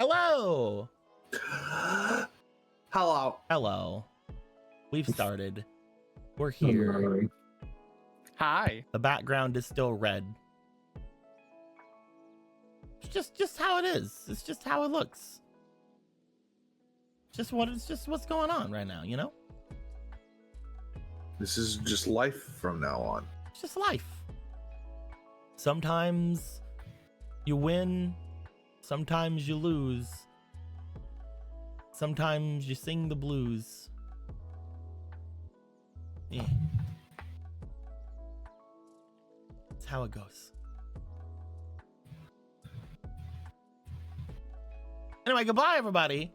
Hello. Hello. Hello. We've started. We're here. Hi. The background is still red. It's just how it is. It's just how it looks. It's just what's going on right now, you know? This is just life from now on. It's just life. Sometimes you win, sometimes you lose. Sometimes you sing the blues. Yeah. That's how it goes. Anyway, goodbye, everybody.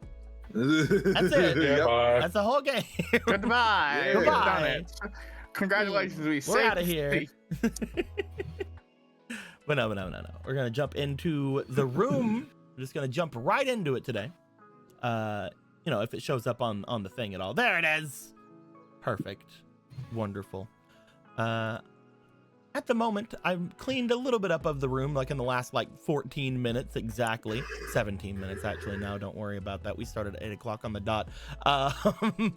That's it. Yep. That's the whole game. Goodbye. Yeah. We've done Goodbye. it. Congratulations. We We're out of saved here. But no. We're gonna jump into the room. We're just gonna jump right into it today. You know, if it shows up on the thing at all. There it is. Perfect. Wonderful. At the moment, I've cleaned a little bit up of the room, like in the last 14 minutes exactly. 17 minutes actually now, don't worry about that. We started at 8 o'clock on the dot.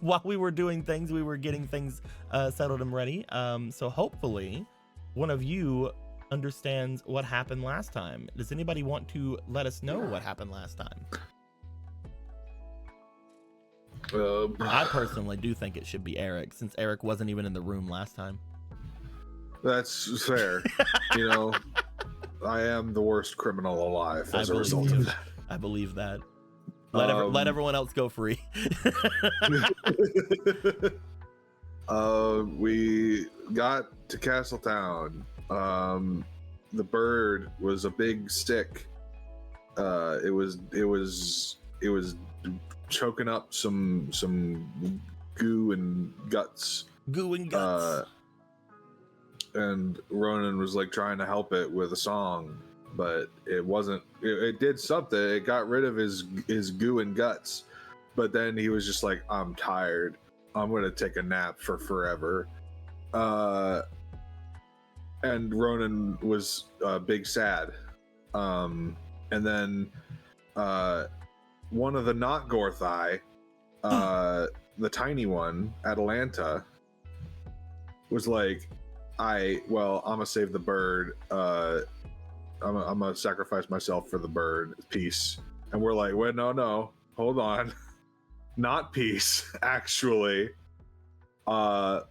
While we were doing things, we were getting things settled and ready. So hopefully one of you understands what happened last time. Does anybody want to let us know what happened last time? I personally do think it should be Eric, since Eric wasn't even in the room last time. That's fair. You know, I am the worst criminal alive as a result of that. I believe that. Let everyone else go free. We got to Castletown. The bird was a big stick. It was choking up some goo and guts. And Ronan was trying to help it with a song, but it wasn't. It did something. It got rid of his goo and guts, but then he was just like, "I'm tired. I'm gonna take a nap for forever." And Ronan was big sad. And then one of the not Gorthai, the tiny one, Atalanta, was like, I'm gonna save the bird. I'm gonna sacrifice myself for the bird. Peace. And we're like, wait, no, hold on. Not peace, actually. And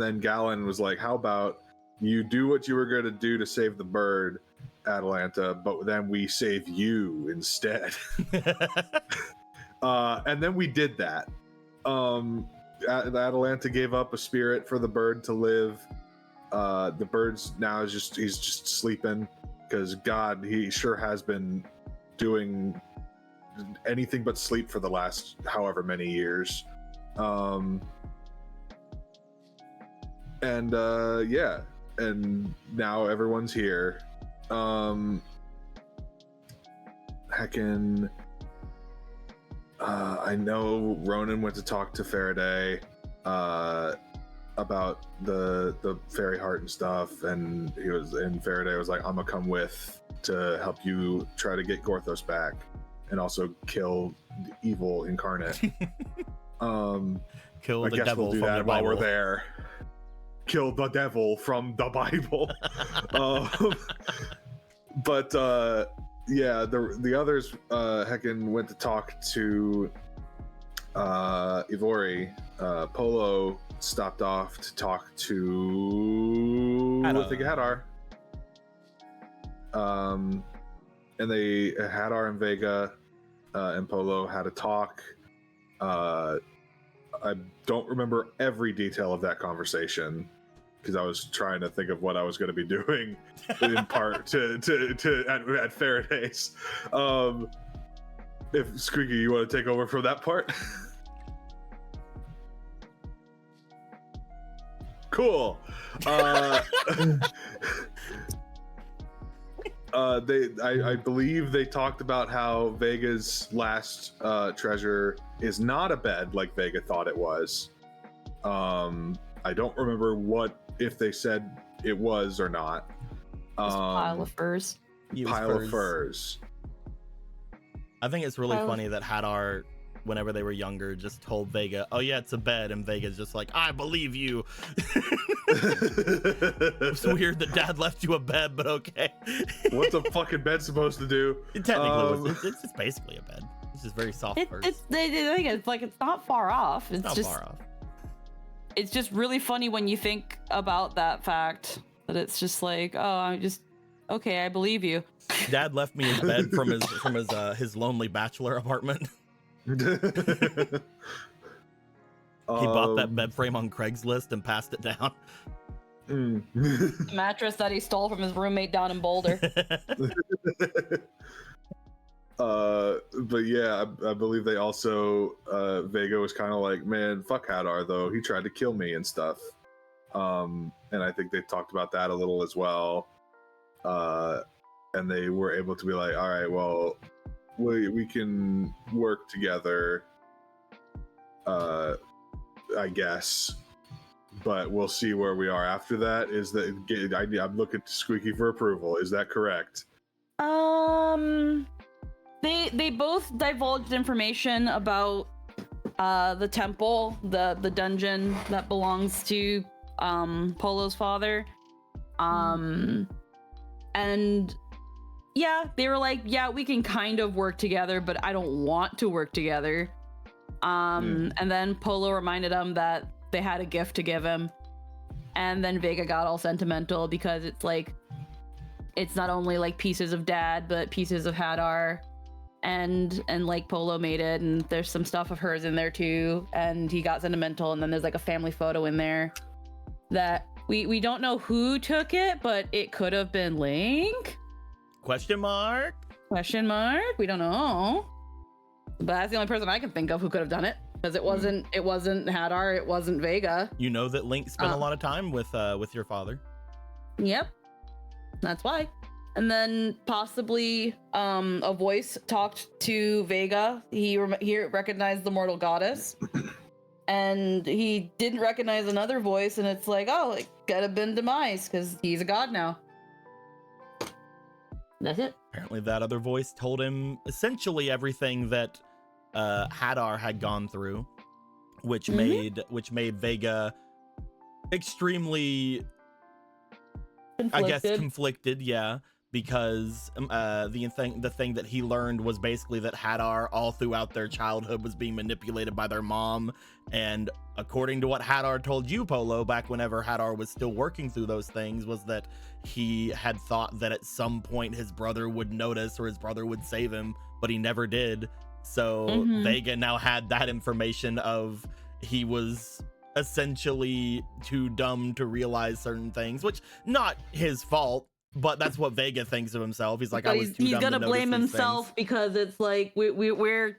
then Galen was like, how about you do what you were gonna do to save the bird, Atalanta, but then we save you instead. And then we did that. Atalanta gave up a spirit for the bird to live. The bird's now he's just sleeping, because God, he sure has been doing anything but sleep for the last however many years. And now everyone's here. Heckin'. I know Ronan went to talk to Faraday about the fairy heart and stuff, and Faraday was like, I'm gonna come with to help you try to get Gorthos back and also kill the evil incarnate. Kill I the guess devil we'll do from that the while we're Bible. there. Kill the devil from the Bible. But yeah, the others heckin' went to talk to Ivori. Polo stopped off to talk to I think Hadar. And they Hadar and Vega and Polo had a talk. I don't remember every detail of that conversation, because I was trying to think of what I was going to be doing in part at Faraday's. If Squeaky, you want to take over from that part? Cool. I believe they talked about how Vega's last treasure is not a bed like Vega thought it was. I don't remember if they said it was or not. Just pile of furs. Pile of furs. I think it's really funny that Hadar, whenever they were younger, just told Vega, "Oh yeah, it's a bed," and Vega's just like, "I believe you." It's weird that Dad left you a bed, but okay. What's a fucking bed supposed to do? It technically it's just basically a bed. It's just very soft. It's like it's not far off. It's not just far off. It's just really funny when you think about that fact that it's just like, oh, I'm just okay. I believe you. Dad left me his bed from his lonely bachelor apartment. He bought that bed frame on Craigslist and passed it down. Mattress that he stole from his roommate down in Boulder. But yeah, I believe they also Vega was kind of like, man, fuck Hadar though. He tried to kill me and stuff. And I think they talked about that a little as well. And they were able to be like, all right, well, we can work together, I guess, but we'll see where we are after that. Is that I'm looking to Squeaky for approval? Is that correct? They both divulged information about the temple, the dungeon that belongs to Polo's father, and yeah, they were like, yeah, we can kind of work together, but I don't want to work together. And then Polo reminded him that they had a gift to give him, and then Vega got all sentimental because it's like, it's not only like pieces of Dad, but pieces of Hadar, and like Polo made it, and there's some stuff of hers in there too, and he got sentimental, and then there's like a family photo in there that we don't know who took it, but it could have been Link? Question mark? Question mark? We don't know. But that's the only person I can think of who could have done it, because it wasn't Hadar, it wasn't Vega. You know that Link spent a lot of time with your father. Yep. That's why. And then possibly a voice talked to Vega. He recognized the mortal goddess. And he didn't recognize another voice, and it's like, oh, it could have been Demise, because he's a god now. That's it. Apparently that other voice told him essentially everything that Hadar had gone through, which made Vega extremely conflicted, yeah, because the thing that he learned was basically that Hadar all throughout their childhood was being manipulated by their mom, and according to what Hadar told you, Polo, back whenever Hadar was still working through those things, was that he had thought that at some point his brother would notice or his brother would save him, but he never did. So Vega now had that information of he was essentially too dumb to realize certain things, which not his fault, but that's what Vega thinks of himself. He's like, he's gonna blame himself because it's like we're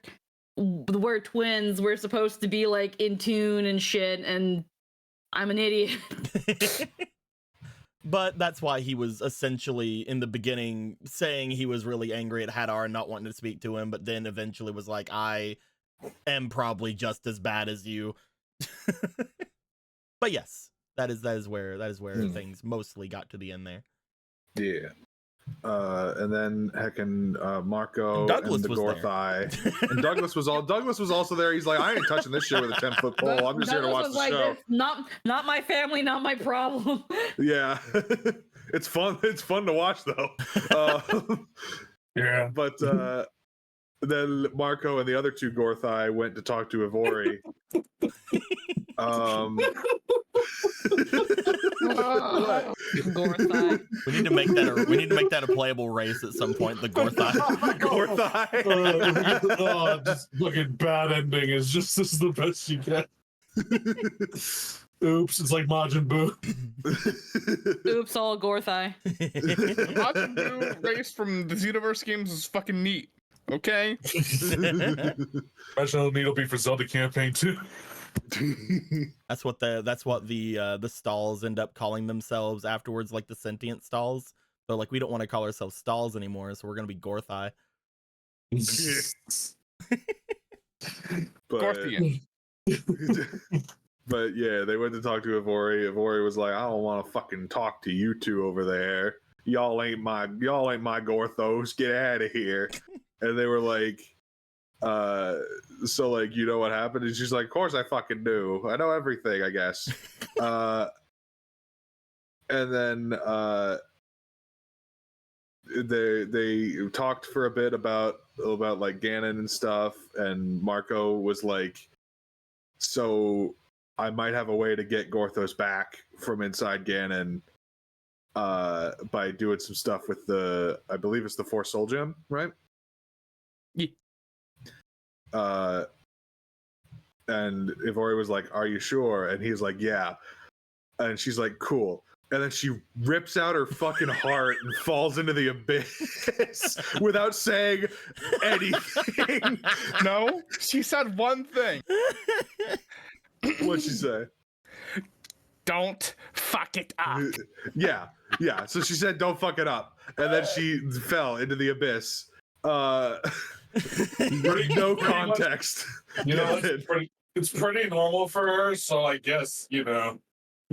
twins. We're supposed to be like in tune and shit, and I'm an idiot. But that's why he was essentially in the beginning saying he was really angry at Hadar and not wanting to speak to him, but then eventually was like, I am probably just as bad as you. But yes, that is where things mostly got to the end there. Yeah. And then heckin' Marco and Douglas the was Gorthai. And Douglas was also there. He's like, I ain't touching this shit with a 10-foot pole. I'm just here to watch the show. This, not my family, not my problem. Yeah. It's fun. It's fun to watch though. Yeah. But then Marco and the other two Gorthai went to talk to Ivori. Gorthai. We need to make that a playable race at some point. The Gorthai. Gorthai. Just fucking bad ending. Is just this is the best you get. Oops, it's like Majin Buu. Oops, all Gorthai. Watching Boo race from the Xenoverse games is fucking neat. Okay. Imagine how neat it'll be for Zelda campaign too. That's what the stalls end up calling themselves afterwards, like the sentient stalls. So like, we don't want to call ourselves stalls anymore, so we're gonna be Gorthai. Gorthian. But yeah, they went to talk to Ivori. Ivori was like, I don't want to fucking talk to you two over there. Y'all ain't my Gorthos. Get out of here. and they were like, so like, you know what happened? And she's like, of course I fucking knew. I know everything, I guess. And then they talked for a bit about like Ganon and stuff, and Marco was like, so I might have a way to get Gorthos back from inside Ganon by doing some stuff with I believe it's the Force Soul Gem, right? Yeah. And Ivori was like, are you sure? And he's like, yeah. And she's like, cool. And then she rips out her fucking heart and falls into the abyss without saying anything. No, she said one thing. What'd she say? Don't fuck it up. Yeah. So she said, don't fuck it up. And then she fell into the abyss. No context. You know, it's pretty normal for her, so I guess, you know.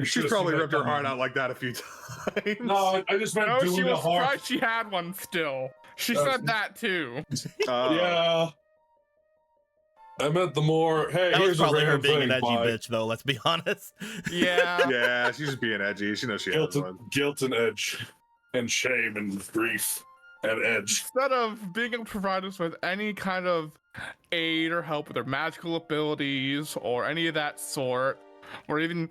She's probably ripped her heart out like that a few times. No, I just meant No, doing she a was heart. surprised she had one still. She said that too. Yeah. I meant the more, hey, That was here's probably a her random being thing, an edgy bye. bitch, though. Let's be honest. Yeah. Yeah, she's just being edgy. She knows she has one. Guilt and edge, and shame and grief and edge. Instead of being able to provide us with any kind of aid or help with their magical abilities or any of that sort, or even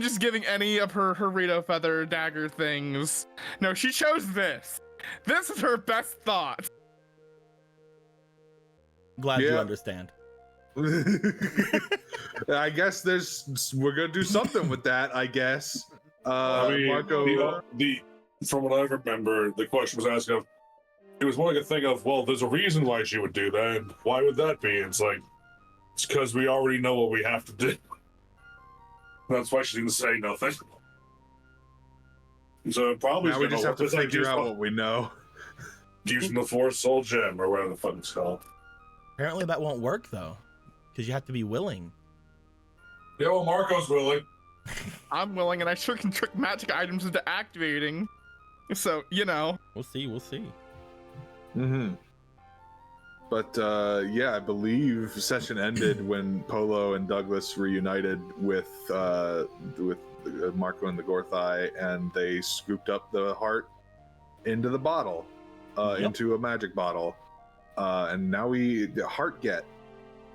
just giving any of her Rito feather dagger things. No, she chose this. This is her best thought. Glad you Yeah. understand. I guess we're gonna do something with that, I guess. I mean, Marco. from what I remember, the question was asked of, it was more like a thing of, well, there's a reason why she would do that, and why would that be? It's like, it's because we already know what we have to do. That's why she didn't say nothing. So probably Now we just have to figure out what we know. Using the Force Soul Gem, or whatever the fuck it's called. Apparently that won't work, though, because you have to be willing. Yeah, well, Marco's willing. I'm willing, and I sure can trick magic items into activating. So, you know. We'll see. Mm-hmm. But yeah, I believe session ended when Polo and Douglas reunited with Marco and the Gorthai, and they scooped up the heart into the bottle, into a magic bottle, and now we heart get.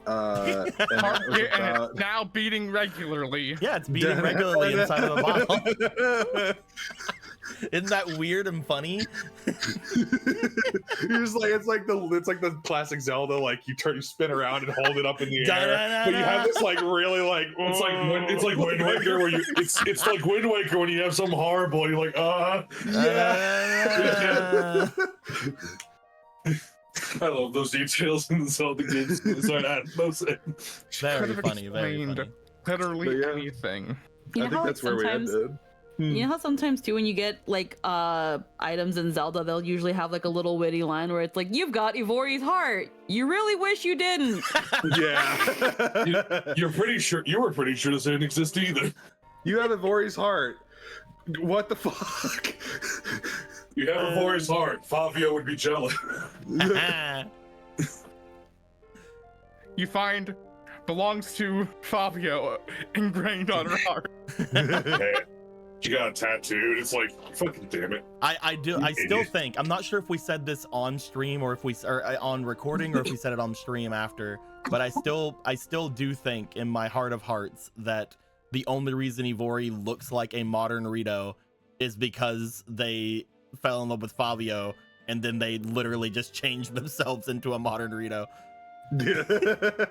And Heart that was rate, and about- it's now beating regularly. Yeah, it's beating regularly inside of the bottle. Isn't that weird and funny? You're just like it's like the classic Zelda, like you spin around and hold it up in the air, but you have this like really like It's like Wind Waker, where it's like Wind Waker when you have something horrible, you're like, yeah. I love those details in the Zelda games. Sorry, I had no say. Very Could've funny, very explained funny. Literally But yeah. anything. You I know think how that's where we sometimes ended. you know how sometimes too when you get like items in Zelda, they'll usually have like a little witty line where it's like, "You've got Ivori's heart. You really wish you didn't." Yeah. You were pretty sure this didn't exist either. You have Ivori's heart. What the fuck? You have Ivori's heart. Fabio would be jealous. You find belongs to Fabio ingrained on her heart. Hey, she got a tattooed. It's like, fucking damn it. I still think, I'm not sure if we said this on stream or if on recording or if we said it on stream after, but I still do think in my heart of hearts that the only reason Ivori looks like a modern Rito is because they fell in love with Fabio and then they literally just changed themselves into a modern Rito.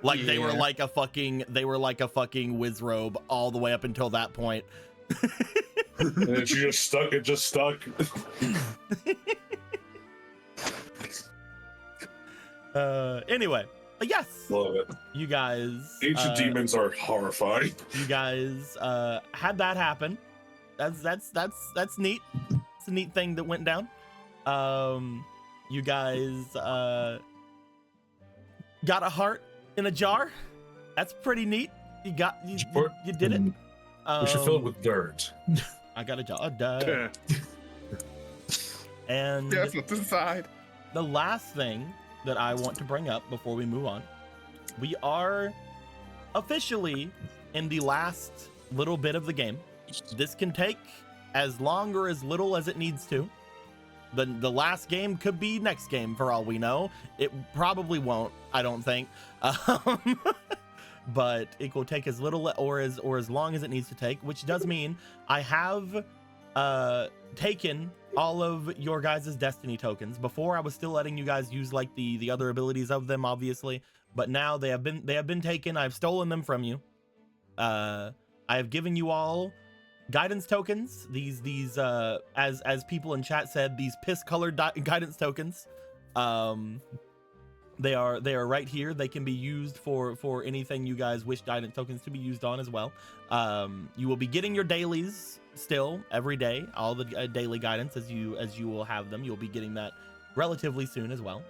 Like they were like a fucking whiz robe all the way up until that point. And then it just stuck. Anyway, yes, Love it. you guys Ancient demons are horrifying. you guys had that happen. That's neat. It's a neat thing that went down. You guys got a heart in a jar. That's pretty neat. You did it. We should fill it with dirt. I got a jar of dirt. And Yes, let's decide. the last thing that I want to bring up before we move on. We are officially in the last little bit of the game. This can take as long or as little as it needs to. The last game could be next game for all we know. It probably won't, I don't think. But it will take as little or as long as it needs to take, which does mean I have taken all of your guys' destiny tokens. Before, I was still letting you guys use like the other abilities of them, obviously, but now they have been taken. I've stolen them from you. I have given you all guidance tokens. These as people in chat said, these piss colored guidance tokens. They are right here. They can be used for anything you guys wish guidance tokens to be used on as well. You will be getting your dailies still every day, all the daily guidance as you will have them. You'll be getting that relatively soon as well.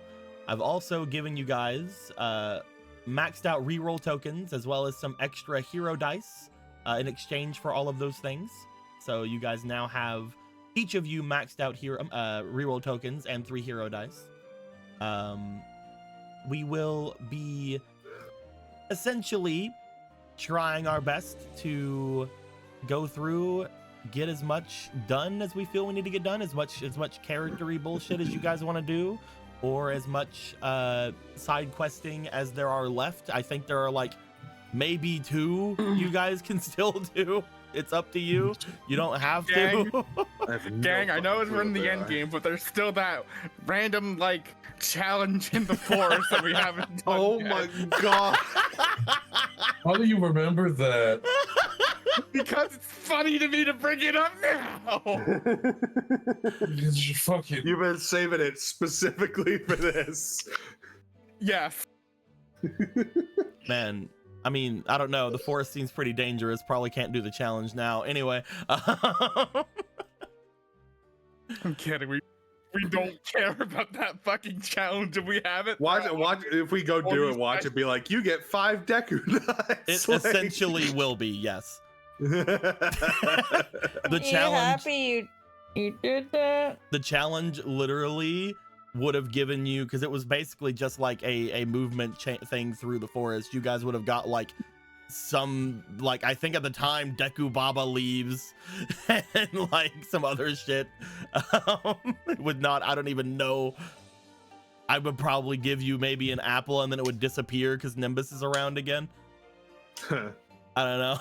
I've also given you guys maxed out reroll tokens as well as some extra hero dice in exchange for all of those things. So you guys now have each of you maxed out hero reroll tokens and 3 hero dice. We will be essentially trying our best to go through, get as much done as we feel we need to get done, as much character-y bullshit as you guys want to do, or as much side questing as there are left. I think there are like maybe 2 you guys can still do. It's up to you. You don't have to. Gang, I know we're in the end game, but there's still that random like challenge in the forest that we haven't done Oh yet. my god. How do you remember that? Because it's funny to me to bring it up now. You've been saving it specifically for this. Yes. Man, I mean, I don't know. The forest seems pretty dangerous. Probably can't do the challenge now. Anyway. I'm kidding. We don't care about that fucking challenge if we have it. Watch if we go do it, watch it be like, you get 5 Deku It nuts. essentially will be, yes. The Are you challenge, happy you did that? the challenge literally would have given you, because it was basically just like a movement thing through the forest. You guys would have got like some, like, I think at the time Deku Baba leaves and like some other shit. It would not, I don't even know. I would probably give you maybe an apple and then it would disappear because Nimbus is around again. I don't know.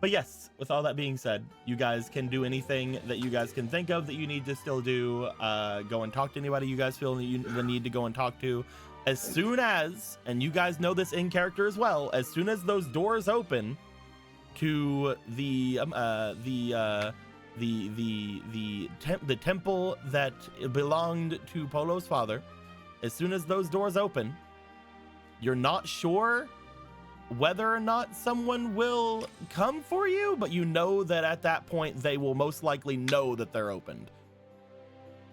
But yes, with all that being said, you guys can do anything that you guys can think of that you need to still do. Go and talk to anybody you guys feel the need to go and talk to. As soon as, and you guys know this in character as well, as soon as those doors open to the temple that belonged to Polo's father, as soon as those doors open, you're not sure whether or not someone will come for you, but you know that at that point they will most likely know that they're opened.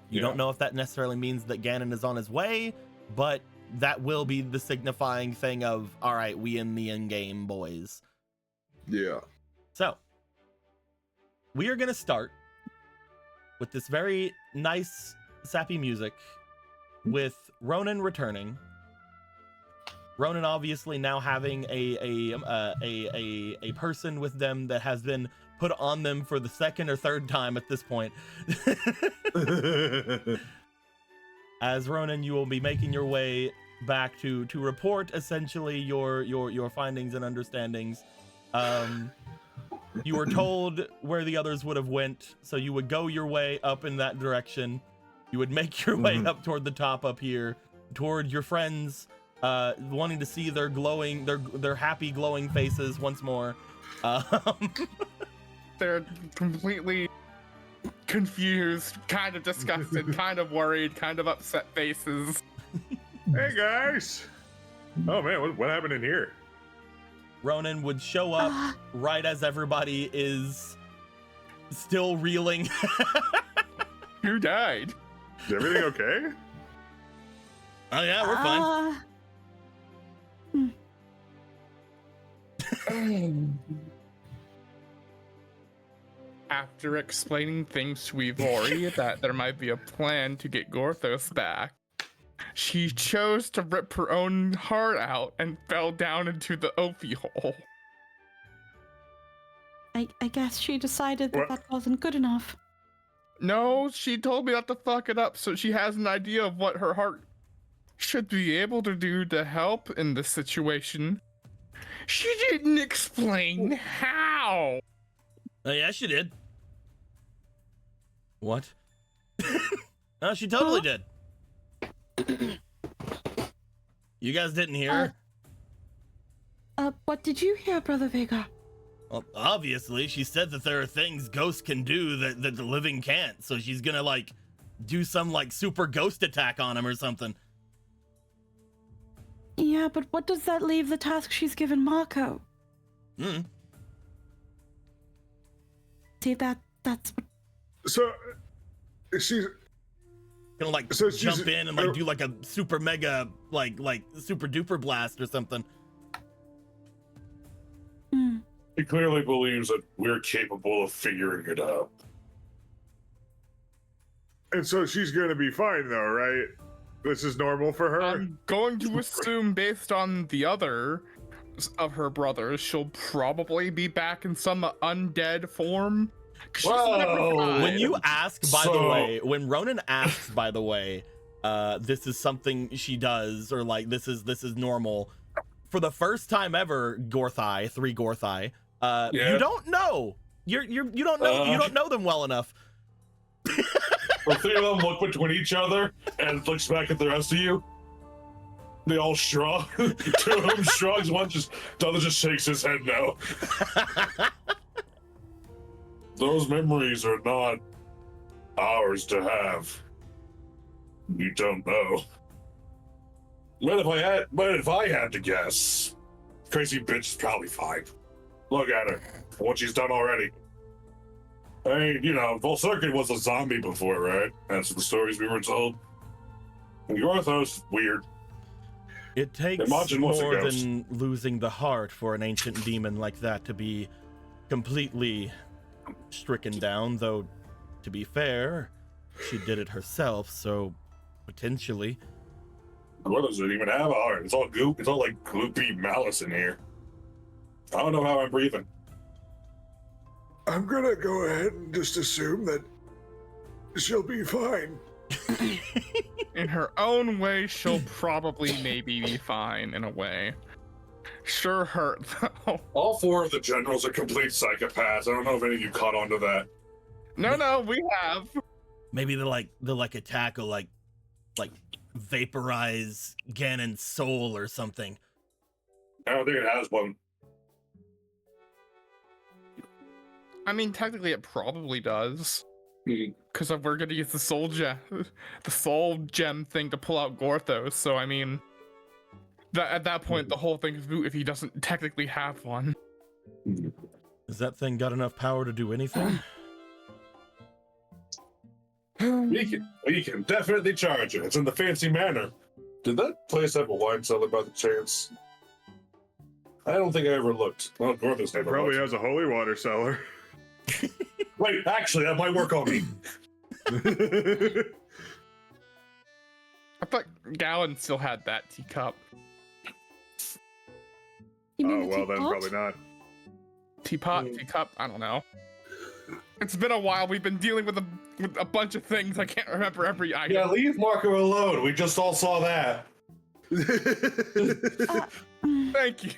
You don't know if that necessarily means that Ganon is on his way, but that will be the signifying thing of, all right, we in the end game, boys. Yeah. So we are going to start with this very nice sappy music with Ronan returning. Ronan obviously now having a person with them that has been put on them for the 2nd or 3rd time at this point. As Ronan, you will be making your way back to report essentially your findings and understandings. You were told where the others would have went, so you would go your way up in that direction. You would make your way up toward the top up here, toward your friends, wanting to see their glowing, their happy glowing faces once more. They're completely confused, kind of disgusted, kind of worried, kind of upset faces. Hey guys. Oh man, what happened in here? Ronan would show up right as everybody is still reeling. Who died? Is everything okay? Oh yeah, we're fine. After explaining things to Ivori that there might be a plan to get Gorthos back, she chose to rip her own heart out and fell down into the Ophi hole. I guess she decided that that wasn't good enough. No, she told me not to fuck it up, so she has an idea of what her heart should be able to do to help in this situation. She didn't explain how. Oh, yeah, she did. What? No, she totally did. You guys didn't hear her? What did you hear, Brother Vega? Well, obviously, she said that there are things ghosts can do that the living can't. So she's gonna, like, do some, like, super ghost attack on him or something. Yeah, but what does that leave the task she's given Marco? See, that's what... So, she's Gonna, like, So she's- jump in and, like, do, like, a super mega, like super duper blast or something. He clearly believes that we're capable of figuring it out. and so she's gonna be fine though, right? This is normal for her. I'm going to assume, based on the other of her brothers, she'll probably be back in some undead form. 'Cause she's never Whoa. died. When you ask, by the So- way, when Ronan asks, by the way, this is something she does, or like this is normal. For the first time ever, Gorthai, 3 Gorthai, Yeah. you don't know. You don't know you don't know them well enough. The 3 of them look between each other and looks back at the rest of you. They all shrug. 2 of them shrugs, the other just shakes his head no. Those memories are not ours to have. You don't know. But if I had to guess, crazy bitch is probably fine. Look at her, for what she's done already. I mean, you know, Volcircid was a zombie before, right? That's the stories we were told. And Gorthos, weird. It takes Imagine what's a more ghost. than losing the heart for an ancient demon like that to be completely stricken down, though, to be fair, she did it herself, so potentially. Gorthos doesn't even have a heart. It's all goop. It's all like gloopy malice in here. I don't know how I'm breathing. I'm gonna go ahead and just assume that she'll be fine. In her own way, she'll probably maybe be fine in a way. Sure hurt though. All 4 of the generals are complete psychopaths. I don't know if any of you caught on to that. No, we have. Maybe they'll attack or like vaporize Ganon's soul or something. I don't think it has one. I mean, technically, it probably does. Because we're gonna use the soul gem thing to pull out Gorthos. So I mean, at that point, the whole thing is moot if he doesn't technically have one. Has that thing got enough power to do anything? We can definitely charge it. It's in the fancy manor. Did that place have a wine cellar by the chance? I don't think I ever looked. Well, Gorthos never Probably looked. has a holy water cellar. Wait, actually, that might work on me. I thought Gallon still had that teacup. You mean Oh the well, then teapot? probably not. Teacup? I don't know. It's been a while. We've been dealing with a bunch of things. I can't remember every item. Yeah, leave Marco alone. We just all saw that. Thank you.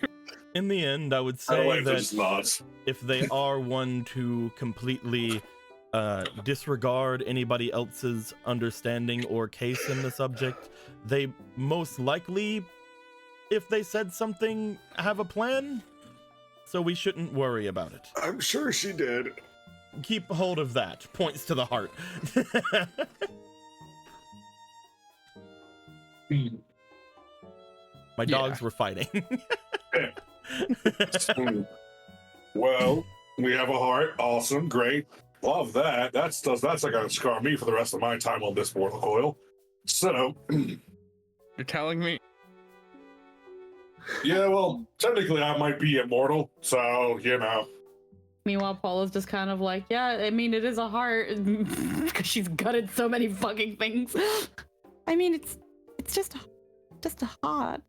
In the end, I would I say like that those nods. if they are one to completely disregard anybody else's understanding or case in the subject, they most likely, if they said something, have a plan. So we shouldn't worry about it. I'm sure she did. Keep hold of that. Points to the heart. My dogs were fighting. Well, we have a heart. Awesome, great. Love that. That's not gonna scar me for the rest of my time on this mortal coil. So, You're telling me? yeah, well, technically I might be immortal, so, you know. Meanwhile, Paula's just kind of like, yeah, I mean, it is a heart because she's gutted so many fucking things. I mean, it's just a heart.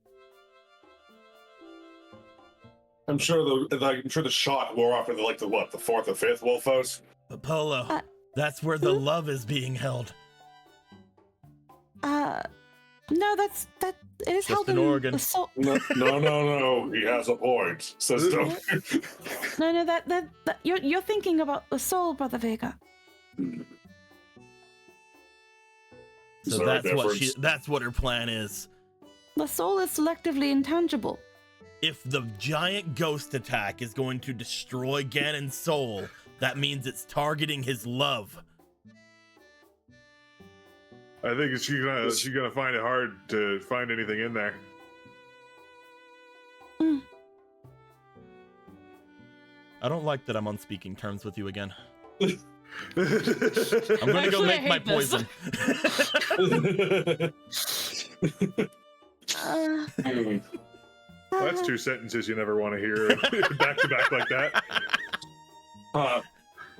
I'm sure the shot wore off in the fourth or fifth Wolfos. Apollo, that's where the love is being held. No, that it is Just held an in organ. the soul. No. He has a point. Says don't. No, that you're thinking about the soul, Brother Vega. So that's what her plan is. The soul is selectively intangible. If the giant ghost attack is going to destroy Ganon's soul, that means it's targeting his love. I think she's gonna find it hard to find anything in there. I don't like that I'm on speaking terms with you again. I'm gonna go make my poison. Well, that's two sentences you never want to hear back to back like that.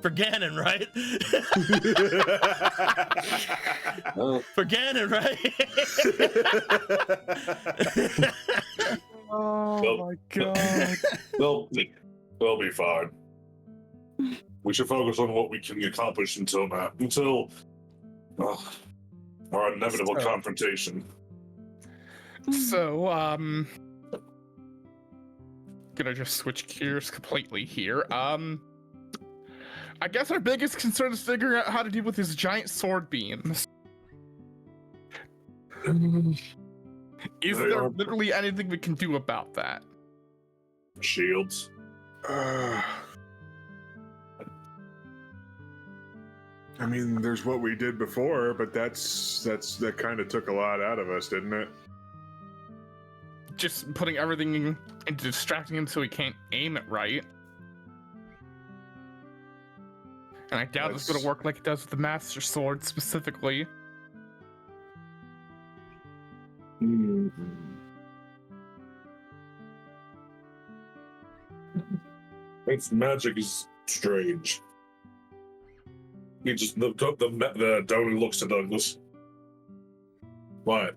For Ganon, right? For Ganon, right? Oh my god. They'll be fine. We should focus on what we can accomplish until our inevitable confrontation. So, gonna just switch gears completely here. I guess our biggest concern is figuring out how to deal with his giant sword beams. Is there literally anything we can do about that? Shields. I mean, there's what we did before, but that kind of took a lot out of us, didn't it? Just putting everything into distracting him so he can't aim it right. And I doubt it's gonna work like it does with the Master Sword specifically. Its magic is strange. He just the donor looks to Douglas. What?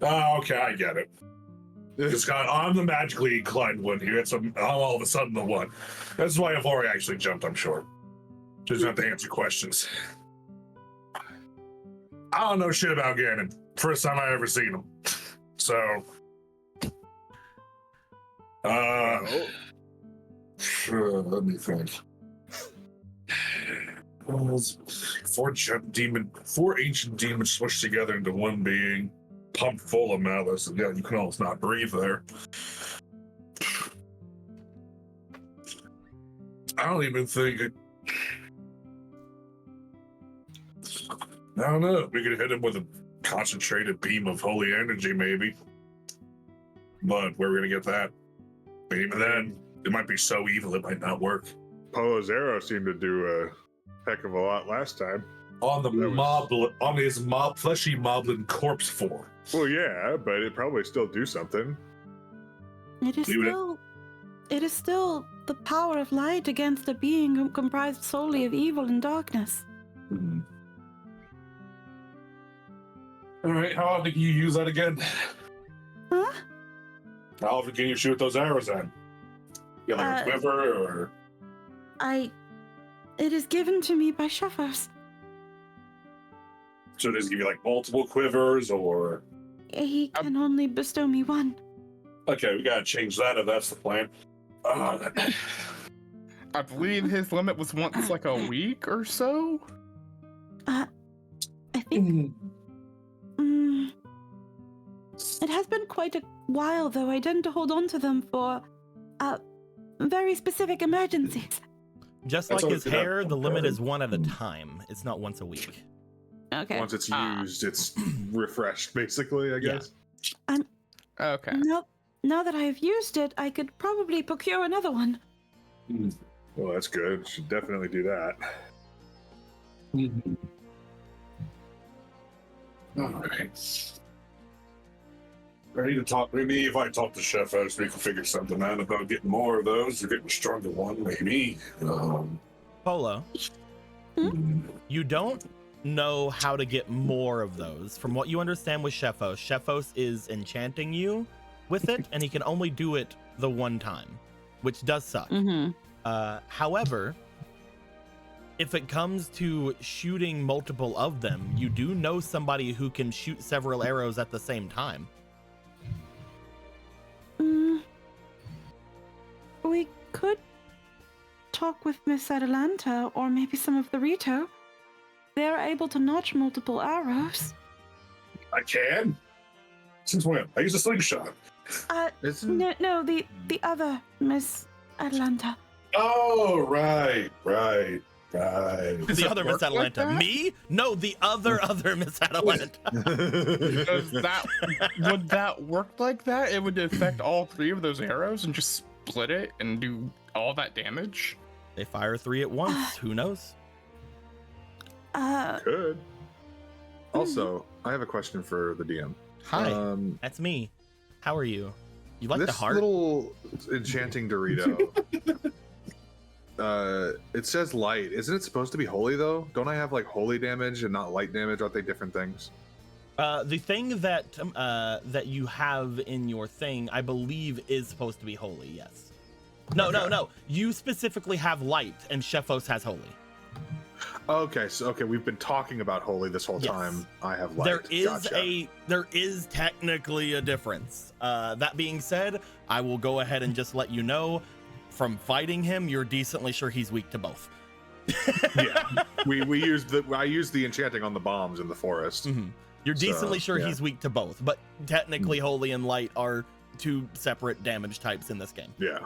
Oh, okay, I get it. I'm the magically inclined one here. I'm all of a sudden the one. That's why I've already actually jumped, I'm sure. Just have to answer questions. I don't know shit about Ganon. First time I ever seen him. So. Let me think. Four ancient demons smushed together into one being, pumped full of malice. Yeah, you can almost not breathe there. I don't even think it. I don't know. We could hit him with a concentrated beam of holy energy, maybe. But where are we gonna get that? But even then, it might be so evil it might not work. Polo's arrow seemed to do a heck of a lot last time. On his fleshy moblin corpse form. Well, yeah, but it probably still do something. It is still the power of light against a being comprised solely of evil and darkness. Mm-hmm. All right, how often can you use that again? Huh? How often can you shoot those arrows at? You have like a quiver, or? It is given to me by Sheffers. So does he give you like multiple quivers, or? He can only bestow me one. Okay, we gotta change that if that's the plan. I believe his limit was once like a week or so. I think. It has been quite a while, though. I tend to hold on to them for very specific emergencies. Just like his hair, the limit is one at a time. It's not once a week. Okay. Once it's used, it's refreshed, basically, I guess. Okay. Now that I have used it, I could probably procure another one. Well, that's good. Should definitely do that. All right. I need to talk. Maybe if I talk to Chef House, we can figure something out about getting more of those or getting a stronger one, maybe. Polo, you don't know how to get more of those. From what you understand with Shefos is enchanting you with it, and he can only do it the one time, which does suck. However, if it comes to shooting multiple of them, you do know somebody who can shoot several arrows at the same time. We could talk with Miss Atalanta or maybe some of the Rito. They're able to notch multiple arrows. I can? Since when? I use a slingshot. No, the other Miss Atalanta. Oh, right. The other Miss Atalanta. that? Me? No, the other Miss Atalanta. Would that work like that? It would affect all 3 of those arrows and just split it and do all that damage? They fire 3 at once. Who knows? Could. Also, I have a question for the DM. Hi, that's me. How are you? You like the This heart? little enchanting Dorito. It says light. Isn't it supposed to be holy though? Don't I have like holy damage and not light damage? Aren't they different things? The thing that that you have in your thing, I believe, is supposed to be holy. Yes. No. You specifically have light, and Shefos has holy. Okay, so we've been talking about holy this whole Yes. time. I have light. There is technically a difference. That being said, I will go ahead and just let you know, from fighting him, you're decently sure he's weak to both. Yeah, we used I used the enchanting on the bombs in the forest. Mm-hmm. You're decently sure yeah. he's weak to both, but technically holy and light are 2 separate damage types in this game. Yeah.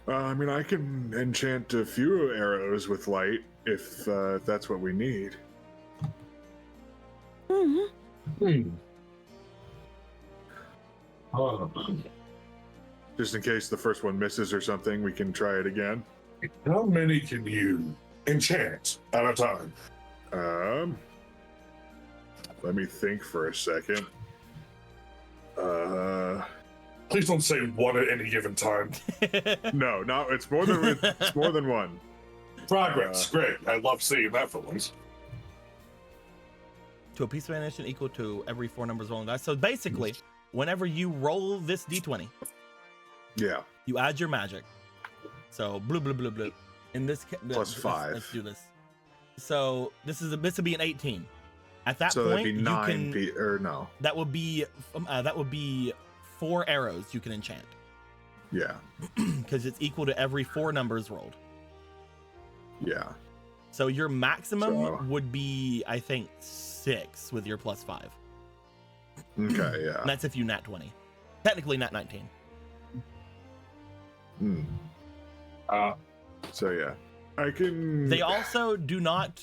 I mean, I can enchant a few arrows with light if that's what we need. Just in case the first one misses or something, we can try it again. How many can you enchant at a time? Let me think for a second. Please don't say one at any given time. No, it's more than one. Progress, great. I love seeing that for once. To a piece of ammunition equal to every 4 numbers rolling dice. So basically, whenever you roll this d20, Yeah. you add your magic. So blue. In this Plus 5. Let's do this. So this would be an 18. At that So point, that'd be 9 no. that would be 4 arrows you can enchant Yeah. because it's equal to every 4 numbers rolled. Yeah. So your maximum So- would be, I think, 6 with your plus 5. Okay, yeah. And that's if you nat 20. Technically nat 19. So yeah. I can They also do not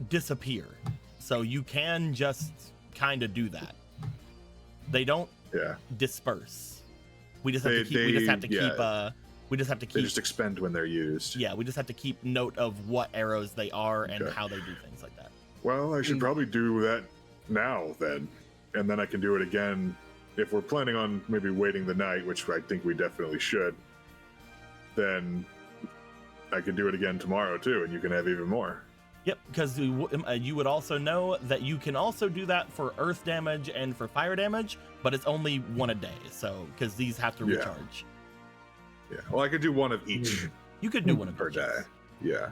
disappear. So you can just kind of do that. They don't Yeah. disperse. We just have to keep They just expend when they're used. yeah, we just have to keep note of what arrows they are and Okay. how they do things like that. Well, I should probably do that now then. And then I can do it again if we're planning on maybe waiting the night, which I think we definitely should. Then I can do it again tomorrow too, and you can have even more. Yep, because you would also know that you can also do that for earth damage and for fire damage, but it's only 1 a day. So because these have to Yeah. recharge. Yeah. Well, I could do one of each You could do one of per each, day. yes.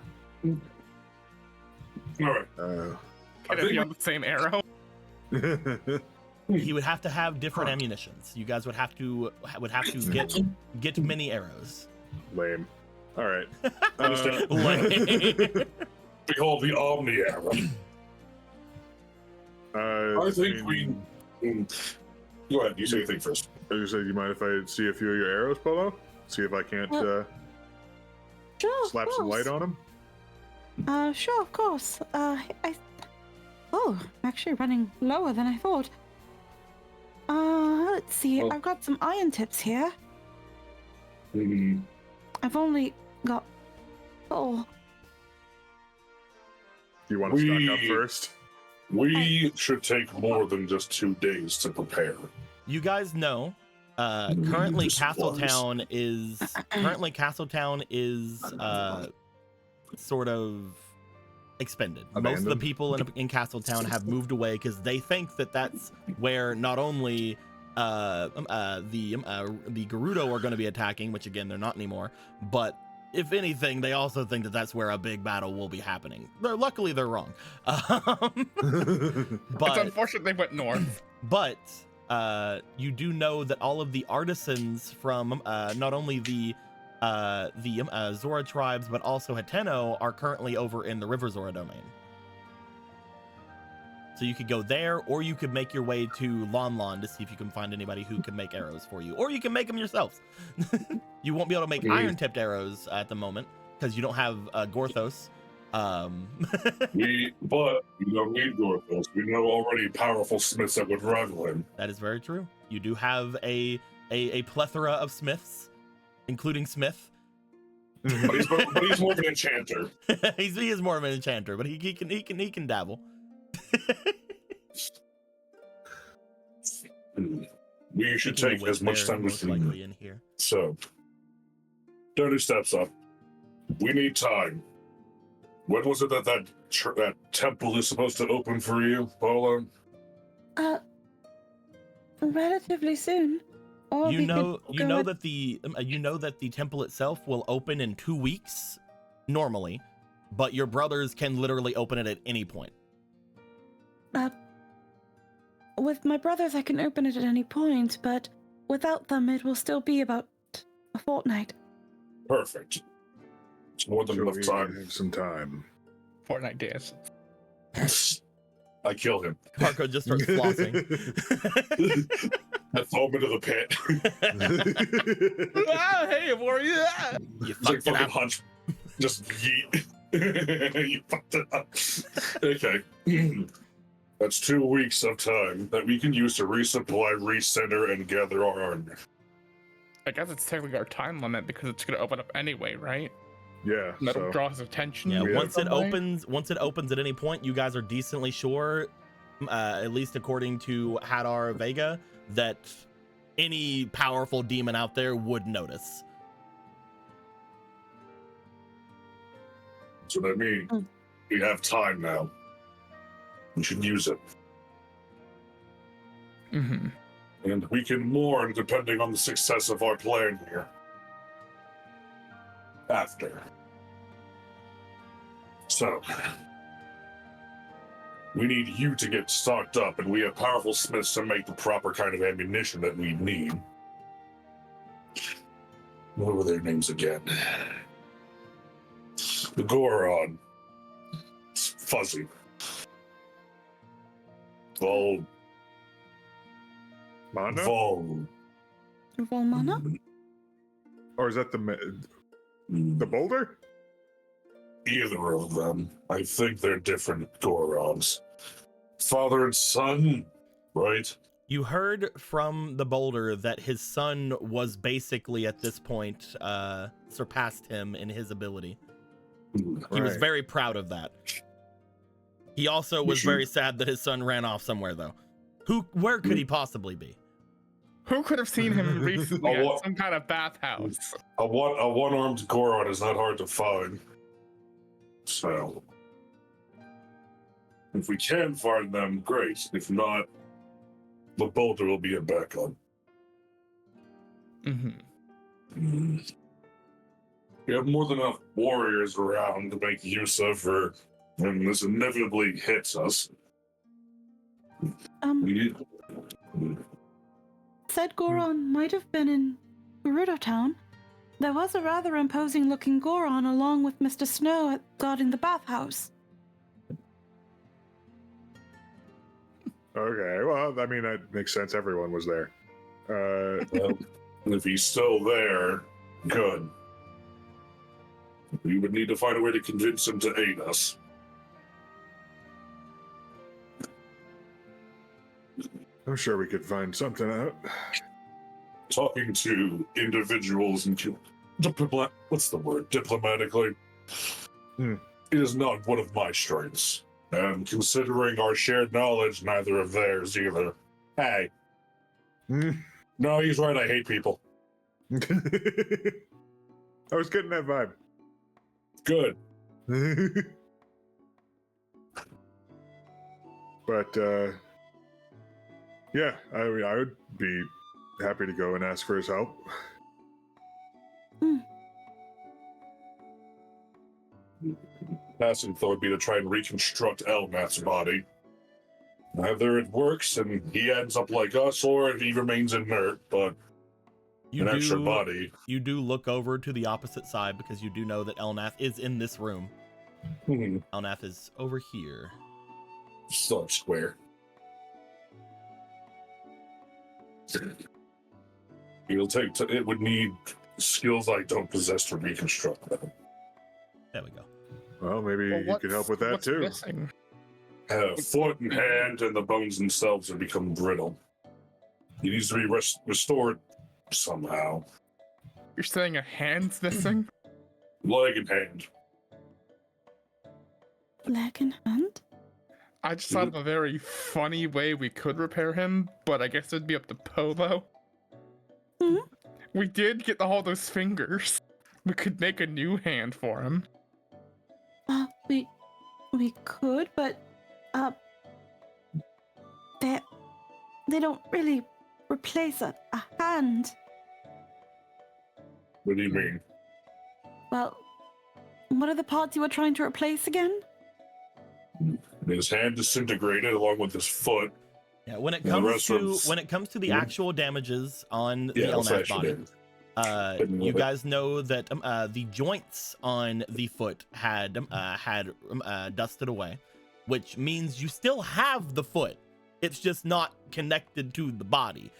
Yeah. All right. Can it be on the same arrow? He would have to have different ammunitions. You guys would have to get many arrows. Lame. All right. Behold the Omni Arrow. I think we. Go ahead. You say your thing first. I was gonna say, you mind if I see a few of your arrows, Polo? See if I can't Sure, slap of some light course. on them. Sure, of course. I'm actually running lower than I thought. Let's see. Oh. I've got some iron tips here. I've only got 4. Do you want to stock up We- first? We should take more than just 2 days to prepare. You guys know, currently Castletown is sort of expended. Most of the Abandoned? people in Castletown have moved away because they think that that's where not only the Gerudo are going to be attacking, which again they're not anymore, but if anything, they also think that that's where a big battle will be happening. Luckily, they're wrong. It's But unfortunate they went north. but you do know that all of the artisans from not only the Zora tribes, but also Hateno are currently over in the River Zora domain. So you could go there, or you could make your way to Lon Lon to see if you can find anybody who can make arrows for you, or you can make them yourselves. You won't be able to make iron-tipped arrows at the moment because you don't have Gorthos. But we don't need Gorthos. We know already powerful smiths that would rival him. That is very true. You do have a plethora of smiths, including Smith. But he's more of an enchanter. He is more of an enchanter, but he can dabble. We should take as much time as we likely in here. So, Dirty steps up. We need time. When was it that temple is supposed to open for you, Paula? Relatively soon. Or You we know could go that the temple itself will open in 2 weeks normally, but your brothers can literally open it at any point. with my brothers, I can open it at any point, but without them, it will still be about a fortnight. Perfect. It's more than enough time. Have some time. Fortnite dance. I kill him. Harko just starts flossing. I throw him into the pit. Ah, hey, warrior! You It's like fucked it fucking up. hunch. Just yeet. You fucked it up. Okay. That's 2 weeks of time that we can use to resupply, recenter, and gather our armor. I guess it's technically our time limit because it's going to open up anyway, right? Yeah. And that'll So draw his attention. Yeah, Yeah. once it opens at any point, you guys are decently sure, at least according to Hadar Vega, that any powerful demon out there would notice. So that means we have time now. We should use it. Mm-hmm. And we can mourn depending on the success of our plan here. After. So, we need you to get stocked up, and we have powerful smiths to make the proper kind of ammunition that we need. What were their names again? The Goron. It's fuzzy. Vol. Mondo? Volmana? Or is that the boulder? Either of them. I think they're different Gorons. Father and son, right? You heard from the boulder that his son was basically at this point surpassed him in his ability. He was Right. very proud of that. He also was very sad that his son ran off somewhere, though. Where could he possibly be? Who could have seen him recently Oh, what? at some kind of bathhouse? A one-armed Goron is not hard to find. So, if we can find them, great. If not, the boulder will be a backup. Mm-hmm. We have more than enough warriors around to make use of for when this inevitably hits us. We need... Said Goron might have been in Gerudo Town. There was a rather imposing-looking Goron along with Mr. Snow guarding the bathhouse. Okay, well, I mean, that makes sense. Everyone was there. Well, if he's still there, good. We would need to find a way to convince him to aid us. I'm sure we could find something out. Talking to individuals and what's the word? Diplomatically. Hmm. It is not one of my strengths. And considering our shared knowledge, neither of theirs either. Hey. No, he's right. I hate people. I was getting that vibe. Good. But yeah, I would be happy to go and ask for his help. Passing thought would be to try and reconstruct Elnath's body. Either it works and he ends up like us, or he remains inert, but an extra body. You do look over to the opposite side because you do know that Elnath is in this room. Elnath is over here. Still square. It would need skills I don't possess to reconstruct them. There we go. Well, maybe you could help with that too. Missing? Foot and hand, and the bones themselves have become brittle. He needs to be restored somehow. You're saying a hand's missing? Leg and hand. Leg and hand? I just thought of a very funny way we could repair him, but I guess it'd be up to Polo. We did get all those fingers. We could make a new hand for him. We could, but they don't really replace a hand. What do you mean? Well, what are the parts you were trying to replace again? His hand disintegrated along with his foot. Yeah, when it the comes rest to was- when it comes to the actual damages on the Yeah, that's Elnath actually body, it. you guys know that the joints on the foot had dusted away, which means you still have the foot. It's just not connected to the body.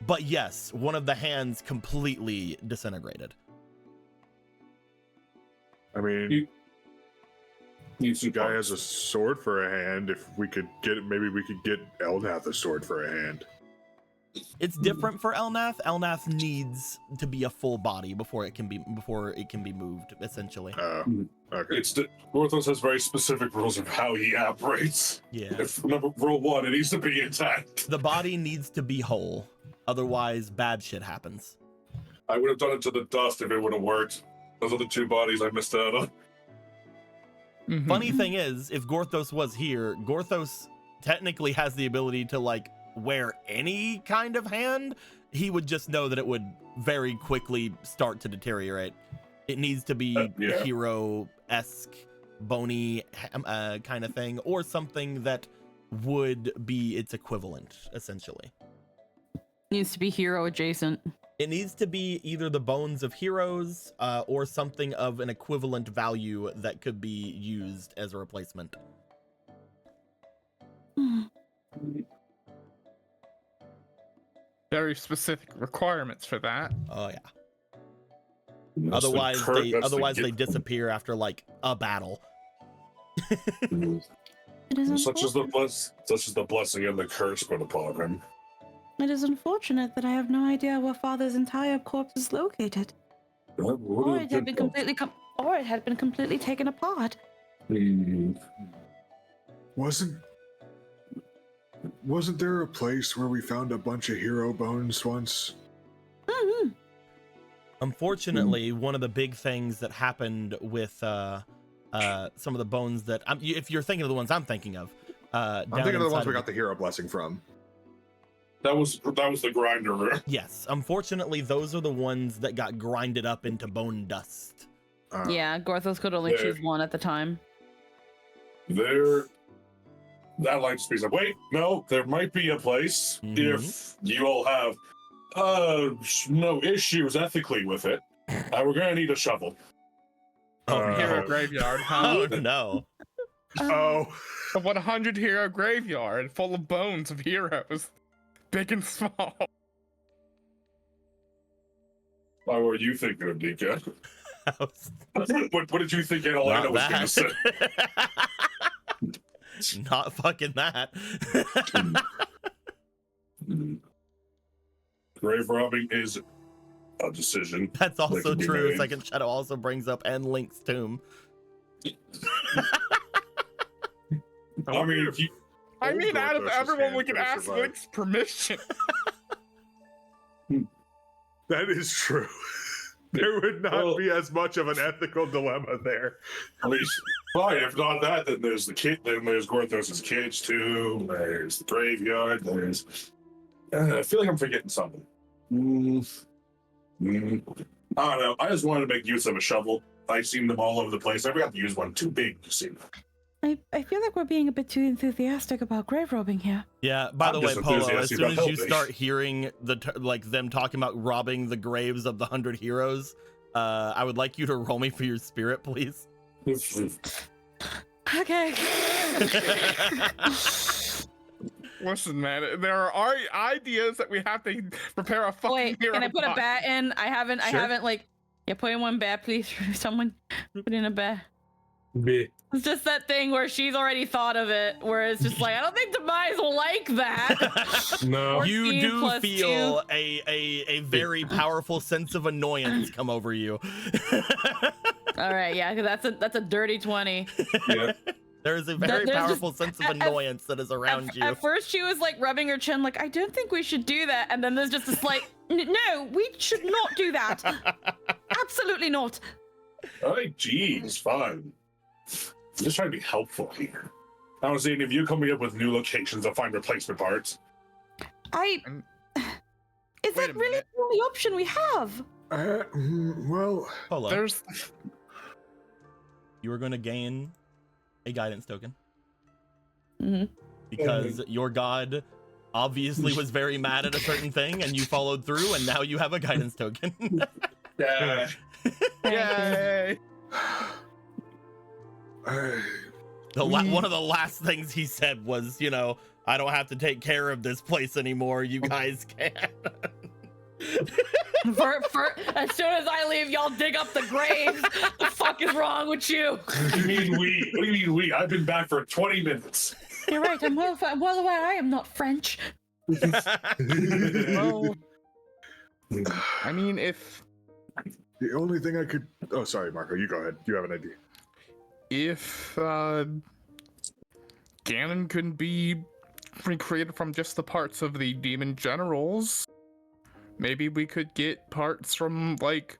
But yes, one of the hands completely disintegrated. I mean, Needs the some guy parts. has a sword for a hand. If we could get it, maybe we could get Elnath a sword for a hand. It's different for Elnath. Elnath needs to be a full body before it can be moved, essentially. Okay. Orthos has very specific rules of how he operates. Yeah. If rule 1, it needs to be intact. The body needs to be whole. Otherwise, bad shit happens. I would have done it to the dust if it would have worked. Those are the 2 bodies I missed out on. Funny thing is, if Gorthos was here, Gorthos technically has the ability to, like, wear any kind of hand. He would just know that it would very quickly start to deteriorate. It needs to be Yeah. hero-esque, bony kind of thing, or something that would be its equivalent, essentially. Needs to be hero adjacent. It needs to be either the bones of heroes or something of an equivalent value that could be used as a replacement. Very specific requirements for that. Oh yeah. That's Otherwise the they disappear after like a battle. It is Such is unfortunate. the blessing and the curse put upon him. It is unfortunate that I have no idea where Father's entire corpse is located, or it had been completely taken apart. Wasn't there a place where we found a bunch of hero bones once? Mm-hmm. Unfortunately, one of the big things that happened with some of the bones that if you're thinking of the ones I'm thinking of, I'm thinking of the ones we got the hero blessing from. That was the grinder. Yes, unfortunately, those are the ones that got grinded up into bone dust. Yeah, Gorthos could only choose one at the time. That light speaks up. Wait, no, there might be a place if you all have no issues ethically with it. We're gonna need a shovel. Hero graveyard, huh? Oh no. Oh. A 100 hero graveyard full of bones of heroes, big and small. Why were you thinking of Nika? What did you think Adelina Not was gonna say? Not fucking that. Grave robbing is a decision. That's also that can be true. made. Second Shadow also brings up and Link's tomb. I mean, if you, I Old mean, out of Gorthos's everyone, we hands can would have ask survived. Link's permission. That is true. There would not Well- be as much of an ethical dilemma there. at least, fine. If not that, then there's the kid. Then there's Gorthos's kids too. There's the graveyard. There's. I feel like I'm forgetting something. I don't know. I just wanted to make use of a shovel. I've seen them all over the place. I forgot to use one. Too big to see. I feel like we're being a bit too enthusiastic about grave robbing here. Yeah, by the I'm way, just Polo, as enthusiastic soon as about you helping. start hearing them talking about robbing the graves of the 100 heroes, I would like you to roll me for your spirit, please. Okay. Listen, man, there are ideas that we have to prepare a fucking Wait, hero can I put a box. bat in? I haven't yeah, put in one bat, please. Someone put in a bat. It's just that thing where she's already thought of it, where it's just like, I don't think Demise will like that. No. You 14 do plus feel a very powerful sense of annoyance come over you. All right, yeah, 'cause that's a dirty 20. Yeah. There is a very There's just- powerful sense of annoyance that is around you. At first, she was like rubbing her chin, like, I don't think we should do that. And then there's just this like, no, we should not do that. Absolutely not. Alright, geez, fine. I'm just trying to be helpful here. I was saying if you coming up with new locations, I'll find replacement parts. Is Wait that a really minute. the only option we have? Well, Polo, There's you are going to gain a guidance token hmm because your god obviously was very mad at a certain thing and you followed through and now you have a guidance token. Yeah. yay. One of the last things he said was, I don't have to take care of this place anymore. You guys can. As soon as I leave, y'all dig up the graves. The fuck is wrong with you? What do you mean we? What do you mean we? I've been back for 20 minutes. You're right. I'm well aware. I am not French. Well, I mean, if the only thing I could. Oh, sorry, Marco. You go ahead. You have an idea. Ganon couldn't be recreated from just the parts of the demon generals, maybe we could get parts from like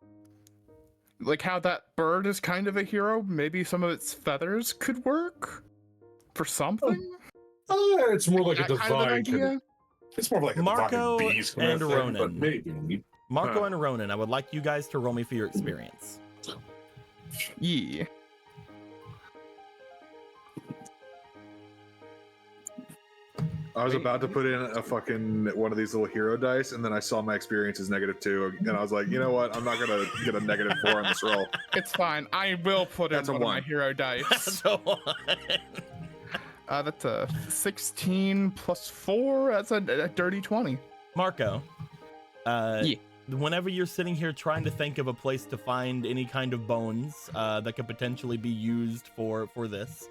how that bird is kind of a hero. Maybe some of its feathers could work for something. It's more like a That kind of an divine. idea. It's more like a Marco divine beast kind and of thing, Ronan. but maybe. Marco and Ronan, I would like you guys to roll me for your experience. Yeah. I was about to put in a fucking one of these little hero dice, and then I saw my experience is -2, and I was like, you know what? I'm not gonna get a -4 on this roll. It's fine. I will put in That's a one of my one. hero dice. So, That's a 16 plus 4. That's a dirty 20. Marco, Yeah. whenever you're sitting here trying to think of a place to find any kind of bones that could potentially be used for this,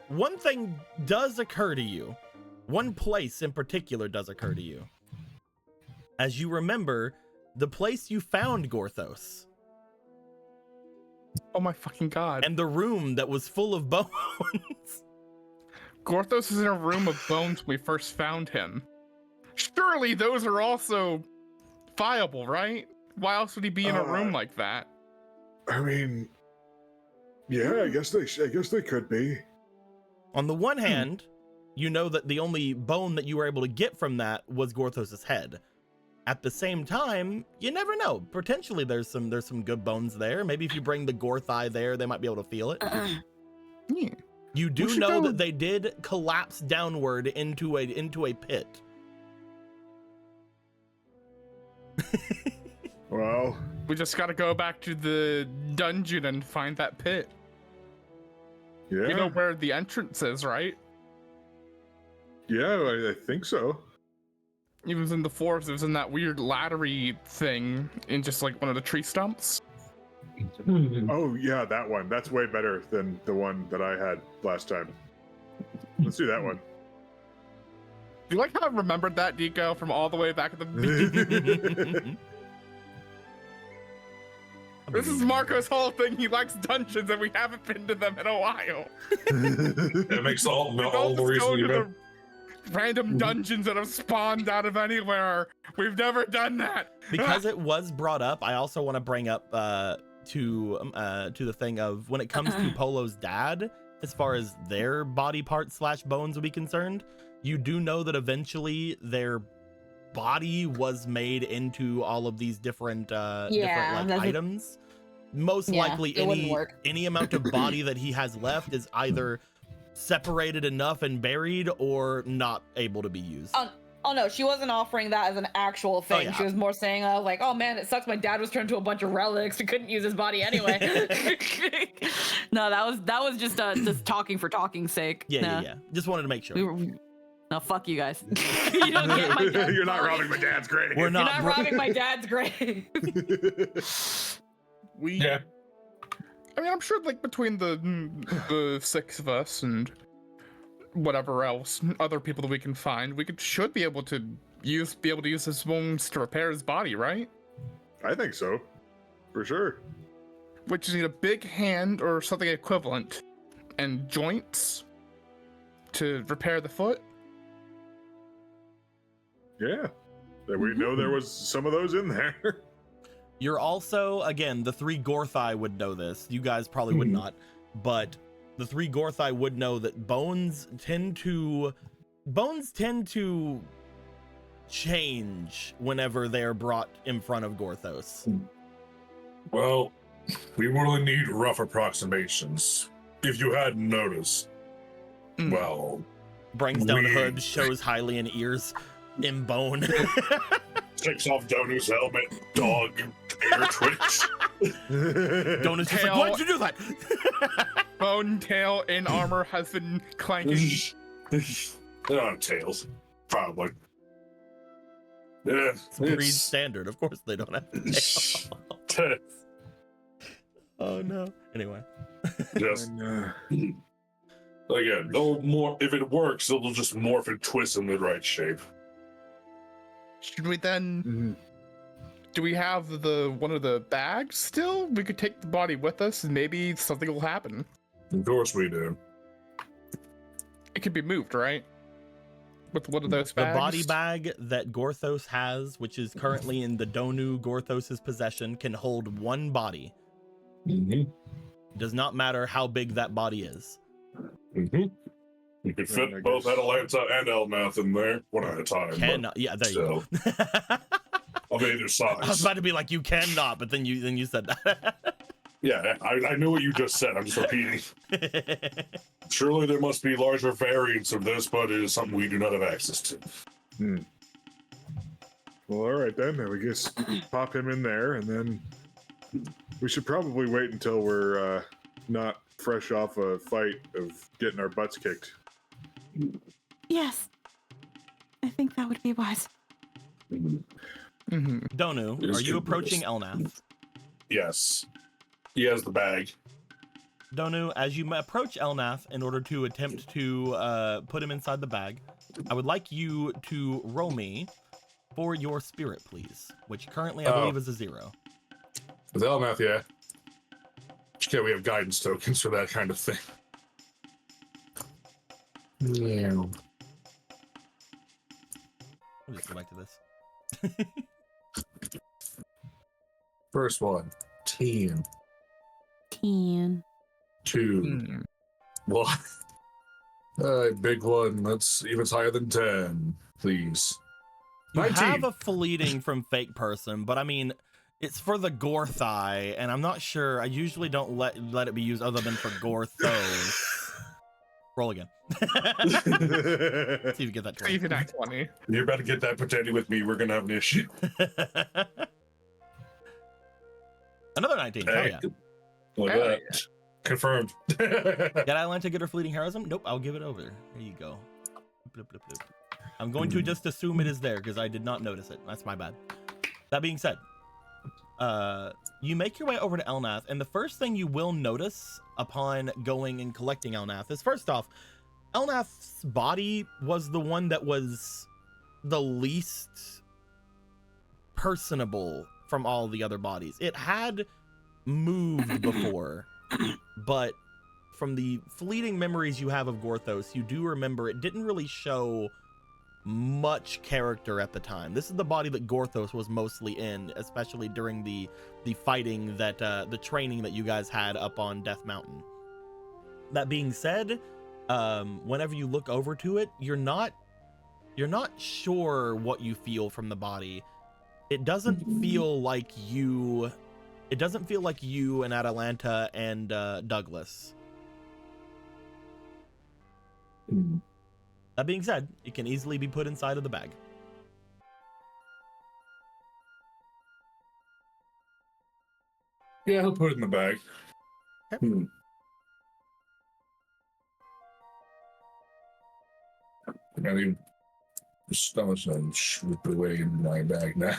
one thing does occur to you. One place in particular does occur to you. As you remember, the place you found Gorthos Oh my fucking god. and the room that was full of bones. Gorthos is in a room of bones when we first found him. Surely those are also viable, right? Why else would he be in a room like that? I mean, yeah, I guess they could be. On the one hand, you know that the only bone that you were able to get from that was Gorthos's head. At the same time, you never know. Potentially there's some good bones there. Maybe if you bring the Gorthai there, they might be able to feel it. Yeah. You We do should know go- that they did collapse downward into a pit. Well, We just gotta go back to the dungeon and find that pit. yeah, You know where the entrance is, right? yeah, I think so. It was in the forest. It was in that weird laddery thing in just like one of the tree stumps. Oh yeah, that one. That's way better than the one that I had last time. Let's do that one. Do you like how I remembered that, Deco, from all the way back at the beginning? This is Marco's whole thing. He likes dungeons, and we haven't been to them in a while. It makes all We the don't just reason go you to meant. the random dungeons that have spawned out of anywhere. We've never done that. Because it was brought up, I also want to bring up to the thing of when it comes to Polo's dad, as far as their body parts / bones would be concerned, you do know that eventually their body was made into all of these different different like items. Most likely it wouldn't work. any amount of body that he has left is either separated enough and buried or not able to be used. Oh no, she wasn't offering that as an actual thing. yeah. She was more saying, like, oh man, it sucks my dad was turned to a bunch of relics. We couldn't use his body anyway. No, that was just talking for talking's sake. Yeah. Just wanted to make sure. No, fuck you guys. You don't get my dad's You're not body. robbing my dad's grave. We're You're not, not robbing my dad's grave. Yeah. I mean, I'm sure, like, between the 6 of us and whatever else, other people that we can find, we should be able to use his bones to repair his body, right? I think so, for sure. We just need a big hand or something equivalent, and joints to repair the foot. Yeah, that we know there was some of those in there. You're also, again, the 3 Gorthai would know this. You guys probably would not, but the 3 Gorthai would know that bones tend to change whenever they're brought in front of Gorthos. Well, we really need rough approximations. If you hadn't noticed, well, Brings down we- hood, shows Hylian ears in bone. takes off Donu's helmet, dog, air twitch. Donut's just like, Tail- why'd you do that? Bone tail in armor has been clanking. They don't have tails, probably. Yeah, It's breed standard. Of course they don't have a tail. Oh no. Anyway. Just And, again, no more. If it works, it'll just morph and twist in the right shape. Should we then? Do we have one of the bags still? We could take the body with us, and maybe something will happen. Of course we do. It could be moved, right? With one of those The bags. body bag that Gorthos has, which is currently in the Donu Gorthos's possession, can hold 1 body. Mm-hmm. Does not matter how big that body is. Mm-hmm. You could fit I both guess- Atalanta and Elmath in there, one at a time. but Cannot. Yeah, there you still, go. of either I was size. about to be like, you cannot, but then you said that. Yeah, I knew what you just said. I'm just repeating. Surely there must be larger variants of this, but it is something we do not have access to. well, all right then. I guess pop him in there, and then we should probably wait until we're not fresh off a fight of getting our butts kicked. Yes. I think that would be wise. Mm-hmm. Donu, Yes, are you good approaching boys. Elnath? Yes. He has the bag. Donu, as you approach Elnath in order to attempt to put him inside the bag, I would like you to roll me for your spirit, please, which currently I Oh. believe is a 0. With Elmath, yeah. Okay, we have guidance tokens for that kind of thing. Yeah. I'll just go back to this. First one, 10, 10. 2, 1. Big one. That's even higher than 10, please. You 19. have a fleeting from fake person, but I mean, it's for the Gorthai, and I'm not sure. I usually don't let it be used other than for Gorthos. Roll again. See if you get that See if you're not 20. You're about to get that pretending with me. We're going to have an issue. 20. Another 19. Oh Hey, yeah. Look Hell at that. Confirmed. Did Atlanta get her fleeting heroism? Nope, I'll give it over. There you go. Bloop, bloop, bloop. I'm going to just assume it is there because I did not notice it. That's my bad. That being said, you make your way over to Elnath, and the first thing you will notice upon going and collecting Elnath is, first off, Elnath's body was the one that was the least personable from all the other bodies. It had moved before, but from the fleeting memories you have of Gorthos, you do remember it didn't really show much character at the time. This is the body that Gorthos was mostly in, especially during the fighting that the training that you guys had up on Death Mountain. That being said, whenever you look over to it, you're not sure what you feel from the body. It doesn't feel like you. It doesn't feel like you and Atalanta and Douglas. That being said, it can easily be put inside of the bag. Yeah, he'll put it in the bag. Okay. I mean, the stomach's and slip away in my bag now.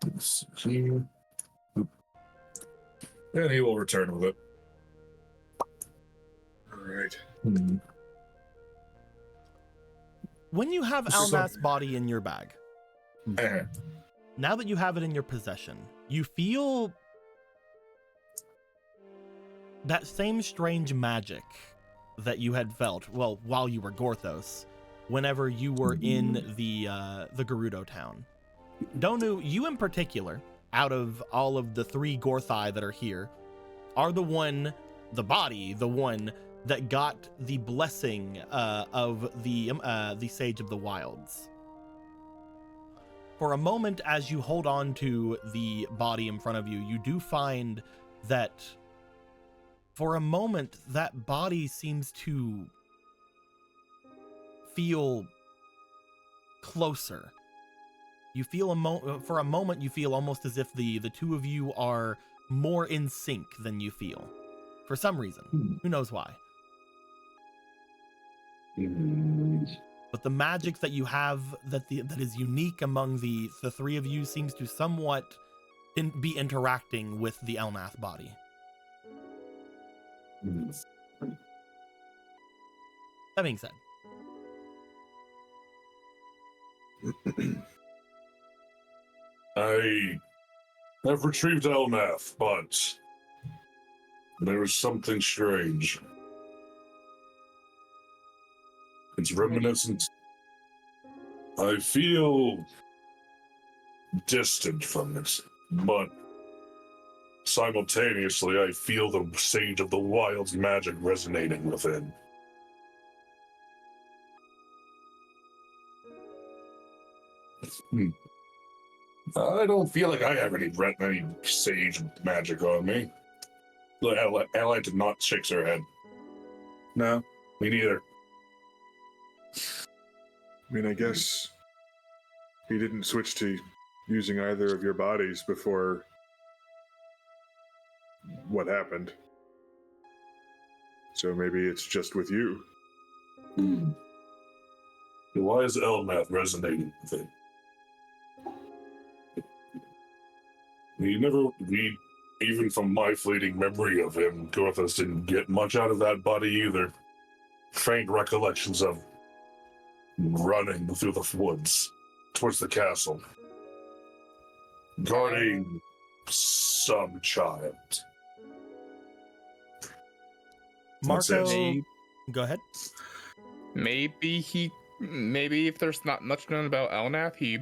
Let's see. And he will return with it. All right. When you have So- Alnath's body in your bag, Eh, now that you have it in your possession, you feel that same strange magic that you had felt, well, while you were Gorthos, whenever you were in the Gerudo town. Donu, you in particular, out of all of the 3 Gorthai that are here, are the one that got the blessing of the Sage of the Wilds. For a moment, as you hold on to the body in front of you, you do find that for a moment, that body seems to feel closer. You feel for a moment, you feel almost as if the 2 of you are more in sync than you feel. For some reason. Who knows why? But the magic that you have that is unique among the 3 of you seems to somewhat be interacting with the Elnath body. That being said, I have retrieved Elnath, but there is something strange. It's reminiscent. I feel distant from it, but simultaneously I feel the Sage of the Wild's magic resonating within. I don't feel like I have any sage magic on me. Ally did not shake her head. No, me neither. I mean, I guess he didn't switch to using either of your bodies before what happened. So maybe it's just with you. Why is Elnath resonating with it? Even from my fleeting memory of him, Gorthos didn't get much out of that body either. Faint recollections of running through the woods towards the castle, guarding some child. Marco, Maybe, go ahead. maybe if there's not much known about Elnath, he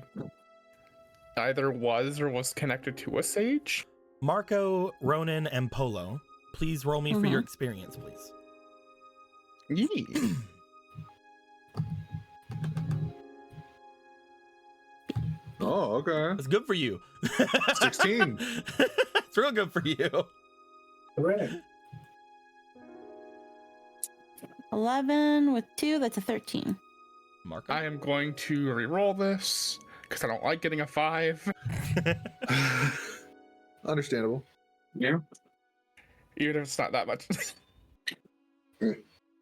either was or was connected to a sage. Marco, Ronan, and Polo, please roll me for your experience, please. Yeah. Oh, okay. That's good for you. 16. It's real good for you. Correct. 11 with 2, that's a 13. Marco. I am going to re-roll this because I don't like getting a 5. Understandable. Yeah. Even if it's not that much.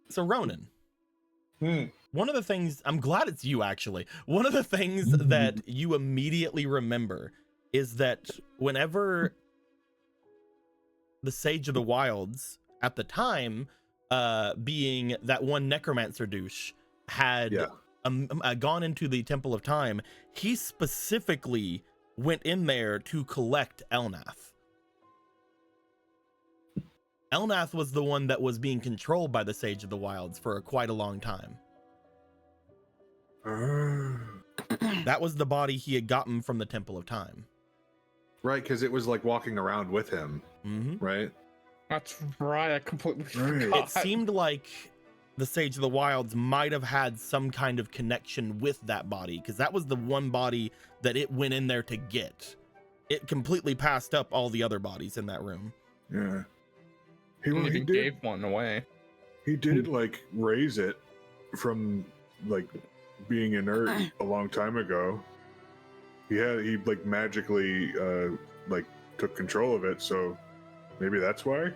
So Ronan, Hmm. one of the things, I'm glad it's you actually. One of the things that you immediately remember is that whenever the Sage of the Wilds at the time, being that one necromancer douche, had gone into the Temple of Time, he specifically went in there to collect Elnath. Elnath was the one that was being controlled by the Sage of the Wilds for quite a long time. That was the body he had gotten from the Temple of Time. Right, because it was like walking around with him, right? That's right. I completely Right. forgot. It seemed like the Sage of the Wilds might have had some kind of connection with that body, because that was the one body that it went in there to get. It completely passed up all the other bodies in that room. Yeah. He even gave one away. He did like raise it from like being inert a long time ago. He like magically like took control of it, so maybe that's why.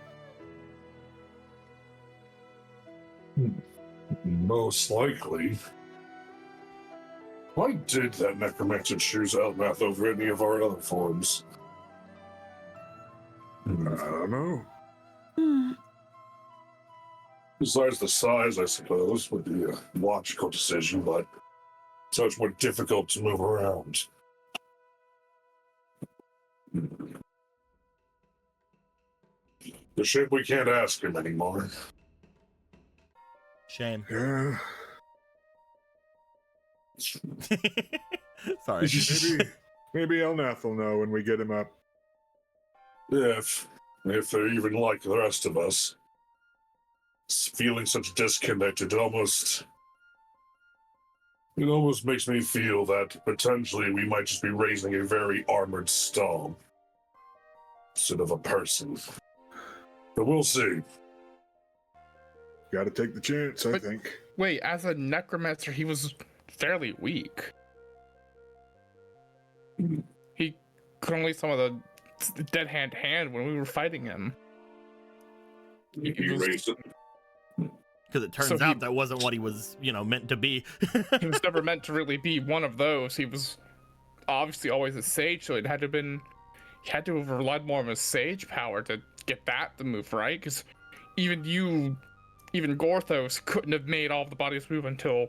Most likely. Why did that necromancer choose Elnath over any of our other forms? I don't know. Besides the size, I suppose, would be a logical decision, but so much more difficult to move around. The ship we can't ask him anymore. Shame. Yeah. Sorry. Maybe Elnath will know when we get him up. If they're even like the rest of us. Feeling such disconnected, it almost makes me feel that potentially we might just be raising a very armored stall instead of a person. But we'll see. Got to take the chance, I But- think. Wait, as a necromancer, he was fairly weak. He could only some of the dead hand when we were fighting him. He You was- raised it. Because it turns So he- out that wasn't what he was, meant to be. He was never meant to really be one of those. He was obviously always a sage, so he had to have relied more on his sage power to get that to move, right? Because even Gorthos couldn't have made all of the bodies move until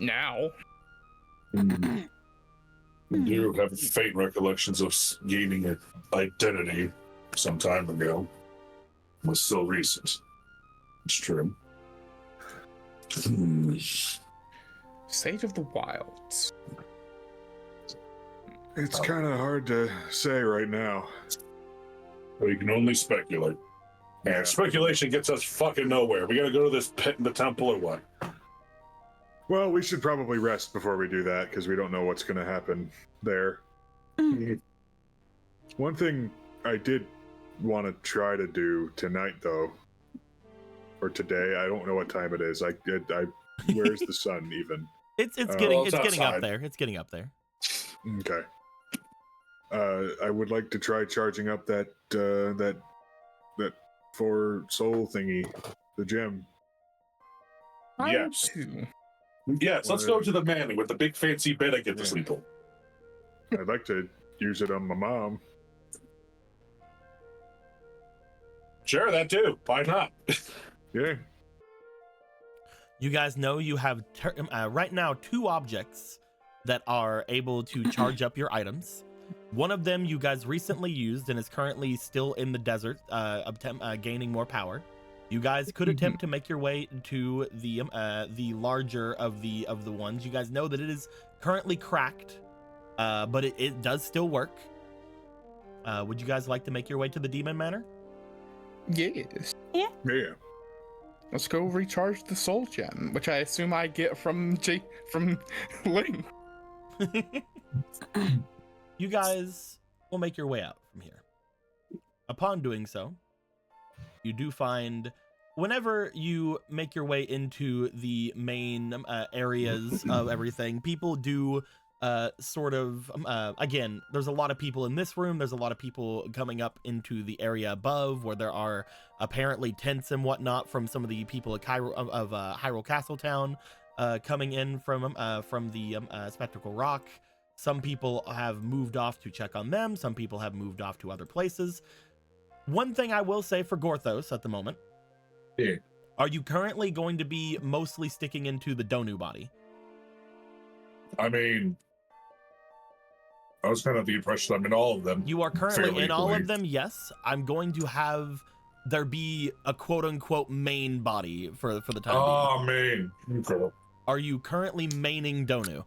now. I do have faint recollections of gaining an identity some time ago. It was still recent. It's true. Sage of the Wilds. It's kind of hard to say right now. We can only speculate. Yeah. And speculation gets us fucking nowhere. We gotta go to this pit in the temple or what? Well, we should probably rest before we do that, because we don't know what's going to happen there. One thing I did want to try to do tonight, though, or today, I don't know what time it is. Where's the sun even? It's Well, getting it's up outside. there. It's getting up there. Okay. I would like to try charging up that 4 soul thingy, the gem. Yes. Two. Yes, let's go to the manning with the big fancy bed I get to Yeah. sleep on. I'd like to use it on my mom. Sure, that too. Why not? Yeah. You guys know you have right now 2 objects that are able to charge up your items. One of them you guys recently used and is currently still in the desert, gaining more power. You guys could attempt to make your way to the larger of the ones. You guys know that it is currently cracked, but it does still work. Would you guys like to make your way to the Demon Manor? Yes. Yeah. Let's go recharge the soul gem, which I assume I get from Link. You guys will make your way out from here. Upon doing so, you do find, whenever you make your way into the main areas of everything, people do again, there's a lot of people in this room. There's a lot of people coming up into the area above where there are apparently tents and whatnot from some of the people of Hyrule Castletown coming in from the Spectral Rock. Some people have moved off to check on them. Some people have moved off to other places. One thing I will say for Gorthos at the moment. Yeah. Are you currently going to be mostly sticking into the Donu body? I mean, I was kind of the impression I'm in all of them. You are currently Fairly in all of equally. them, yes. I'm going to have there be a quote-unquote main body for the time being. Oh, man. Okay. Are you currently maining Donu?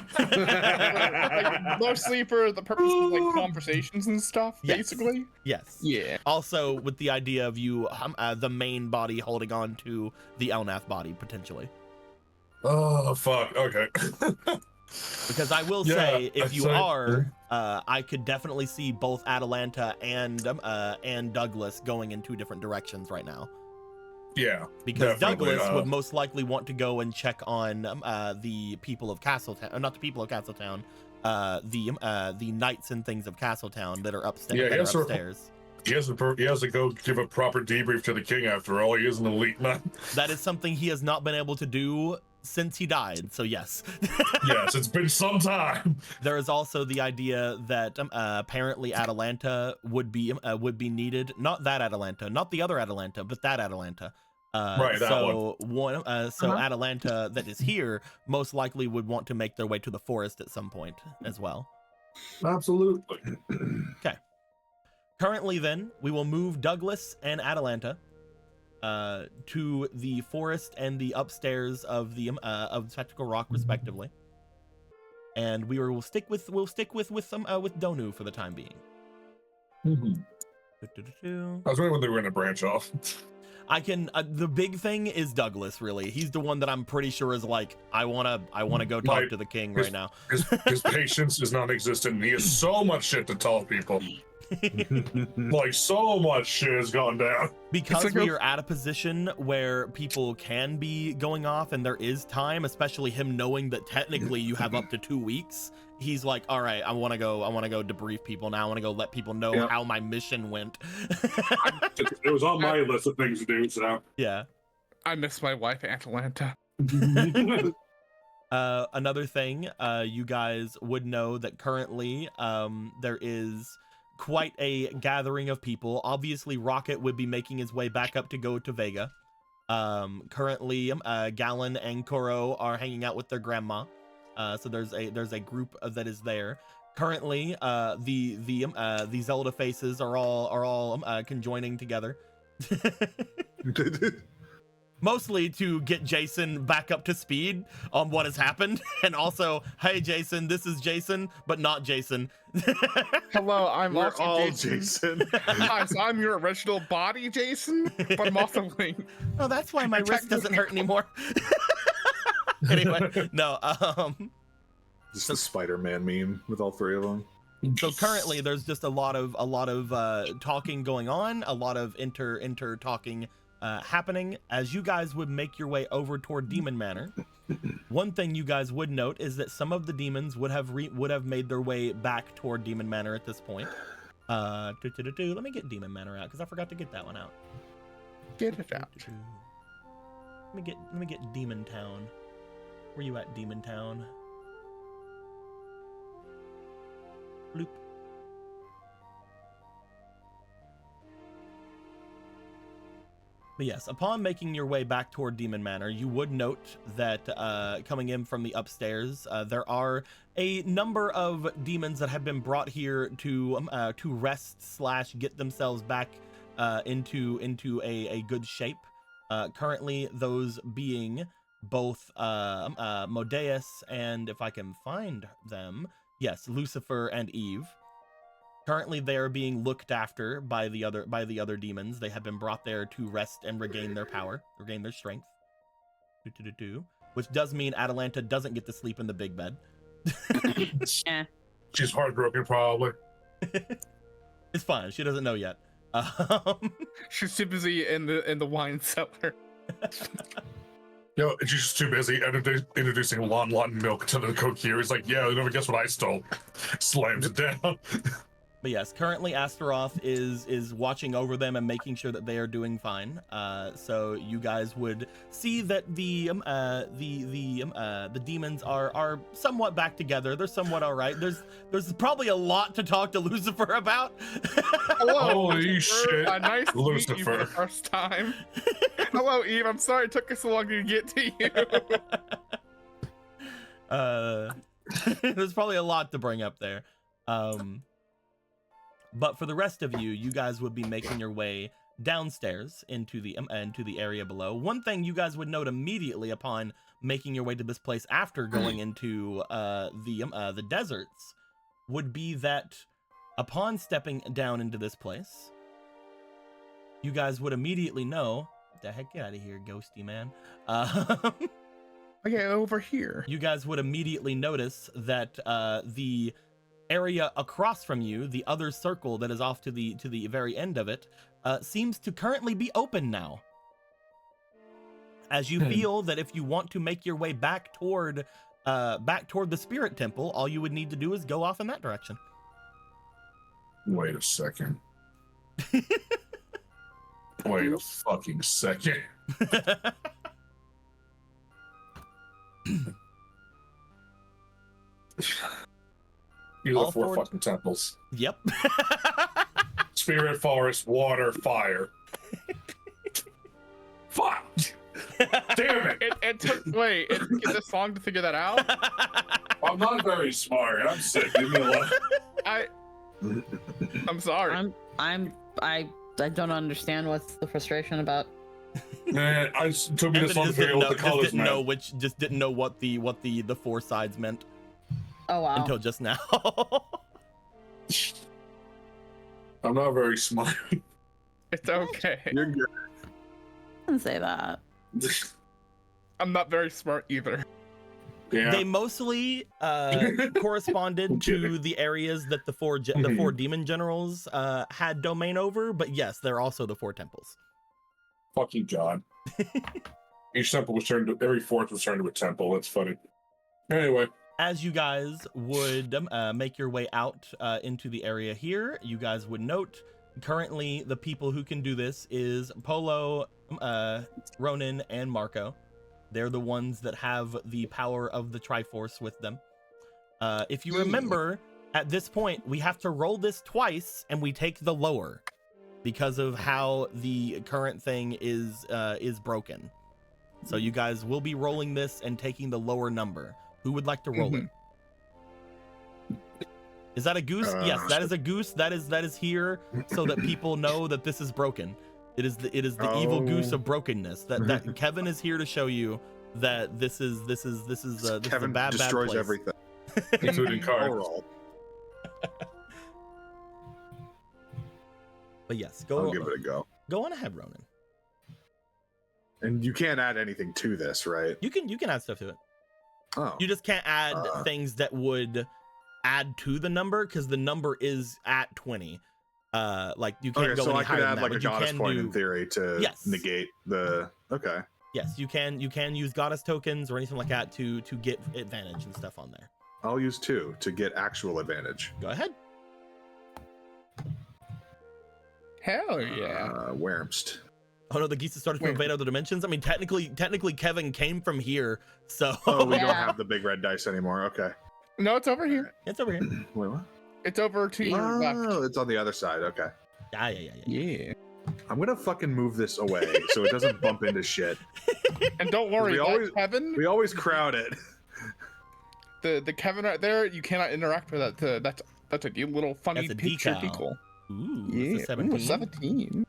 Like, mostly for the purpose of like conversations and stuff, Yes. basically. Yes. Yeah. Also, with the idea of you, the main body holding on to the Elnath body potentially. Oh, fuck. Okay. Because I will Yeah, say, if I'd you say- are, I could definitely see both Atalanta and Douglas going in two different directions right now. Yeah. Because definitely, Douglas would most likely want to go and check on the people of Castletown, not the people of Castletown, the knights and things of Castletown that are upstairs. Yeah, that yes, are sir. upstairs. He has to go give a proper debrief to the king after all. He is an elite man. That is something he has not been able to do since he died. So yes. Yes, it's been some time. There is also the idea that apparently Atalanta would be needed. Not that Atalanta, not the other Atalanta, but that Atalanta. Right, that one. Atalanta that is here most likely would want to make their way to the forest at some point as well. Absolutely. Okay. Currently, then we will move Douglas and Atalanta to the forest and the upstairs of Spectacle Rock, respectively. And we'll stick with Donu for the time being. I was wondering when they were going to branch off. I can. The big thing is Douglas. Really, he's the one that I'm pretty sure is like, I wanna go talk to the king right now. His patience is non-existent. He has so much shit to tell people. Like, so much shit has gone down. Because like we are at a position where people can be going off and there is time, especially him knowing that technically you have up to 2 weeks. He's like, all right, I want to go debrief people now. I want to go let people know how my mission went. It was on my list of things to do, so. Yeah. I miss my wife, Atalanta. Another thing, you guys would know that currently there is quite a gathering of people. Obviously, Rocket would be making his way back up to go to Vega. Currently, Gallon and Koro are hanging out with their grandma. So there's a group that is there. Currently, the Zelda faces are all conjoining together. Mostly to get Jason back up to speed on what has happened, and also, hey Jason, this is Jason, but not Jason. Hello, I'm We're also all Jason. Jason. Hi, so I'm your original body, Jason, but I'm also Link. Oh, that's why my wrist doesn't hurt anymore. Anyway, no. Just the Spider-Man meme with all three of them. So currently, there's just a lot of talking going on, a lot of inter talking happening as you guys would make your way over toward Demon Manor. One thing you guys would note is that some of the demons would have made their way back toward Demon Manor at this point. Let me get Demon Manor out because I forgot to get that one out. Get it out. Let me get Demon Town. Where you at, Demon Town? Bloop. But yes, upon making your way back toward Demon Manor, you would note that coming in from the upstairs, there are a number of demons that have been brought here to rest / get themselves back into a good shape. Currently, those being both Modeus and, if I can find them, yes, Lucifer and Eve. Currently, they are being looked after by the other demons. They have been brought there to rest and regain their power, regain their strength. Which does mean Atalanta doesn't get to sleep in the big bed. Yeah. She's heartbroken, probably. It's fine. She doesn't know yet. She's too busy in the wine cellar. She's just too busy introducing Lon milk to the cook here. He's like, yeah, you never guess what I stole. Slams it down. But yes, currently Astaroth is watching over them and making sure that they are doing fine. So you guys would see that the demons are somewhat back together. They're somewhat all right. There's probably a lot to talk to Lucifer about. Hello, Holy Lucifer. shit, Nice to meet you for Lucifer. the first time. Hello, Eve. I'm sorry it took us so long to get to you. There's probably a lot to bring up there. But for the rest of you, you guys would be making your way downstairs into the area below. One thing you guys would note immediately upon making your way to this place after going into the deserts would be that upon stepping down into this place, you guys would immediately know, the heck, get out of here, ghosty man. Okay, over here. You guys would immediately notice that the area across from you, the other circle that is off to the very end of it, seems to currently be open now. As you feel that if you want to make your way back toward the spirit temple, all you would need to do is go off in that direction. Wait a second. Wait a fucking second. You All have 4 four- fucking temples. Yep. Spirit, forest, water, fire. Fuck! Damn it! It took this long to figure that out. I'm not very smart. I'm sick. Leave me alone. I'm sorry. I don't understand what's the frustration about. Man, it took me this long to figure out what the colors meant. Just didn't know what the 4 sides meant Oh wow. until just now. I'm not very smart. It's okay. You're good. I didn't say that. I'm not very smart either. Yeah. They mostly corresponded to the areas that the four demon generals had domain over, but yes, they're also the 4 temples. Fucking God. Each temple was turned to, every fort was turned to a temple. That's funny. Anyway. As you guys would make your way out into the area here, you guys would note currently the people who can do this is Polo, Ronan, and Marco. They're the ones that have the power of the Triforce with them. If you remember, at this point, we have to roll this twice, and we take the lower because of how the current thing is broken. So you guys will be rolling this and taking the lower number. Who would like to roll it? Is that a goose? Yes, that is a goose. That is here so that people know that this is broken. It is the evil goose of brokenness. That Kevin is here to show you that this is Kevin a bad destroys place. everything, Including cards. Overall. But yes, I'll give it a go. Go on ahead, Ronan. And you can't add anything to this, right? You can add stuff to it. Oh, You just can't add things that would add to the number because the number is at 20. Like you can't go so any I higher could than add that, like but a you goddess can point do- in theory to Yes. negate the. Okay, Yes, you can use goddess tokens or anything like that to get advantage and stuff on there. I'll use 2 to get actual advantage. Go ahead. Hell yeah. Wurmst. Oh no, the geese have started to Wait. invade other dimensions. I mean, technically Kevin came from here, so Oh, we don't Yeah. have the big red dice anymore. Okay. No, it's over here. it's over here. Wait, what? It's over to your left. Oh, it's on the other side. Okay. Yeah. Yeah. I'm gonna fucking move this away so it doesn't bump into shit. And don't worry, We that always- Kevin, We always crowd it. the Kevin right there, you cannot interact with that. That's a little funny That's a picture decal. decal. Ooh, Yeah, that's a 17. Ooh, 17.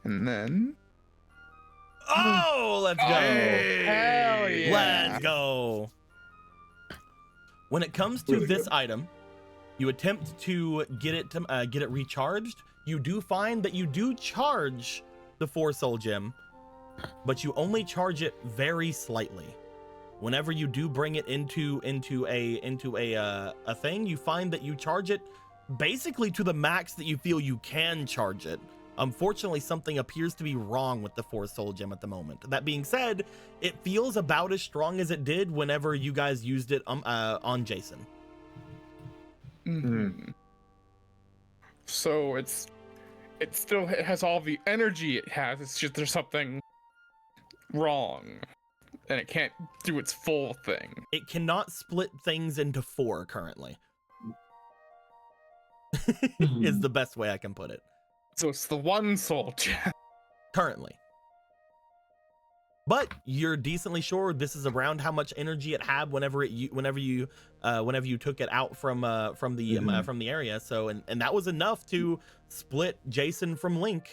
And then Oh, let's go. hell yeah. Let's go. When it comes to Really this good. item, you attempt to get it recharged. You do find that you do charge the 4 soul gem, but you only charge it very slightly. Whenever you do bring it into a thing, you find that you charge it basically to the max that you feel you can charge it. Unfortunately, something appears to be wrong with the 4 soul gem at the moment. That being said, it feels about as strong as it did whenever you guys used it on Jason. Mhm. So it still has all the energy it has. It's just there's something wrong, and it can't do its full thing. It cannot split things into 4 currently. Is the best way I can put it. So it's the 1 soul gem. Currently. but you're decently sure this is around how much energy it had whenever you took it out from the area. So and that was enough to split Jason from Link.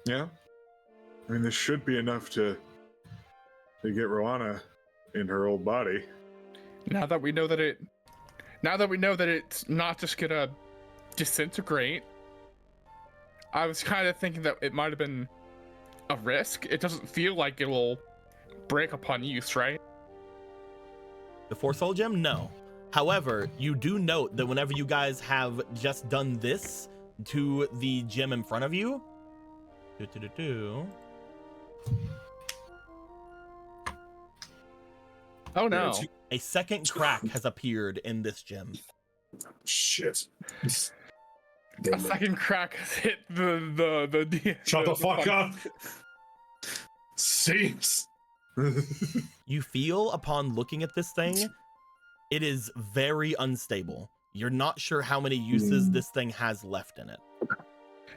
Yeah. I mean, this should be enough to get Rowana in her old body. Now that we know that it's not just gonna disintegrate, I was kind of thinking that it might have been a risk. It doesn't feel like it will break upon use, right? The 4 soul gem? No. However, you do note that whenever you guys have just done this to the gem in front of you, Oh no. a second crack has appeared in this gem. Shit. A second crack has hit the Shut the fuck up. Seems. You feel upon looking at this thing, it is very unstable. You're not sure how many uses this thing has left in it.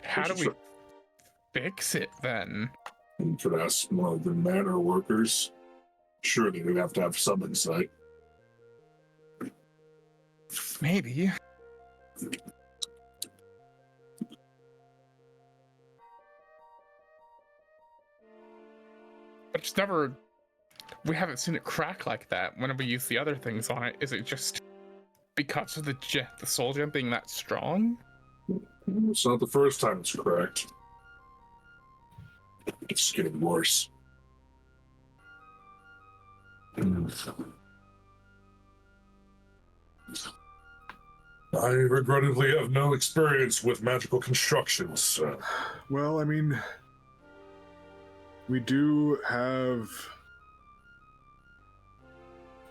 How do we fix it then? You could ask one of the manor workers. Surely we'd have to have some insight. Maybe. But it's never. We haven't seen it crack like that whenever we use the other things on it. Is it just because of the soul gem being that strong? It's not the first time it's cracked. It's getting worse. I regrettably have no experience with magical constructions. Well, I mean, we do have.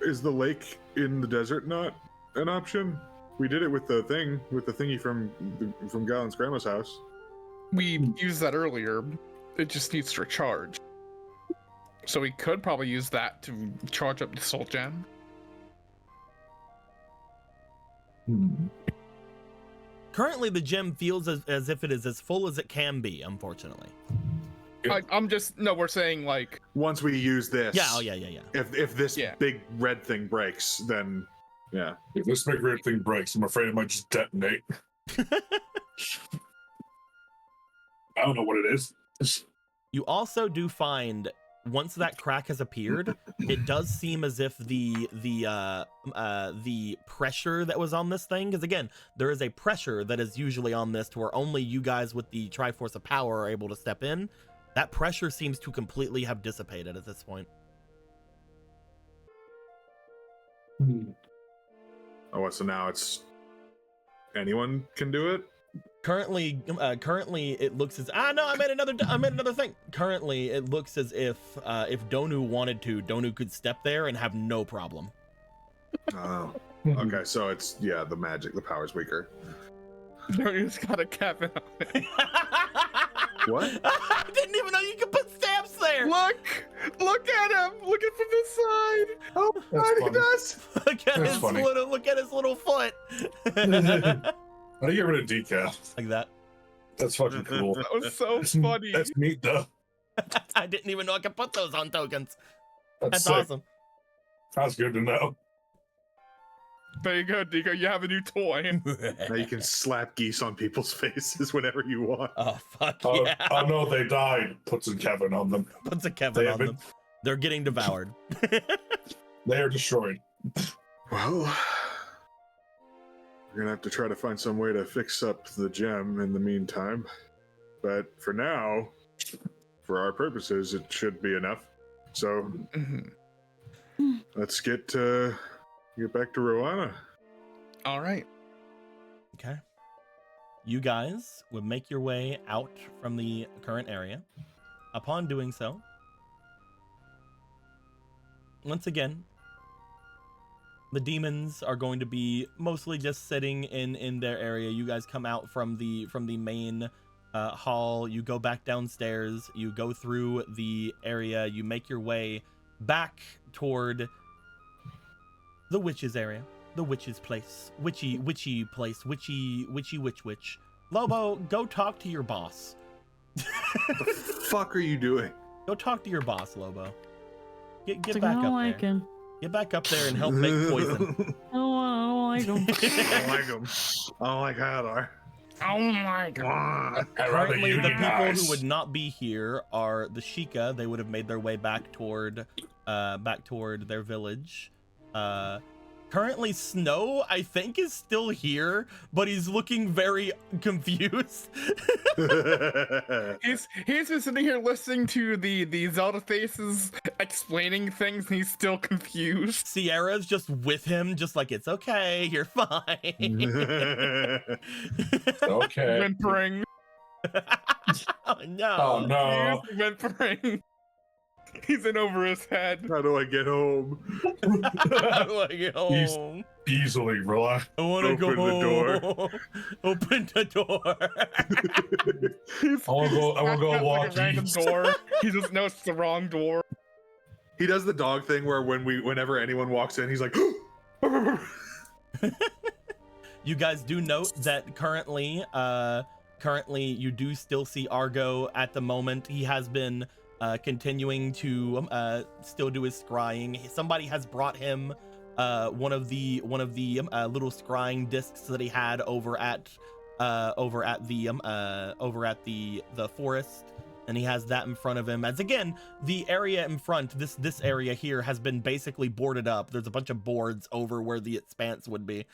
Is the lake in the desert not an option? We did it with the thingy from Galen's grandma's house. We used that earlier. It just needs to recharge. So we could probably use that to charge up the soul gem. Currently, the gem feels as if it is as full as it can be, unfortunately. We're saying like Once we use this. Yeah, yeah. If this big red thing breaks, then yeah. If this big red thing breaks, I'm afraid it might just detonate. I don't know what it is. You also do find, once that crack has appeared, it does seem as if the pressure that was on this thing, because again, there is a pressure that is usually on this to where only you guys with the Triforce of Power are able to step in. That pressure seems to completely have dissipated at this point. Oh, so now it's anyone can do it? Currently it looks as I made another thing. Currently it looks as if Donu wanted to, Donu could step there and have no problem. Oh. Okay, so it's the power's weaker. Donu's got a cabin on it. What? I didn't even know you could put stamps there. Look at him! Look at from this side! Oh, That's he does! Look at his little foot. How do you get rid of decaf? Like that. That's fucking cool. That was so funny. That's neat, though. I didn't even know I could put those on tokens. That's sick. awesome. That's good to know. There you go, Deco. You have a new toy. Now you can slap geese on people's faces whenever you want. Oh, fuck Oh, yeah. oh no, they died. Puts a Kevin on them. Puts a Kevin on them. They're getting devoured. They are destroyed. Well, we're gonna have to try to find some way to fix up the gem in the meantime. But for now, for our purposes, it should be enough. So let's get back to Rowana. All right. Okay. You guys would make your way out from the current area. Upon doing so, once again, the demons are going to be mostly just sitting in their area. You guys come out from the main hall. You go back downstairs. You go through the area. You make your way back toward the witch's area, the witch's place, witchy place, witchy. Lobo, go talk to your boss. What the fuck are you doing? Go talk to your boss, Lobo. Get It's like, back I up don't there. like him. Get back up there and help make poison. I don't like him. I don't like him. I don't like Hadar. Oh my god. I'd rather Currently, you the people guys. who would not be here are the Sheikah. They would have made their way back toward their village. Currently, Snow, I think, is still here, but he's looking very confused. He's just sitting here listening to the Zelda faces explaining things, and he's still confused. Sierra's just with him, just like, it's okay, you're fine. Okay. Whimpering. Oh, no. Oh no. He's whimpering. He's in over his head. How do I get home? How do I get home? Easily relax. I want to go Open the door. home. Open the door. He's I wanna go at, walk like a random east. door. He just knows it's the wrong door. He does the dog thing where whenever anyone walks in, he's like, You guys do note that currently you do still see Argo at the moment. He has been continuing to still do his scrying. Somebody has brought him one of the little scrying discs that he had over at the forest, and he has that in front of him. As again, the area in front, this area here has been basically boarded up. There's a bunch of boards over where the expanse would be.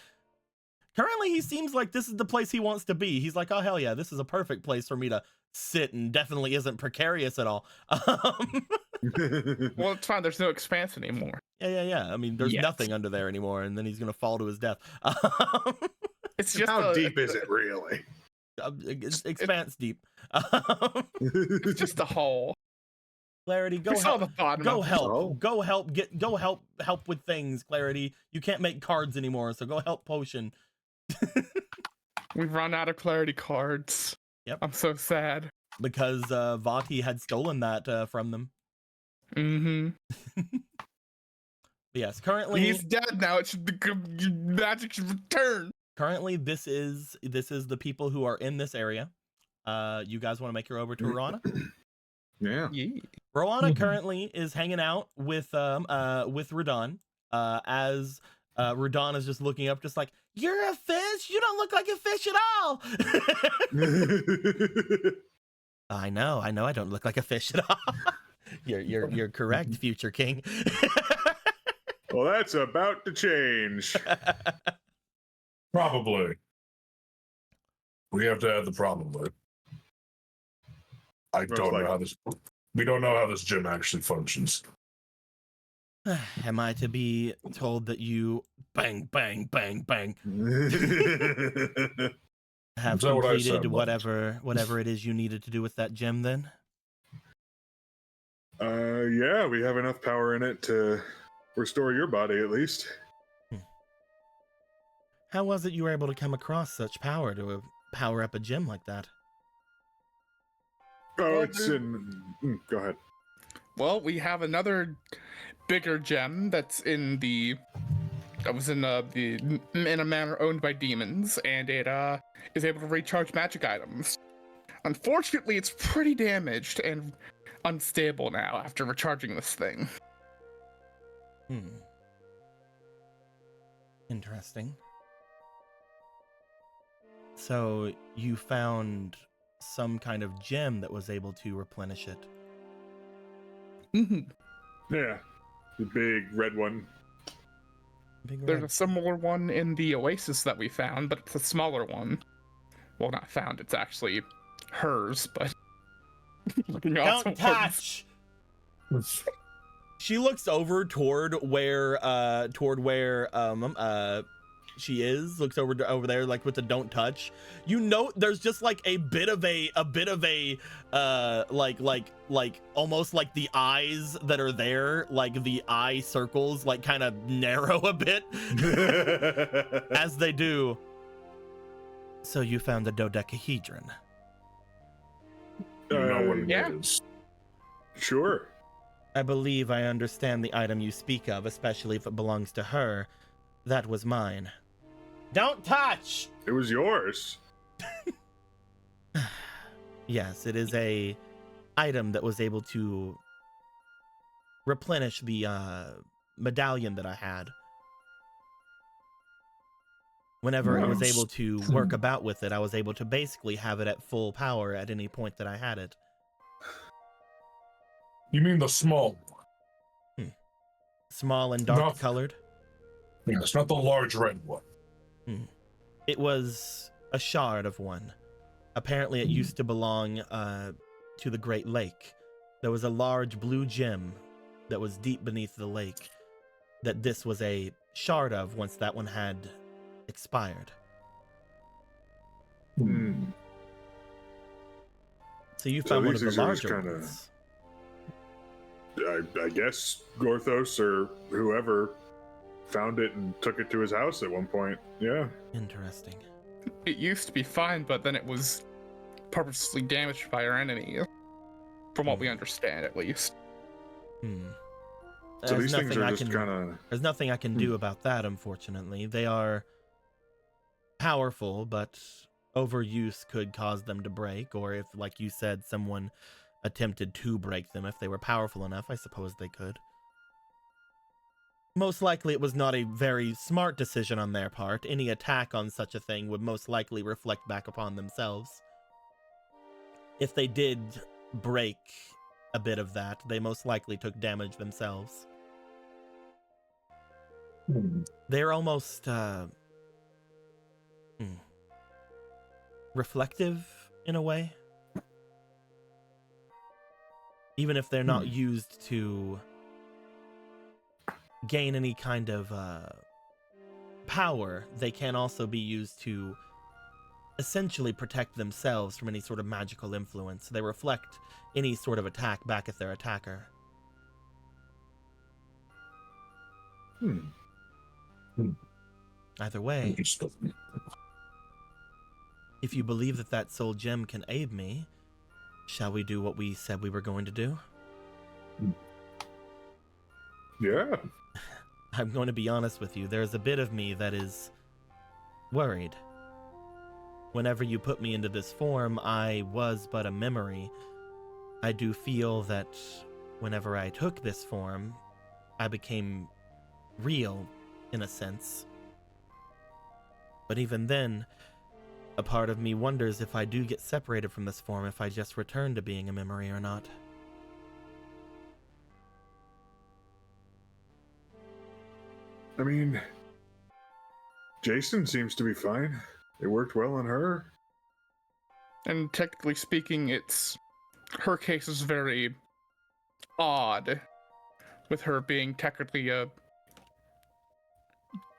Currently, he seems like this is the place he wants to be. He's like, oh, hell yeah, this is a perfect place for me to sit, and definitely isn't precarious at all. Well, it's fine. There's no expanse anymore. Yeah. I mean, there's Yes. nothing under there anymore, and then he's going to fall to his death. It's just how deep is it really? It's expanse deep. It's just a hole. Clarity, go We saw help. the bottom. Go of it. help. Oh. Go help. Help with things, Clarity. You can't make cards anymore, so go help Potion. We've run out of clarity cards. Yep. I'm so sad. Because Vati had stolen that from them. Mm-hmm. Yes, currently He's dead now. It should magic should return. currently this is the people who are in this area. You guys want to make your over to Rana? Yeah. Yeah. Rowana currently is hanging out with Radon, as Radon is just looking up, just like, you're a fish? You don't look like a fish at all. I know, I don't look like a fish at all. You're correct, future king. Well, that's about to change. Probably. We have to add the probably. I don't know how this. We don't know how this gym actually functions. Am I to be told that you bang bang bang bang have Is that what I completed said, whatever it is you needed to do with that gem then? Yeah, we have enough power in it to restore your body at least. How was it you were able to come across such power to power up a gym like that? Oh, it's in. Go ahead. Well, we have another bigger gem that's in a manor owned by demons, and it is able to recharge magic items. Unfortunately, it's pretty damaged and unstable now after recharging this thing. Interesting. So you found some kind of gem that was able to replenish it. Mm-hmm. Yeah, the big red one. Big There's red. a similar one in the oasis that we found, but it's a smaller one. Well, not found, it's actually hers, but looking also Don't touch. She looks over toward where she is, looks over there like with the don't touch. You note there's just like a bit of a like almost like the eyes that are there, like the eye circles like kind of narrow a bit as they do. So you found the dodecahedron. You know what it yeah. is. Sure. I believe I understand the item you speak of, especially if it belongs to her. That was mine. Don't touch! It was yours. Yes, it is a item that was able to replenish the medallion that I had. Whenever I was able to work about with it, I was able to basically have it at full power at any point that I had it. You mean the small one? Small and dark colored? Yes, not the large red one. It was a shard of one. Apparently it used to belong to the Great Lake. There was a large blue gem that was deep beneath the lake that this was a shard of once that one had expired. So you found one of the larger ones. I guess Gorthos or whoever found it and took it to his house at one point. Yeah. Interesting. It used to be fine, but then it was purposely damaged by our enemy. From what we understand, at least. So these things are just kind of... There's nothing I can do about that, unfortunately. They are powerful, but overuse could cause them to break, or if, like you said, someone attempted to break them, if they were powerful enough, I suppose they could. Most likely it was not a very smart decision on their part. Any attack on such a thing would most likely reflect back upon themselves. If they did break a bit of that, they most likely took damage themselves. They're almost reflective in a way. Even if they're not used to gain any kind of power, they can also be used to essentially protect themselves from any sort of magical influence. They reflect any sort of attack back at their attacker. Either way, if you believe that that soul gem can aid me, shall we do what we said we were going to do? Yeah. I'm going to be honest with you. There's a bit of me that is worried. Whenever you put me into this form, I was but a memory. I do feel that whenever I took this form, I became real, in a sense. But even then, a part of me wonders if I do get separated from this form, if I just return to being a memory or not. I mean, Jason seems to be fine. It worked well on her. And technically speaking, her case is very odd, with her being technically a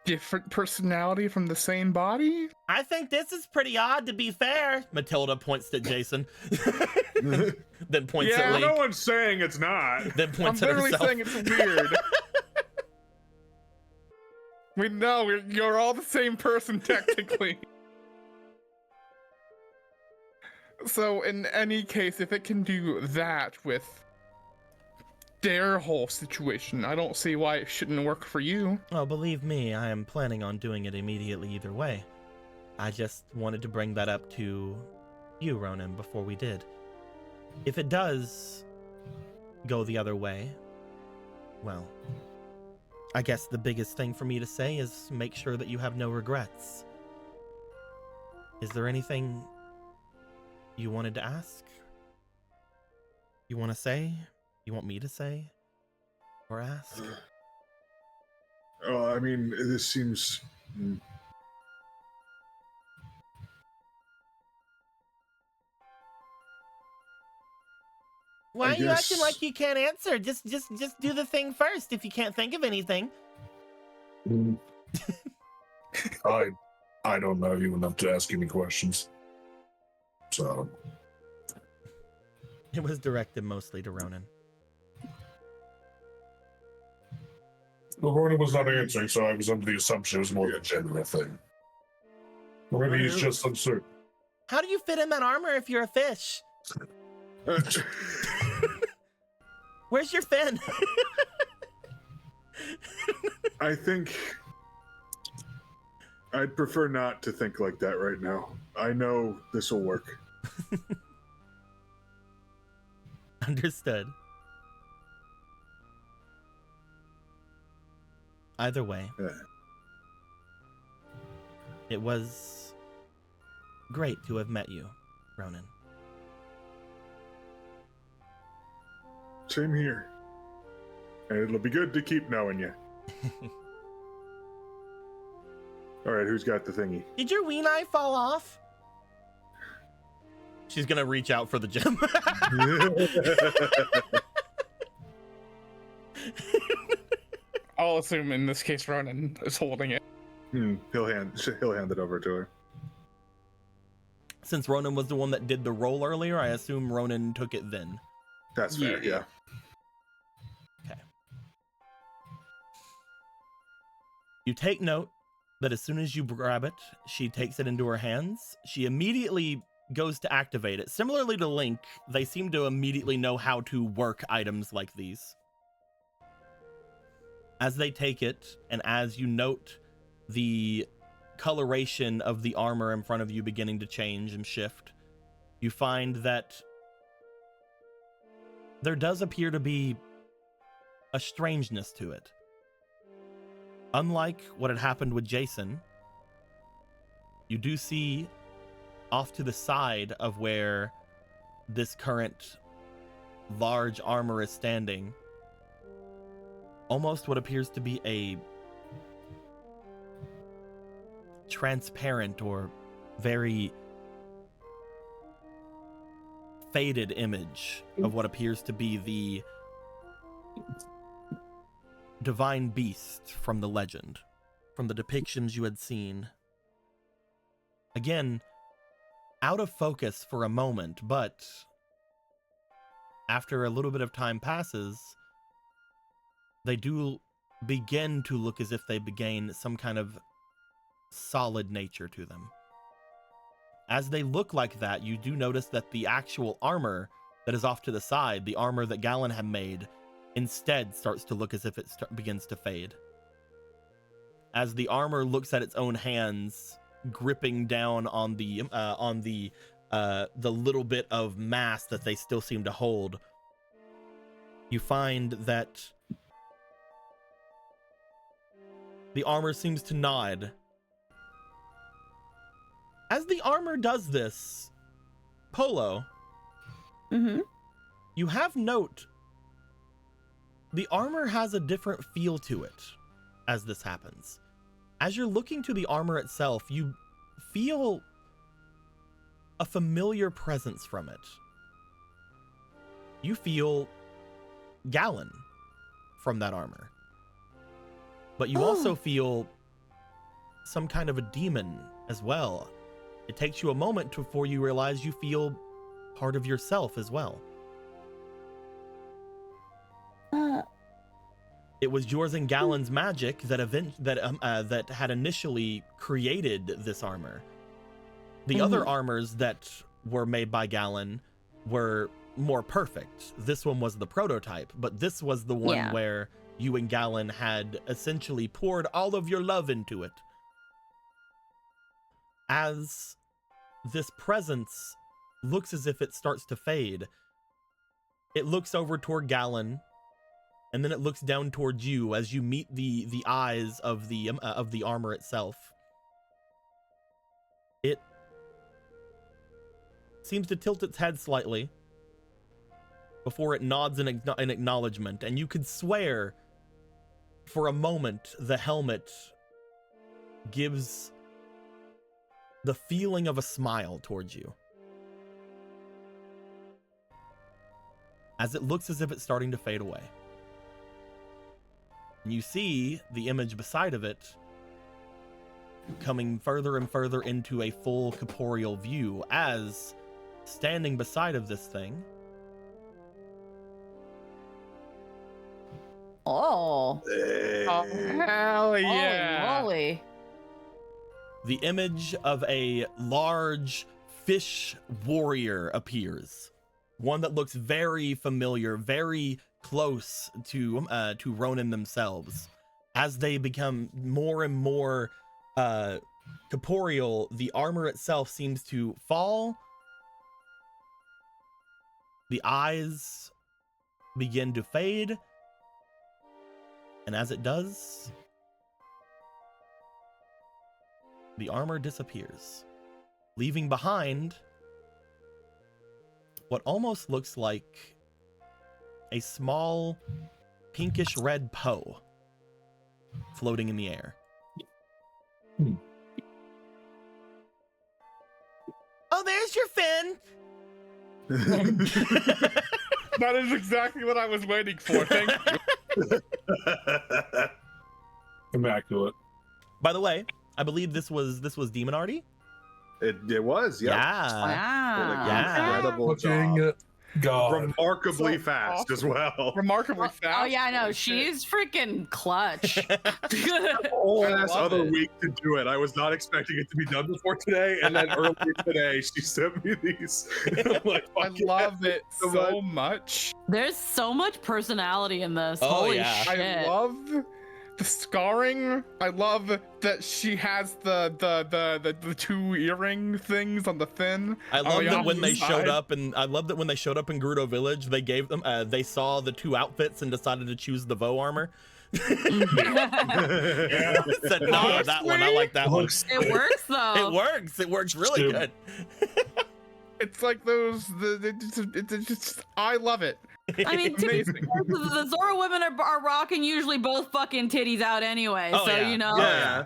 different personality from the same body. I think this is pretty odd, to be fair. Matilda points at Jason. Then points at Link. No one's saying it's not. Then points I'm at literally herself. saying it's weird. We know you're all the same person technically. So in any case, if it can do that with their whole situation, I don't see why it shouldn't work for you. Oh, believe me, I am planning on doing it immediately either way. I just wanted to bring that up to you, Ronan, before we did. If it does go the other way, well, I guess the biggest thing for me to say is make sure that you have no regrets. Is there anything you wanted to ask? You want to say? You want me to say? Or ask? I mean, this seems... Why are you acting like you can't answer? Just do the thing first if you can't think of anything. I don't know you enough to ask any questions. So it was directed mostly to Ronan. Well, Ronan was not answering, so I was under the assumption it was more of a general thing. Or maybe he's just uncertain. How do you fit in that armor if you're a fish? Where's your fin? I think I'd prefer not to think like that right now. I know this will work. Understood. Either way, Yeah. it was great to have met you, Ronan. Same here. And it'll be good to keep knowing you. All right, who's got the thingy? Did your ween eye fall off? She's gonna reach out for the gem. I'll assume in this case Ronan is holding it. He'll hand it over to her. Since Ronan was the one that did the roll earlier, I assume Ronan took it then. That's fair, yeah. Okay. You take note that as soon as you grab it, she takes it into her hands. She immediately goes to activate it. Similarly to Link, they seem to immediately know how to work items like these. As they take it, and as you note the coloration of the armor in front of you beginning to change and shift, you find that there does appear to be a strangeness to it. Unlike what had happened with Jason, you do see off to the side of where this current large armor is standing, almost what appears to be a transparent or very faded image of what appears to be the divine beast from the legend, from the depictions you had seen. Again, out of focus for a moment, but after a little bit of time passes, they do begin to look as if they gain some kind of solid nature to them. As they look like that, you do notice that the actual armor that is off to the side, the armor that Galen had made, instead starts to look as if it begins to fade. As the armor looks at its own hands, gripping down on the little bit of mass that they still seem to hold, you find that the armor seems to nod. As the armor does this, Polo, you have note the armor has a different feel to it as this happens. As you're looking to the armor itself, you feel a familiar presence from it. You feel Galen from that armor. But you also feel some kind of a demon as well. It takes you a moment before you realize you feel part of yourself as well. It was yours and Galen's magic that had initially created this armor. The other armors that were made by Galen were more perfect. This one was the prototype, but this was the one where you and Galen had essentially poured all of your love into it. As this presence looks as if it starts to fade, it looks over toward Galen, and then it looks down towards you as you meet the eyes of the armor itself. It seems to tilt its head slightly before it nods in acknowledgement, and you could swear for a moment the helmet gives the feeling of a smile towards you. As it looks as if it's starting to fade away. And you see the image beside of it coming further and further into a full corporeal view, as standing beside of this thing Oh. Oh, hell yeah. Holy moly. the image of a large fish warrior appears. One that looks very familiar, very close to Ronan themselves. As they become more and more corporeal, the armor itself seems to fall. The eyes begin to fade. And as it does, the armor disappears, leaving behind what almost looks like a small pinkish red Poe floating in the air. Oh, there's your fin. That is exactly what I was waiting for. Thank you. Immaculate. By the way, I believe this was Demon Artie. It was, yeah. Wow. Yeah. Incredible job. Fucking God. Remarkably So fast awesome. as well. Remarkably Oh, fast. oh yeah, I know. She's freaking clutch. Whole I ass love other it. week to do it. I was not expecting it to be done before today, and then earlier today she sent me these. I'm like, I fuck yeah. love it so so much. There's so much personality in this. Oh, Holy yeah. shit. I love the scarring. I love that she has the two earring things on the fin. I love the that when they opposite showed side. up, and I love that when they showed up in Gerudo Village, they gave them, they saw the two outfits and decided to choose the Vo armor. Yeah. Said, no, that one. I like that one. It works though. It works. It works really Dude. good. It's like those. It's just. I love it. I mean, to be Amazing. fair, the Zora women are rocking usually both fucking titties out anyway. Oh, so yeah. you know. Yeah.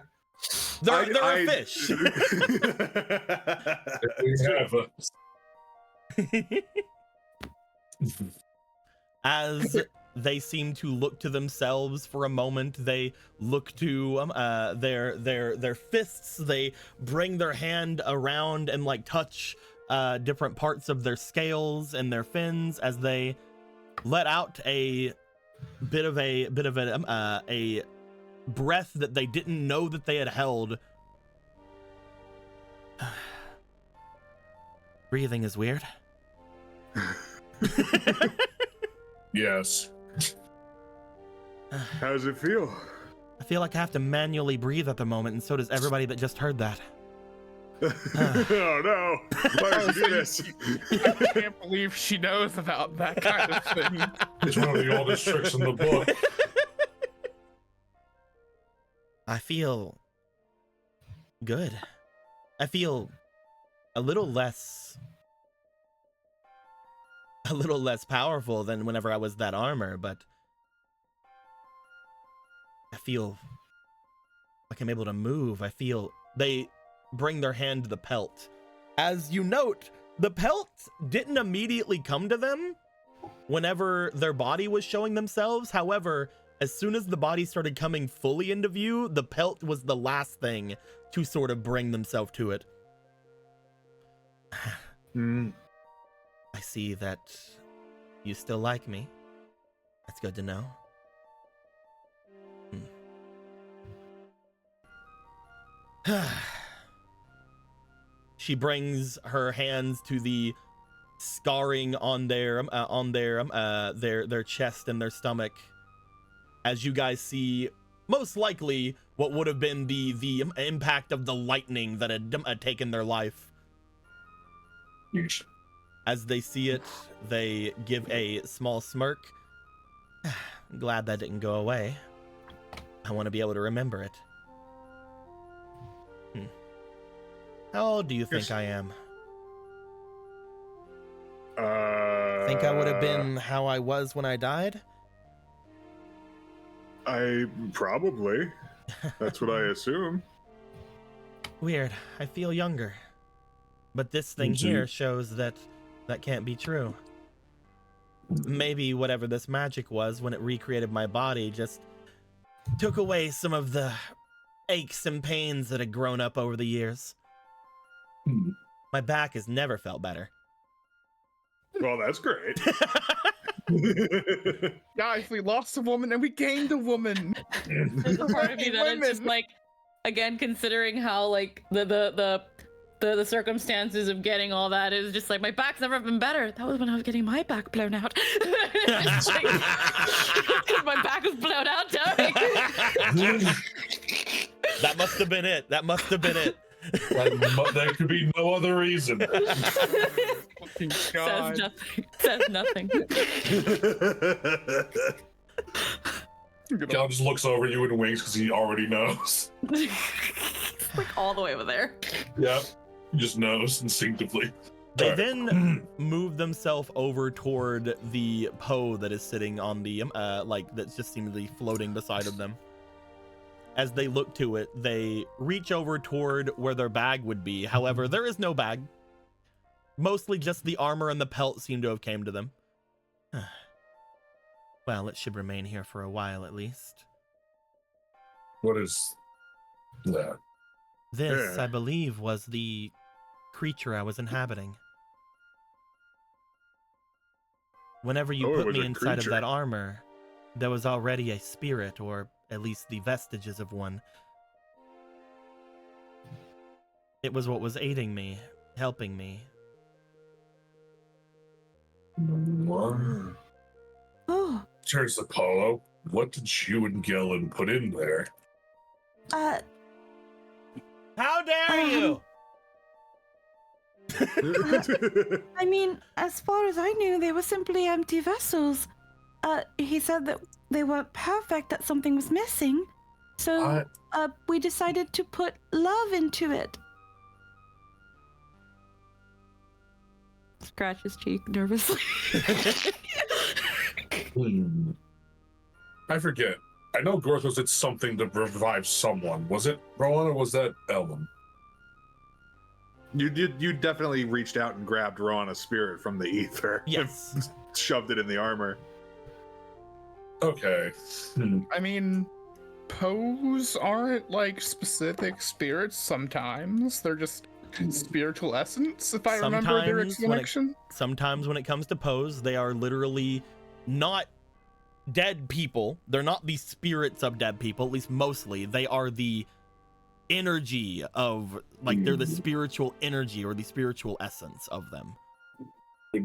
They're I- a fish. As they seem to look to themselves for a moment, they look to their fists. They bring their hand around and like touch different parts of their scales and their fins as they let out a bit of a breath that they didn't know that they had held. Breathing is weird. Yes. How does it feel? I feel like I have to manually breathe at the moment, and so does everybody that just heard that. Oh no! Why did you do this? I can't believe she knows about that kind of thing. It's one of the oldest tricks in the book. I feel good. I feel a little less powerful than whenever I was that armor, but I feel like I'm able to move. I feel they bring their hand to the pelt. As you note, the pelt didn't immediately come to them whenever their body was showing themselves. However, as soon as the body started coming fully into view, the pelt was the last thing to sort of bring themselves to it. I see that you still like me. That's good to know. She brings her hands to the scarring on their chest and their stomach, as you guys see most likely what would have been the impact of the lightning that had taken their life. As they see it, they give a small smirk. Glad that didn't go away. I want to be able to remember it. How old do you think I am? Think I would have been how I was when I died? I probably. That's what I assume. Weird. I feel younger. But this thing Me too. here shows that that can't be true. Maybe whatever this magic was when it recreated my body just took away some of the aches and pains that had grown up over the years. My back has never felt better. Well, that's great. Guys, we lost a woman and we gained a woman. There's a part of me that it's just Women. like, again, considering how like the circumstances of getting all that is just like my back's never been better. That was when I was getting my back blown out. It's like, my back was blown out, Tony. That must have been it. That must have been it. There could be no other reason. Fucking God. Says nothing. Cal just looks over you and winks because he already knows. like all the way over there. Yeah, just knows instinctively. They Alright. then move themselves over toward the Poe that is sitting on the that's just seemingly floating beside of them. As they look to it, they reach over toward where their bag would be. However, there is no bag. Mostly just the armor and the pelt seem to have came to them. Well, it should remain here for a while at least. What is that? This, Yeah. I believe, was the creature I was inhabiting. Whenever you Oh, it put was me a inside of creature. that armor, there was already a spirit, or at least the vestiges of one. It was what was aiding me, helping me. What? Oh, Turns to Apollo. What did you and Gellin put in there? uh, How dare you! I mean, as far as I knew, they were simply empty vessels. He said that they weren't perfect, that something was missing. So, we decided to put love into it. Scratch his cheek nervously. I forget. I know Gorthos did something to revive someone. Was it Rowan or was that Ellen? You definitely reached out and grabbed Roana's spirit from the ether. Yes. And shoved it in the armor. Okay. I mean, Poes aren't like specific spirits sometimes. They're just spiritual essence, if I remember their explanation. Sometimes when it comes to Poes, they are literally not dead people. They're not the spirits of dead people, at least mostly. They are the energy of, like, they're the spiritual energy or the spiritual essence of them. They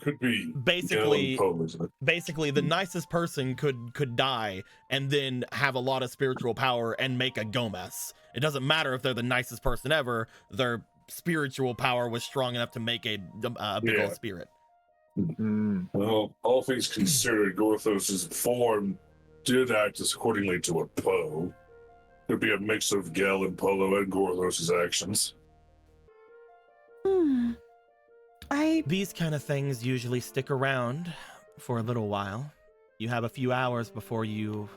could be Basically, Poe, isn't it? basically the nicest person could die and then have a lot of spiritual power and make a Gomez. It doesn't matter if they're the nicest person ever, their spiritual power was strong enough to make a big Yeah. old spirit. Well, all things considered, Gorthos' form did act as accordingly to a Poe. Could be a mix of Gel and Polo and Gorthos' actions. These kind of things usually stick around for a little while. You have a few hours before you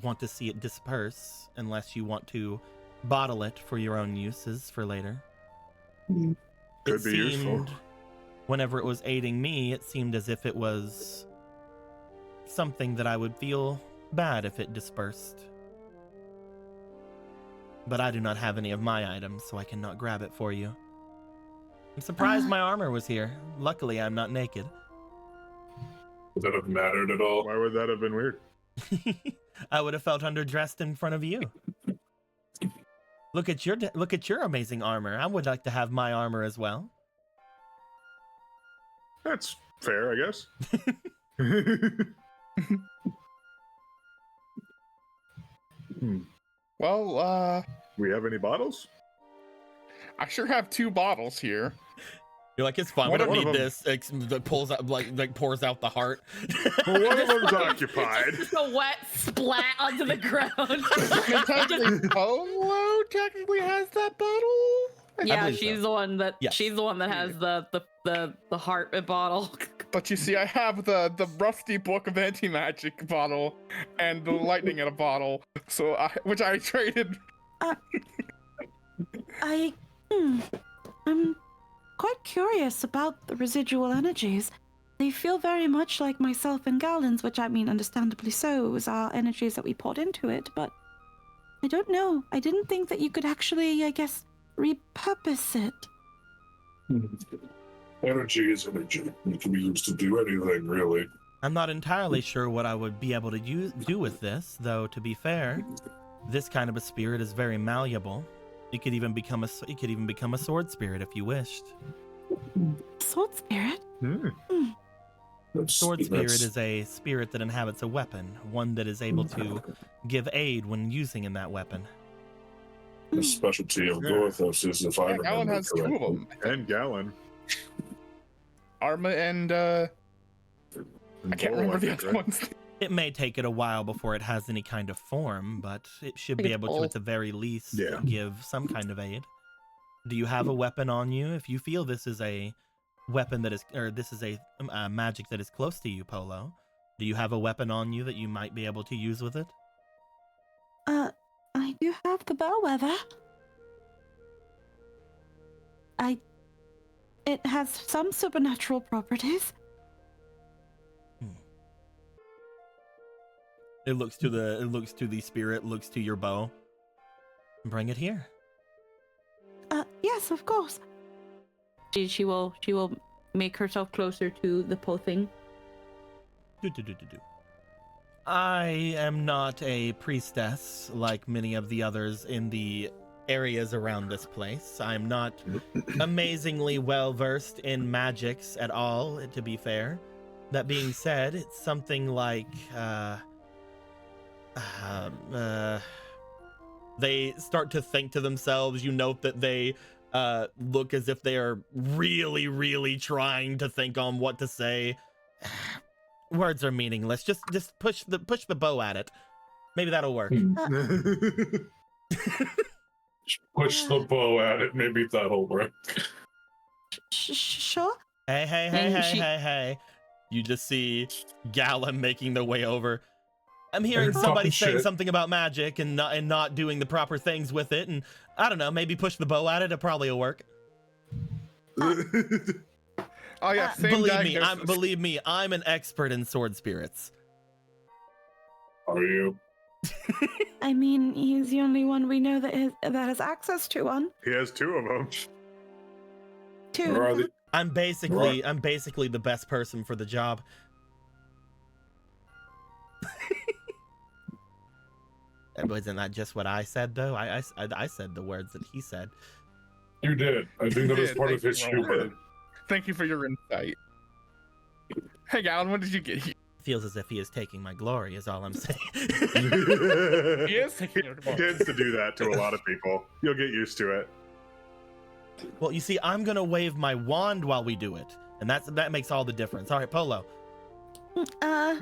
want to see it disperse, unless you want to bottle it for your own uses for later. Could be useful. Whenever it was aiding me, it seemed as if it was something that I would feel bad if it dispersed. But I do not have any of my items, so I cannot grab it for you. I'm surprised my armor was here. Luckily, I'm not naked. Would that have mattered at all? Why would that have been weird? I would have felt underdressed in front of you. Look at your amazing armor. I would like to have my armor as well. That's fair, I guess. Well, We have any bottles? I sure have 2 bottles here. You're like, it's fine. We One don't of need them- this. It pulls out like pours out the heart. Well, one of them's occupied. Just a wet splat onto the ground. Technically, Polo technically has that bottle. Yeah, believe she's so. the one that Yes. she's the one that has the heart bottle. But you see, I have the Rusty Book of Anti-Magic bottle and the Lightning in a bottle, which I traded. I'm quite curious about the residual energies. They feel very much like myself and Galen's, which I mean, understandably so. It was our energies that we poured into it, but I don't know. I didn't think that you could actually, I guess, repurpose it. Energy is energy. It can be used to do anything, really. I'm not entirely sure what I would be able to do with this, though. To be fair, this kind of a spirit is very malleable. It could even become a sword spirit if you wished. Sword spirit? Sword spirit is a spirit that inhabits a weapon, one that is able to give aid when using in that weapon. The specialty of Yeah. Gorthos is, if I remember Alan has 2 of correctly. them. And Gallon. Arma and I can't remember the other ones. It may take it a while before it has any kind of form, but it should Like be it's able to, old. at the very least, Yeah. give some kind of aid. Do you have a weapon on you? If you feel this is a weapon that is, or this is a magic that is close to you, Polo, do you have a weapon on you that you might be able to use with it? I do have the bellwether. It has some supernatural properties. It looks to the spirit, looks to your bow. Bring it here. Yes, of course. She will make herself closer to the pole thing. Do. I am not a priestess like many of the others in the areas around this place. I'm not amazingly well versed in magics at all, to be fair. That being said, it's something like they start to think to themselves. You note that they look as if they are really, really trying to think on what to say. Words are meaningless. Just push the bow at it. Maybe that'll work. Push the bow at it. Maybe that'll work. Sure. Hey. You just see Gallon making their way over. I'm hearing Hey, somebody talking saying shit. something about magic and not doing the proper things with it, and I don't know, maybe push the bow at it. It probably will work. Oh yeah, same Believe me, I'm an expert in sword spirits. Are you? I mean, he's the only one we know that has access to one. He has two of them. Two. Where are they? I'm basically the best person for the job. Wasn't that just what I said though? I said the words that he said. You did. I think that is did. part of Thank his you. humor. Thank you for your insight. Hey, Gallon, what did you get? He Feels as if he is taking my glory, is all I'm saying. is taking your He tends to do that to a lot of people. You'll get used to it. Well, you see, I'm gonna wave my wand while we do it, and that makes all the difference. All right, Polo,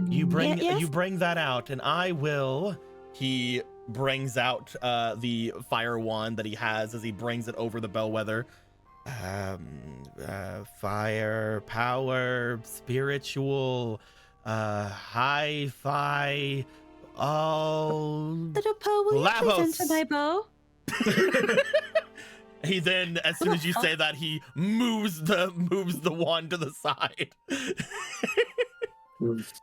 you bring yes? you bring that out, and I will. He brings out the fire wand that he has as he brings it over the bellwether. Fire, power, spiritual, hi-fi, all. Little Poe, will you please enter my bow? He then, as soon as you say that, he moves the wand to the side.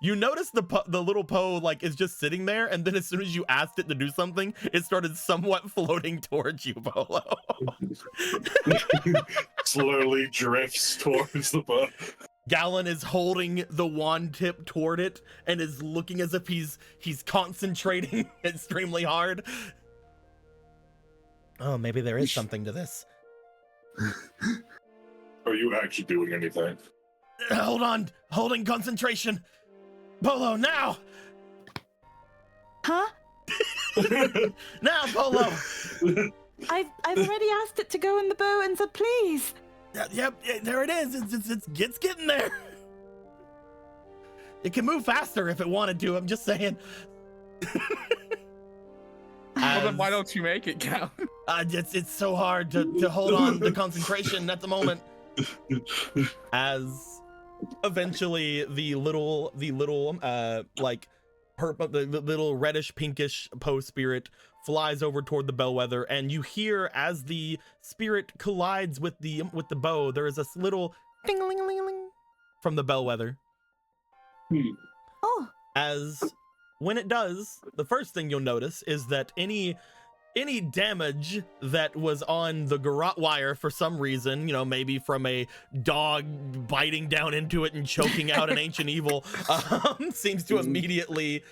You notice the little Poe is just sitting there, and then as soon as you asked it to do something, it started somewhat floating towards you, Polo. Slowly drifts towards the bow. Gallon is holding the wand tip toward it and is looking as if he's concentrating extremely hard. Oh, maybe there is something to this. Are you actually doing anything? Hold on, holding concentration. Polo, now! Huh? Now, Polo! I've already asked it to go in the bow and said please. Yep, there it is. It's getting there. It can move faster if it wanted to. I'm just saying. Well, then why don't you make it, Gallon? It's so hard to hold on to concentration at the moment. As eventually the little reddish pinkish Poe spirit flies over toward the bellwether, and you hear as the spirit collides with the bow, there is this little ding-a-ling-a-ling-a-ling from the bellwether. Oh. As when it does, the first thing you'll notice is that any damage that was on the garrote wire for some reason, maybe from a dog biting down into it and choking out an ancient evil, seems to immediately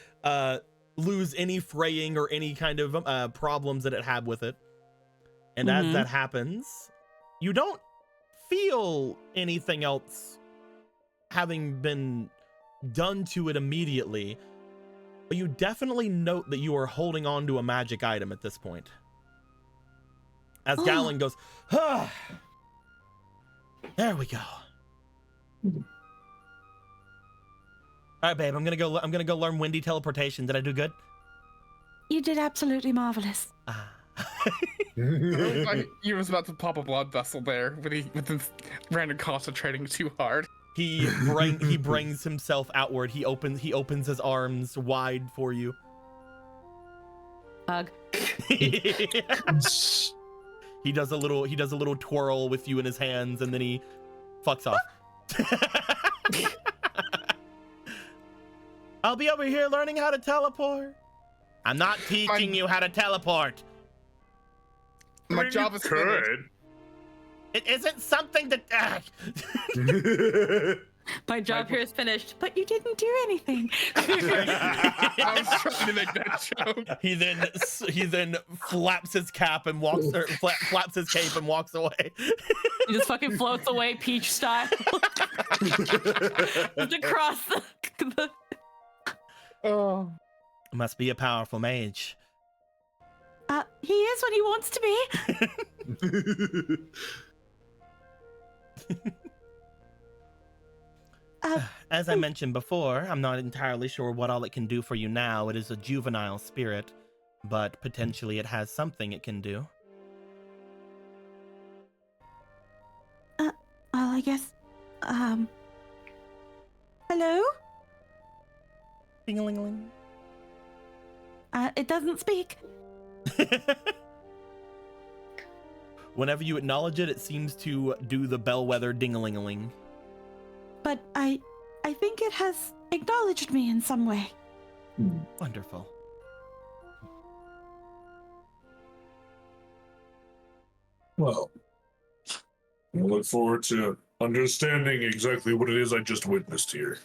lose any fraying or any kind of problems that it had with it. And as that happens, you don't feel anything else having been done to it immediately, but you definitely note that you are holding on to a magic item at this point. As Gallon goes, ah, there we go. All right, babe. I'm gonna go learn windy teleportation. Did I do good? You did absolutely marvelous. Ah. Like, he was about to pop a blood vessel there with his random concentrating too hard. He brings himself outward. He opens his arms wide for you. Hug. He does a little twirl with you in his hands, and then he fucks off. I'll be over here learning how to teleport. I'm not teaching you how to teleport. My job is finished. It isn't something that. My job here is finished, but you didn't do anything. I was trying to make that joke. He then flaps his cap and flaps his cape and walks away. He just fucking floats away, Peach style. Just across the. Oh. Must be a powerful mage. He is when he wants to be. As I mentioned before, I'm not entirely sure what all it can do for you now. It is a juvenile spirit, but potentially it has something it can do. Well, I guess. Hello? Ding-a-ling-a-ling. It doesn't speak. Whenever you acknowledge it, it seems to do the bellwether ding-a-ling-a-ling. But I think it has acknowledged me in some way. Wonderful. Well, I look forward to understanding exactly what it is I just witnessed here.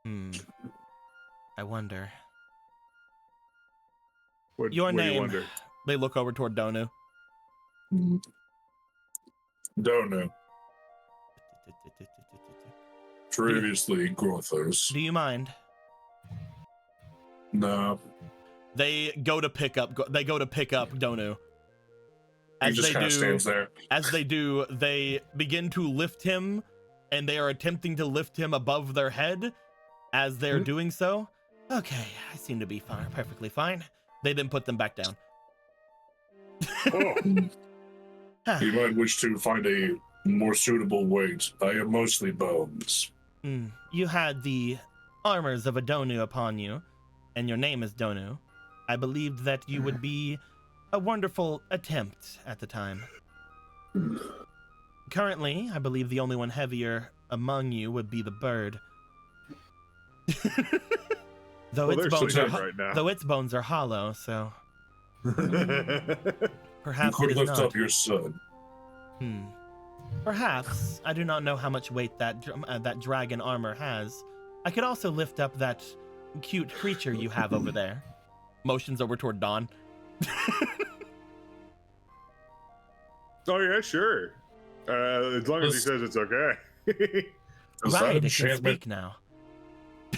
I wonder. What Your do you name. wonder? They look over toward Donu. Don't know. Previously, Grothos. Do you mind? No. They go to pick up Donu. He just kind of stands there. As they do, they begin to lift him, and they are attempting to lift him above their head. As they're doing so, okay, I seem to be fine, perfectly fine. They then put them back down. Oh. You might wish to find a more suitable weight. I am mostly bones. You had the armors of a Donu upon you, and your name is Donu. I believed that you would be a wonderful attempt at the time. Currently, I believe the only one heavier among you would be the bird. Though Well, its they're bones so are dead right now. though its bones are hollow, so You perhaps could it is lift not. up your son. Perhaps. I do not know how much weight that dragon armor has. I could also lift up that cute creature you have over there. Motions over toward Dawn. Oh yeah, sure. As long as he says it's okay. Is Right, that it can enchantment? speak now.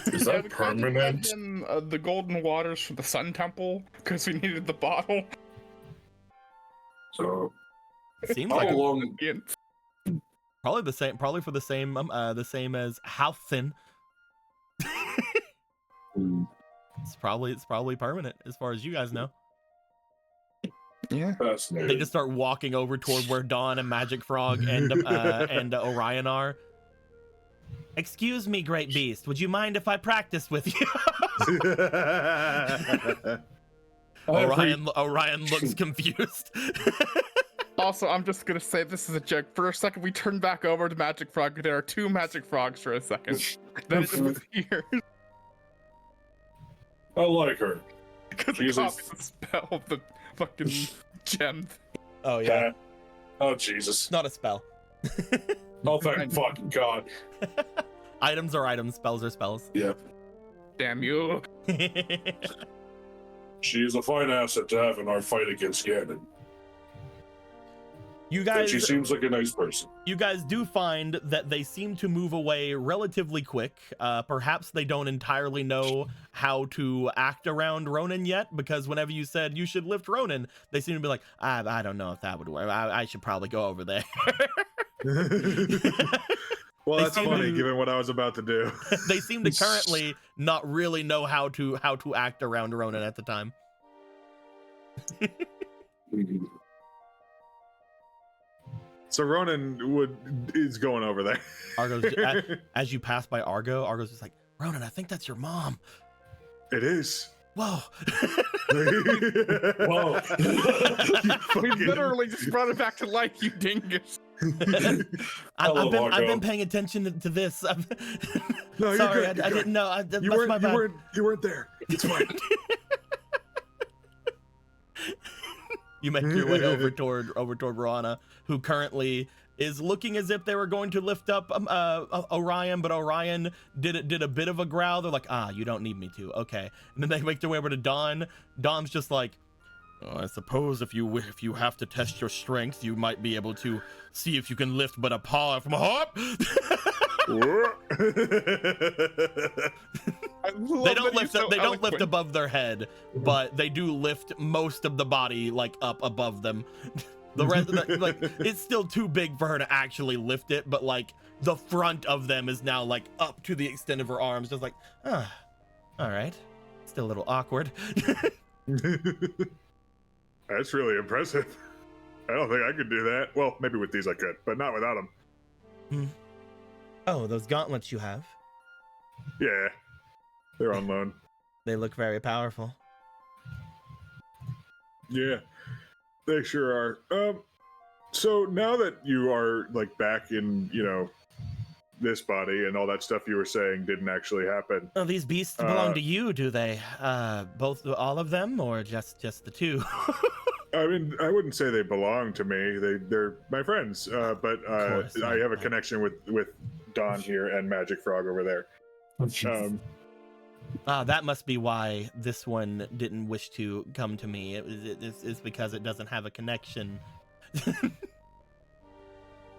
Is Yeah, that we tried to permanent? get him, the golden waters from the Sun Temple because we needed the bottle. So, Seems how like long? probably the same. Probably for the same as Halfin. It's probably permanent as far as you guys know. Yeah. They Fascinating. just start walking over toward where Dawn and Magic Frog and Orion are. Excuse me, great beast. Would you mind if I practice with you? Orion looks confused. Also, I'm just gonna say this is a joke. For a second, we turn back over to Magic Frog. There are two Magic Frogs for a second. Then it disappears I like her. because it Jesus. copies the spell of the fucking gem. Oh yeah, Oh Jesus. it's not a spell. Oh thank fucking God. Items are items, spells are spells. Yep. Damn you. She is a fine asset to have in our fight against Ganon. You And guys she seems like a nice person. You guys do find that they seem to move away relatively quick. Perhaps they don't entirely know how to act around Ronan yet, because whenever you said you should lift Ronan, they seem to be like, I don't know if that would work. I should probably go over there. Well, They that's seem funny to- given what I was about to do. They seem to currently not really know how to act around Ronan at the time. So Ronan is going over there. Argo's as you pass by Argo's just like, Ronan, I think that's your mom. It is. Whoa. Whoa. We literally just brought it back to life, you dingus. I've been Argo. paying attention to this. No, you're Sorry, good, I you're didn't know. You weren't there. It's fine. You make your way over toward Rana, who currently is looking as if they were going to lift up Orion, but Orion did a bit of a growl. They're like, you don't need me to. Okay. And then they make their way over to Dawn. Dawn's just like, I suppose if you have to test your strength, you might be able to see if you can lift but a paw from a hop. They don't lift above their head, but they do lift most of the body like up above them. The rest like it's still too big for her to actually lift it, but like the front of them is now like up to the extent of her arms, just like, all right. Still a little awkward. That's really impressive. I don't think I could do that. Well, maybe with these I could, but not without them. Oh, those gauntlets you have. Yeah, they're on loan. They look very powerful. Yeah, they sure are. So now that you are like back in, this body and all that stuff you were saying didn't actually happen. Oh, these beasts belong to you, do they? All of them, or just the two? I mean, I wouldn't say they belong to me. They're my friends, but I have a connection with Don here and Magic Frog over there. That must be why this one didn't wish to come to me. It's because it doesn't have a connection.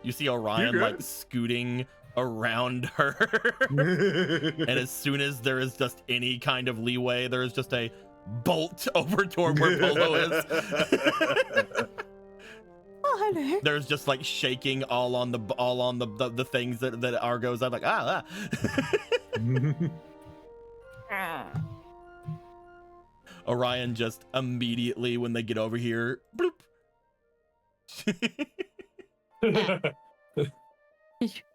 You see Orion like scooting around her, and as soon as there is just any kind of leeway, there is just a bolt over toward where Polo is. Oh, hello. There's just like shaking all on the things that Argo's like Orion just immediately when they get over here, bloop.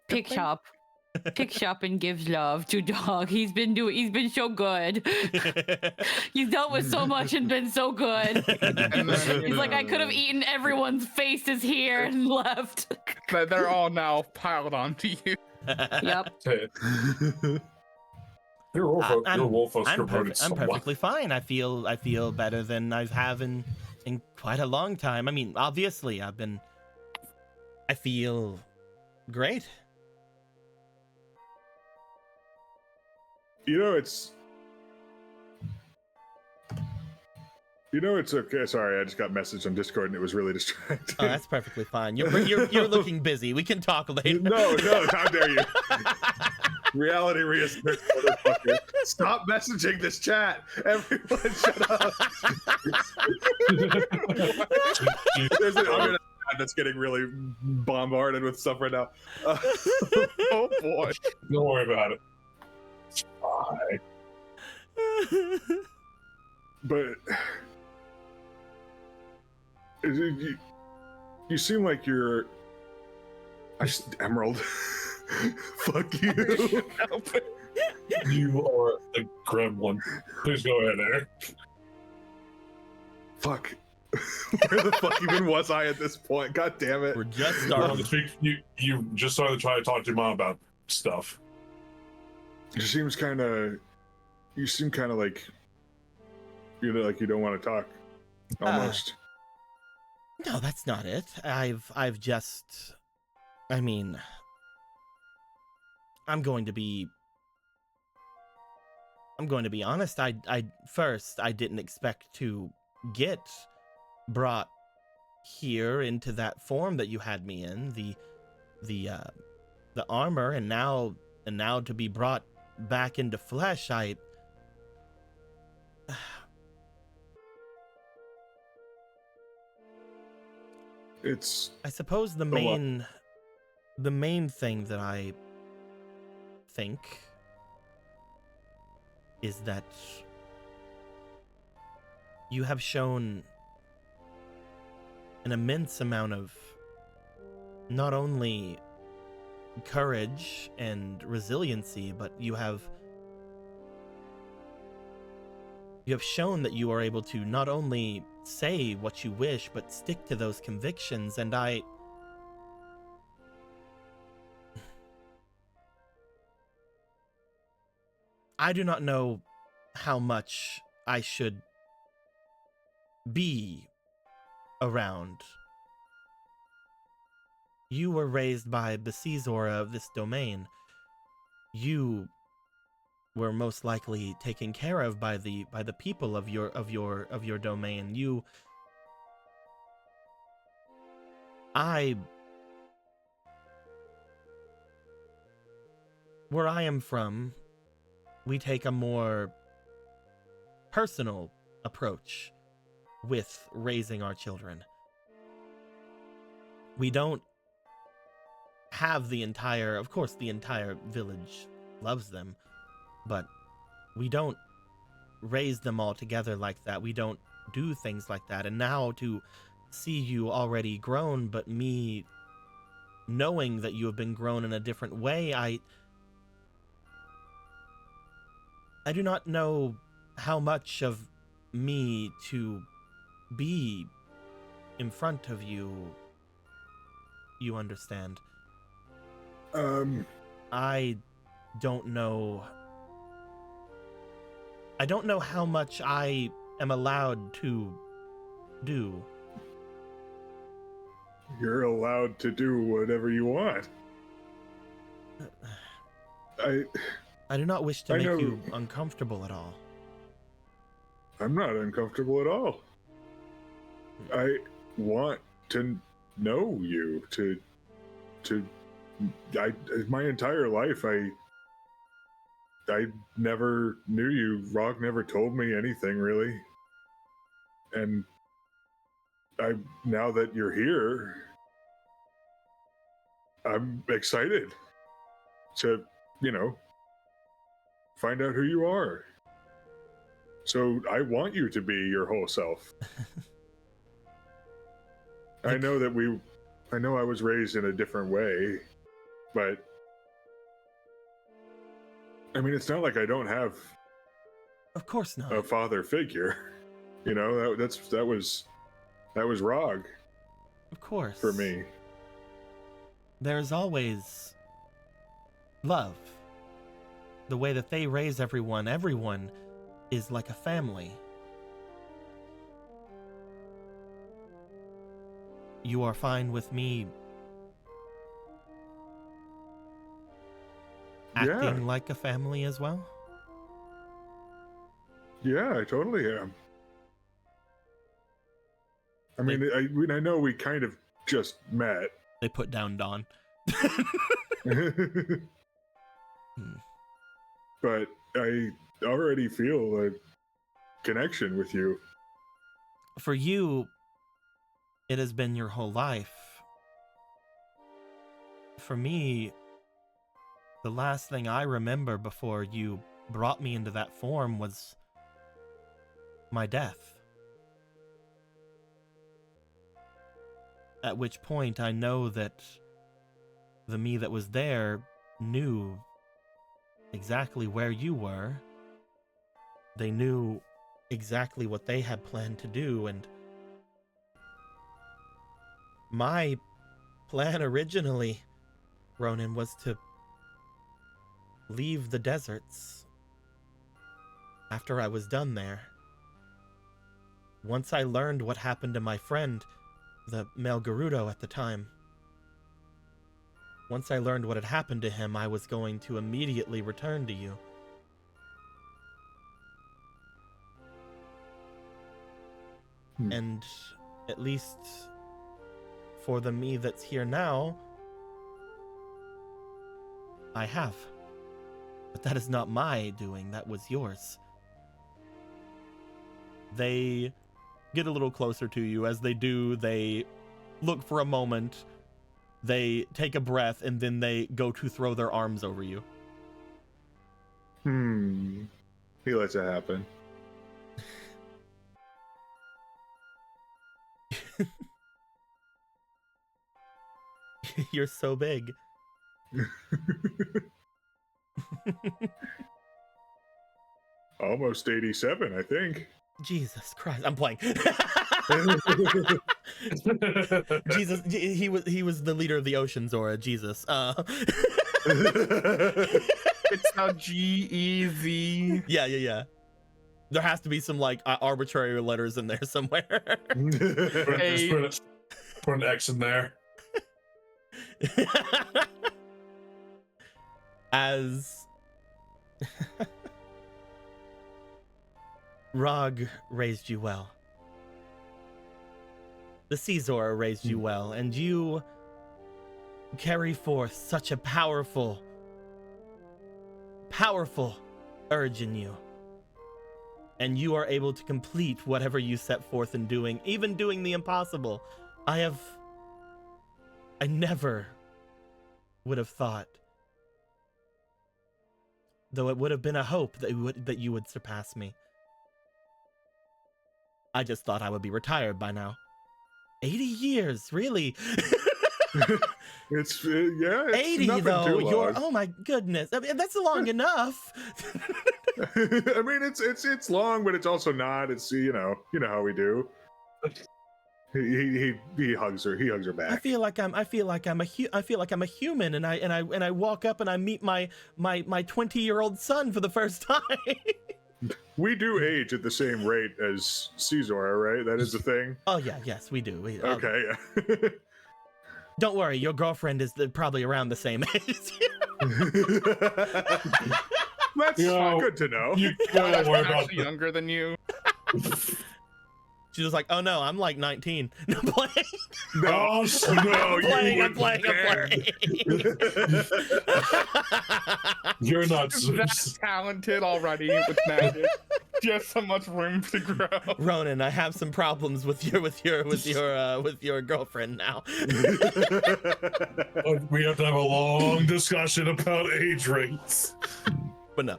Pick shop and gives love to dog. He's been so good. He's dealt with so much and been so good. He's like, I could have eaten everyone's faces here and left. But they're all now piled onto you. Yep. I'm perfectly fine. I feel better than I have in quite a long time. I mean, obviously, I feel great. It's okay. Sorry, I just got a message on Discord and it was really distracting. Oh, that's perfectly fine. You're looking busy. We can talk later. No, how dare you? Reality reasserts, motherfucker. Stop messaging this chat. Everyone shut up. There's an internet that's getting really bombarded with stuff right now. Oh boy. Don't worry about it. It's fine. But you seem like you're Emerald. Fuck you. You are the gremlin. Please go ahead, Eric. Fuck. Where the fuck even was I at this point? God damn it. We're just Well, starting. you just started to try to talk to your mom about stuff. You seem kind of like like you don't want to talk. Almost. No, that's not it. I've just, I mean, I'm going to be honest. I didn't expect to get brought here into that form that you had me in, the armor, and now to be brought back into flesh. I suppose the main thing that think is that you have shown an immense amount of not only courage and resiliency, but you have shown that you are able to not only say what you wish, but stick to those convictions. And I do not know how much I should be around. You were raised by the Caesar of this domain. You were most likely taken care of by the people of your domain. Where I am from, we take a more personal approach with raising our children. We don't have of course the entire village loves them, but we don't raise them all together like that. We don't do things like that. And now to see you already grown, but me knowing that you have been grown in a different way, I do not know how much of me to be in front of you. You understand? I don't know. I don't know how much I am allowed to do. You're allowed to do whatever you want. I do not wish to make you uncomfortable at all. I'm not uncomfortable at all. I want to know you, my entire life, I never knew you. Rog never told me anything, really. And now that you're here, I'm excited to, find out who you are. So I want you to be your whole self. I know I was raised in a different way, but I mean, it's not like I don't have, of course not, a father figure. That was Rog. Of course. For me. There's always love. The way that they raise everyone is like a family. You are fine with me acting like a family as well? Yeah, I totally am. I mean, I know we kind of just met. They put down Dawn. But I already feel a connection with you. For you, it has been your whole life. For me, the last thing I remember before you brought me into that form was my death. At which point I know that the me that was there knew exactly where you were. They knew exactly what they had planned to do, and my plan originally, Ronan, was to leave the deserts after I was done there. Once I learned what happened to my friend, the male Gerudo at the time, once I learned what had happened to him, I was going to immediately return to you. And at least for the me that's here now, I have. But that is not my doing, that was yours. They get a little closer to you. As they do, they look for a moment, they take a breath, and then they go to throw their arms over you. He lets it happen. You're so big. Almost 87, I think. Jesus Christ, I'm playing. Jesus, he was the leader of the ocean, Zora. Jesus. It's now GEZ. Yeah. There has to be some like arbitrary letters in there somewhere. Just put an X in there. As Rog raised you well. The Sea Zora raised you well, and you carry forth such a powerful urge in you. And you are able to complete whatever you set forth in doing, even doing the impossible. I never would have thought, though it would have been a hope that you would surpass me. I just thought I would be retired by now. 80 years, really? It's 80 though. Oh my goodness. I mean, that's long enough. I mean, it's long, but it's also not. It's you know how we do. He hugs her. He hugs her back. I feel like I'm a human, and I walk up and I meet my 20-year-old son for the first time. We do age at the same rate as Caesar, right? That is the thing. Oh yeah, yes, we do. Okay. Don't worry, your girlfriend is probably around the same age. That's good to know. You don't worry about Actually younger than you. She's just like, oh no, I'm like 19. No, playing. No, no, I'm playing. You're not That's talented already with magic. Just so much room to grow. Ronan, I have some problems with your girlfriend now. We have to have a long discussion about age rates. But no.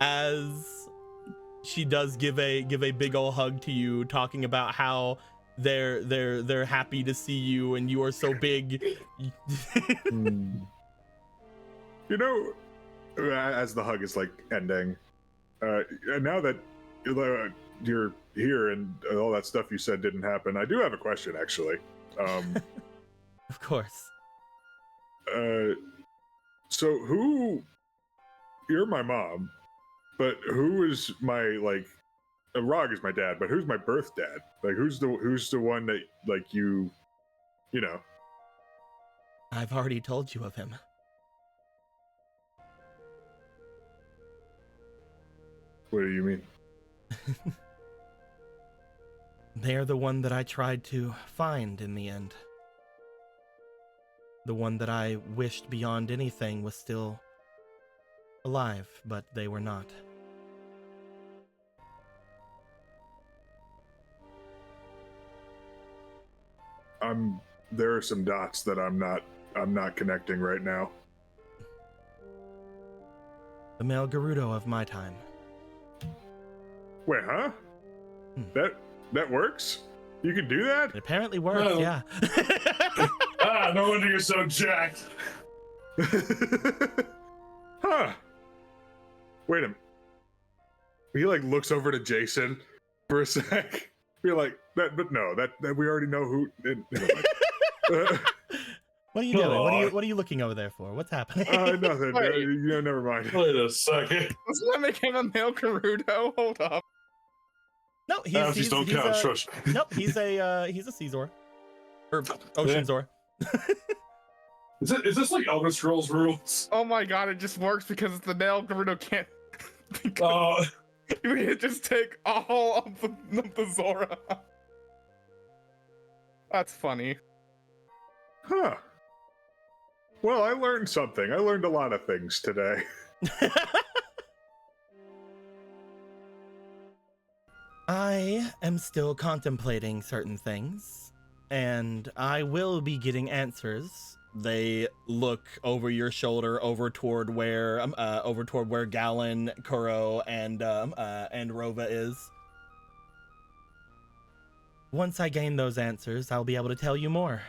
As she does give a big ol' hug to you, talking about how they're happy to see you and you are so big. You know, as the hug is like ending, now that you're here and all that stuff you said didn't happen, I do have a question actually. Of course. So you're my mom, but who is my Rog is my dad, but who's my birth dad? Like who's the one that like you know? I've already told you of him. What do you mean? They're the one that I tried to find in the end. The one that I wished beyond anything was still alive, but they were not. There are some dots that I'm not connecting right now. The male Gerudo of my time. Wait, huh? That works? You can do that? It apparently works, No. yeah. No wonder you're so jacked. Huh. Wait a minute. He like looks over to Jason for a sec. We're like, that we already know who. Never mind. What are you doing? What are you looking over there for? What's happening? Nothing. Wait. Never mind. Wait a second. Doesn't that make him a male Gerudo? Hold up. No, He's don't count. Shush. Nope, he's a Caesar. Or Ocean Zor. Is this like Elder Scrolls rules? Oh my god, it just works because the male Gerudo can't. You just take all of the Zora. That's funny. Huh. Well, I learned something. I learned a lot of things today. I am still contemplating certain things, and I will be getting answers They look over your shoulder, over toward where Galen, Kuro, and Rova is. Once I gain those answers, I'll be able to tell you more.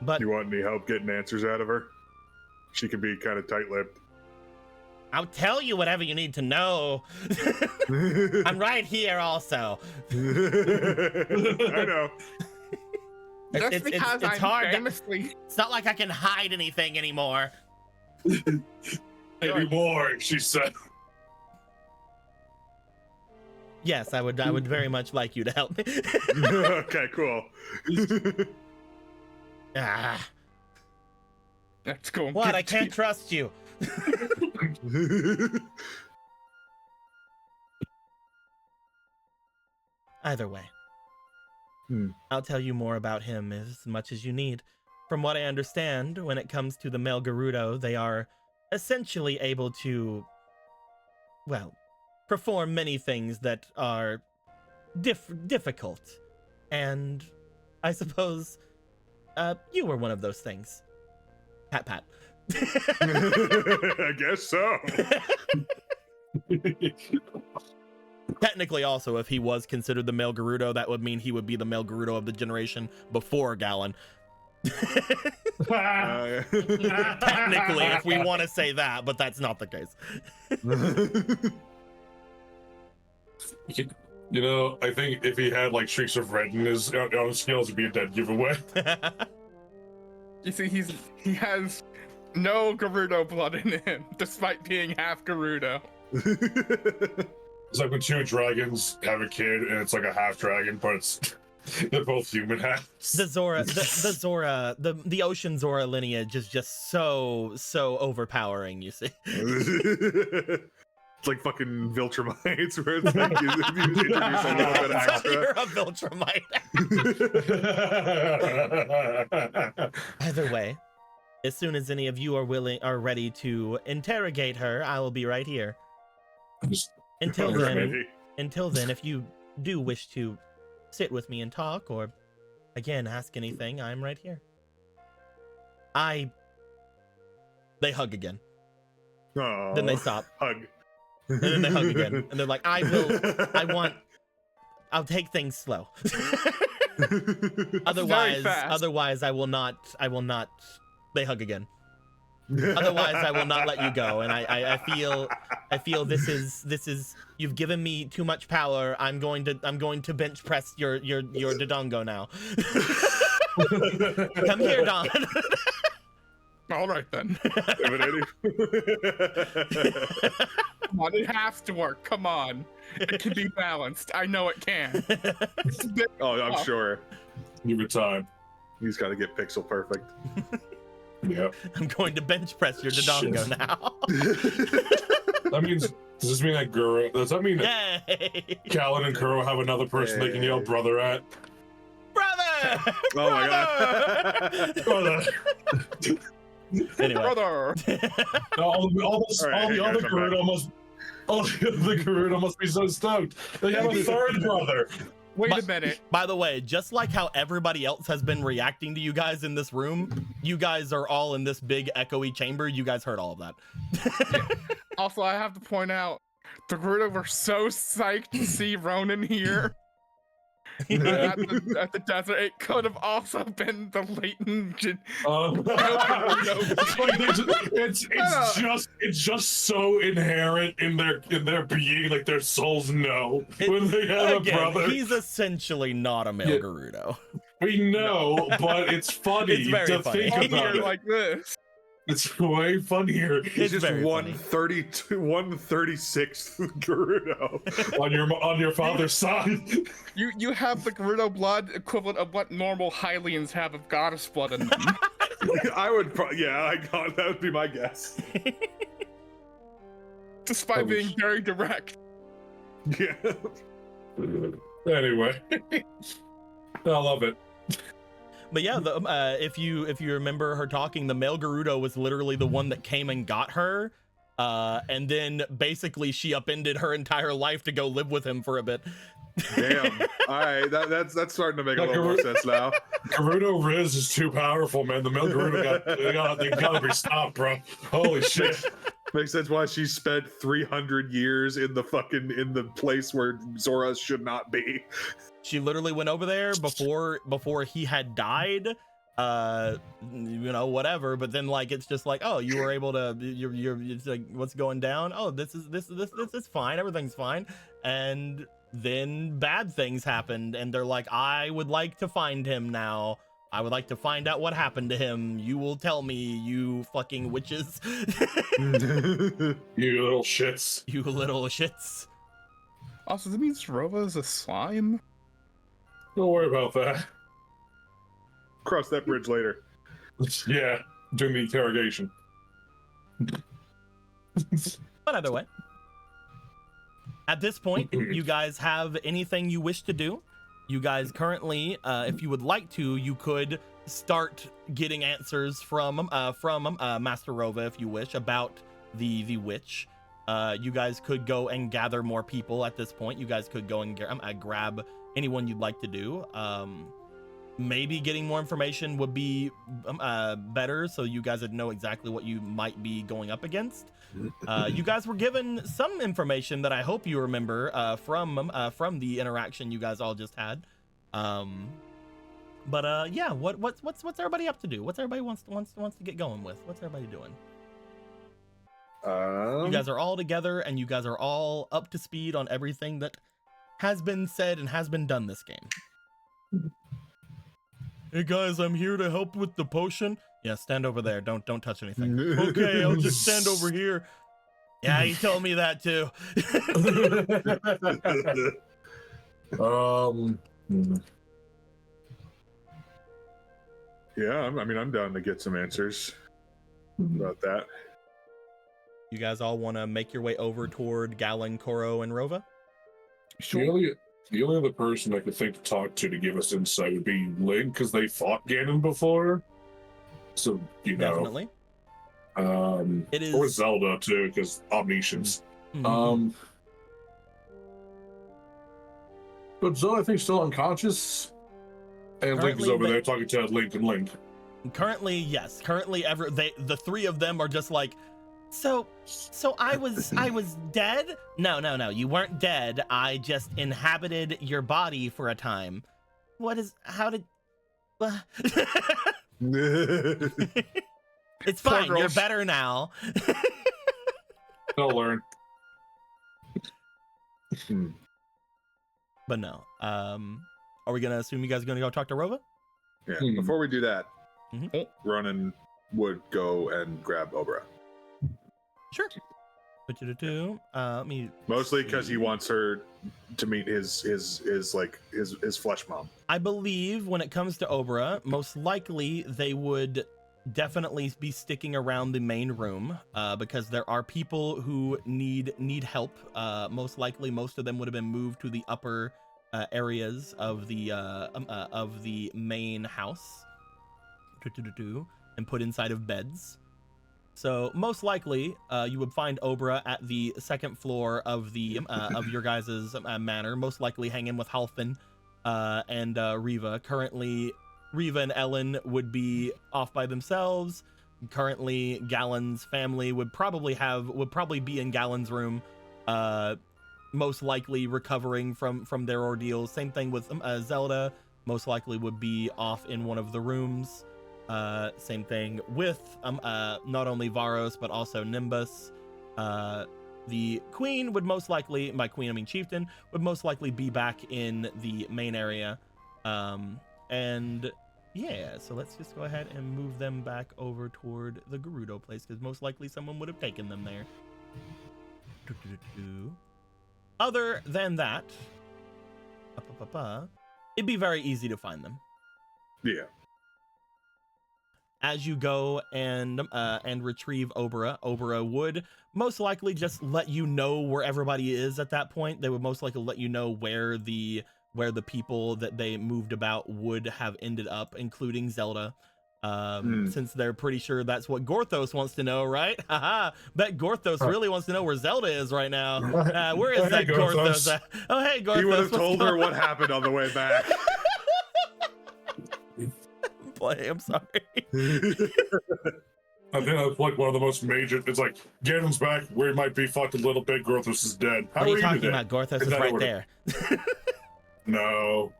But You want any help getting answers out of her? She can be kind of tight-lipped. I'll tell you whatever you need to know. I'm right here also. I know. Just because it's I'm hard. famously... It's not like I can hide anything anymore. Anymore, she said. Yes, I would very much like you to help me. Okay, cool. Ah, Let's go. what? I can't trust you. Either way. I'll tell you more about him as much as you need. From what I understand, when it comes to the male Gerudo, they are essentially able to, well, perform many things that are difficult. And I suppose you were one of those things. Pat, pat. I guess so. Technically, also, if he was considered the male Gerudo, that would mean he would be the male Gerudo of the generation before Galen. Technically, if we want to say that, but that's not the case. You know, I think if he had like streaks of red in his on his scales, it'd be a dead giveaway. You see, he has no Gerudo blood in him, despite being half Gerudo. It's like when two dragons have a kid and it's like a half dragon, but it's they're both human halves. The Zora, the Ocean Zora lineage is just so overpowering. You see, it's like fucking Viltrumites, where it's like you introduce a little bit extra. You're a Viltrumite. Either way, as soon as any of you are ready to interrogate her, I will be right here. Until then, if you do wish to sit with me and talk, or again ask anything, I'm right here. They hug again. Oh, Then they stop. Hug. And then they hug again. And they're like, I'll take things slow. Otherwise I will not, they hug again. Otherwise I will not let you go. And I feel this is, you've given me too much power. I'm going to bench press your Dodongo now. Come here, Don. All right then. Come on, it has to work. Come on, it can be balanced. I know it can. Oh, I'm sure. Give it time. He's got to get pixel perfect. Yeah. I'm going to bench press your Dodongo now. That means, does this mean that does that mean that Yay! Callan and Kuro have another person they can yell brother at? Brother! Oh my god. Brother! Anyway. Brother. all the other Gerudo must be so stoked. They have a third brother. Wait a minute. By the way, just like how everybody else has been reacting to you guys in this room, you guys are all in this big echoey chamber. You guys heard all of that. Also, I have to point out, the Gerudo were so psyched to see Ronan here. At the desert, it could have also been the latent. It's just so inherent in their being, like their souls know when they have a brother. He's essentially not a male Gerudo. We know, but it's funny It's very to funny. think about it. Like this. It's way funnier. He's just very funny. 136th Gerudo. on your father's side. You have the Gerudo blood equivalent of what normal Hylians have of goddess blood in them. I would that would be my guess. Despite being very direct. Yeah. Anyway. I love it. But yeah, if you remember her talking, the male Gerudo was literally the one that came and got her, and then basically she upended her entire life to go live with him for a bit. Damn. All right, that's starting to make a Like little more sense now. Gerudo Riz is too powerful, man. The male Gerudo they gotta be stopped, bro. Holy shit. Makes sense why she spent 300 years in the place where Zora should not be. She literally went over there before he had died. Whatever. But then like it's just like, oh, you were able to. You're it's like, what's going down? Oh, this is fine. Everything's fine. And then bad things happened, and they're like, I would like to find him now. I would like to find out what happened to him. You will tell me, you fucking witches. You little shits. You little shits. Also, that means Rova is a slime? Don't worry about that. Cross that bridge later. Yeah, during the interrogation. But either way, at this point, you guys have anything you wish to do? You guys currently, if you would like to, you could start getting answers from Master Rova, if you wish, about the witch. You guys could go and gather more people at this point. You guys could go and grab anyone you'd like to do. Maybe getting more information would be better, so you guys would know exactly what you might be going up against. You guys were given some information that I hope you remember from the interaction you guys all just had. Yeah, what's everybody up to do? What's everybody wants to get going with? What's everybody doing? You guys are all together, and you guys are all up to speed on everything that has been said and has been done this game. Hey guys, I'm here to help with the potion. Yeah, stand over there. Don't touch anything. Okay, I'll just stand over here. Yeah, he told me that too. Yeah, I'm down to get some answers about that. You guys all want to make your way over toward Galen, Koro, and Rova? The only other person I could think to talk to give us insight would be Link, because they fought Ganon before. So, Definitely. It is... Or Zelda, too, because omniscience. Mm-hmm. But Zelda, I think, still unconscious. And Currently, Link is over there talking to Link and Link. Currently, yes. Currently, the three of them are just like, So I was dead? No, you weren't dead. I just inhabited your body for a time. It's fine. You're better now. I'll learn. But no. Are we gonna assume you guys are gonna go talk to Rova? Yeah. Before we do that, Mhm. Ronan would go and grab Obra. Sure. Let me. Mostly because he wants her to meet his flesh mom. I believe when it comes to Obra, most likely they would definitely be sticking around the main room because there are people who need help. Most likely, most of them would have been moved to the upper areas of the main house and put inside of beds. So most likely, you would find Obra at the second floor of the of your guys' manor. Most likely, hanging with Halfin and Riva. Currently, Riva and Ellen would be off by themselves. Currently, Galen's family would probably be in Galen's room, most likely recovering from their ordeals. Same thing with Zelda. Most likely would be off in one of the rooms. Same thing with not only Varos but also Nimbus. The queen would most likely, by queen I mean chieftain, would most likely be back in the main area. And yeah, so let's just go ahead and move them back over toward the Gerudo place, because most likely someone would have taken them there. Other than that, it'd be very easy to find them. Yeah. As you go and retrieve Obra would most likely just let you know where everybody is at that point. They would most likely let you know where the people that they moved about would have ended up, including Zelda. Since they're pretty sure that's what Gorthos wants to know, right? Haha, bet Gorthos really wants to know where Zelda is right now. Where is that Gorthos at? Oh, hey, Gorthos. He would have what's told going her what happened on the way back. I'm sorry. I think that's like one of the most major. It's like Ganon's back. We might be fucked a little bit. Gorthos is dead. How What are you talking today? about? Gorthos is that right order? there. No.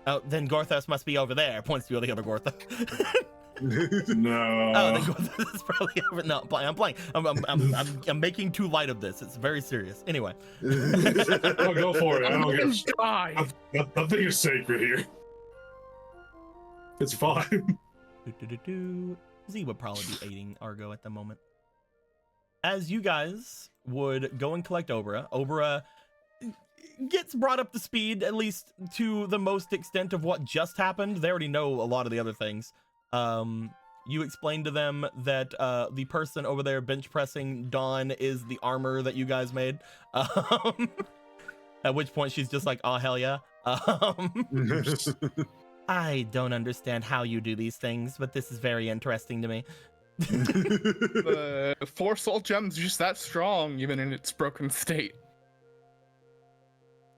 Oh, then Gorthos must be over there. Points to the other Gorthos. No. Oh, then Gorthos is probably over. No, I'm playing. I'm making too light of this. It's very serious. Anyway. Oh, go for it. I don't give a Die. Nothing is sacred here. It's fine. Z would probably be aiding Argo at the moment. As you guys would go and collect Obra gets brought up to speed, at least to the most extent of what just happened. They already know a lot of the other things. You explained to them that the person over there bench pressing Dawn is the armor that you guys made. At which point she's just like, oh, hell yeah. I don't understand how you do these things, but this is very interesting to me. The 4 soul gems just that strong, even in its broken state.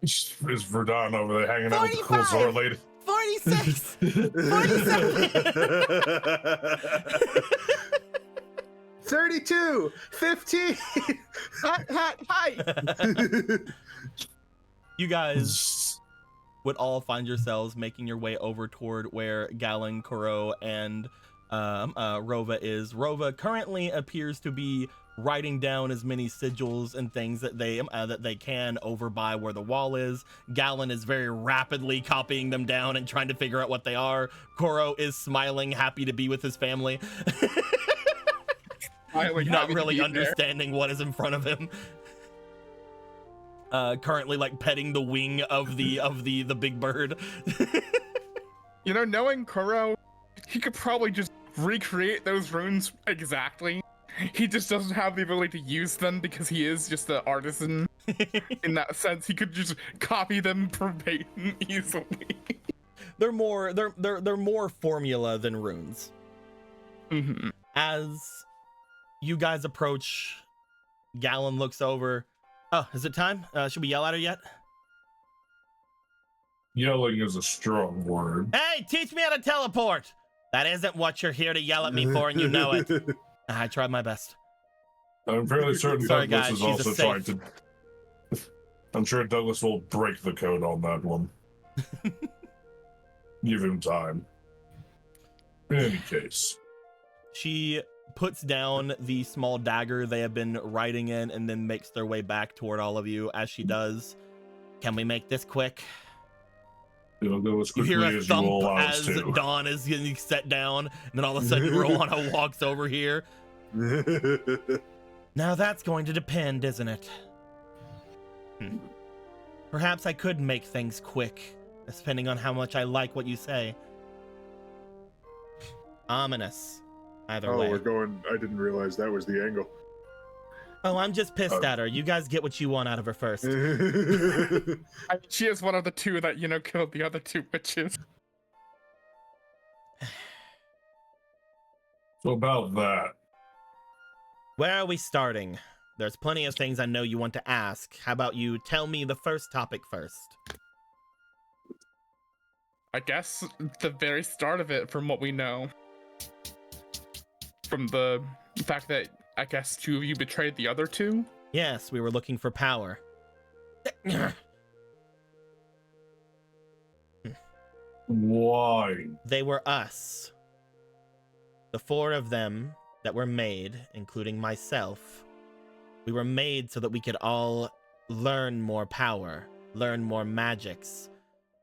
Is Verdun over there hanging out with the cool 45! Zora lady? 46! 47! 32! 15! Hi! You guys would all find yourselves making your way over toward where Galen, Kuro, and Rova is. Rova currently appears to be writing down as many sigils and things that they can over by where the wall is. Galen is very rapidly copying them down and trying to figure out what they are. Kuro is smiling, happy to be with his family. Not really understanding what is in front of him. Currently like petting the wing of the big bird. You know, knowing Kuro, he could probably just recreate those runes exactly. He just doesn't have the ability to use them because he is just an artisan. In that sense, he could just copy them verbatim easily. They're more formula than runes. Mm-hmm. As you guys approach, Galen looks over. Oh, is it time? Should we yell at her yet? Yelling is a strong word. Hey, teach me how to teleport! That isn't what you're here to yell at me for, and you know it. I tried my best. I'm fairly certain Sorry, Douglas guys, is she's a also trying to. I'm sure Douglas will break the code on that one. Give him time. In any case. She puts down the small dagger they have been writing in and then makes their way back toward all of you. As she does, can we make this quick? It'll go as You quickly hear a as you will thump allow us as to. Dawn is getting set down, and then all of a sudden Rowana walks over here. Now that's going to depend, isn't it? Perhaps I could make things quick, depending on how much I like what you say. Ominous. Either way. We're going. I didn't realize that was the angle. Oh, I'm just pissed at her. You guys get what you want out of her first. She is one of the two that, you know, killed the other 2 witches. So about that. Where are we starting? There's plenty of things I know you want to ask. How about you tell me the first topic first? I guess the very start of it, from what we know. From the fact that I guess 2 of you betrayed the other 2? Yes, we were looking for power. Why? They were us. The 4 of them that were made, including myself. We were made so that we could all learn more power, learn more magics.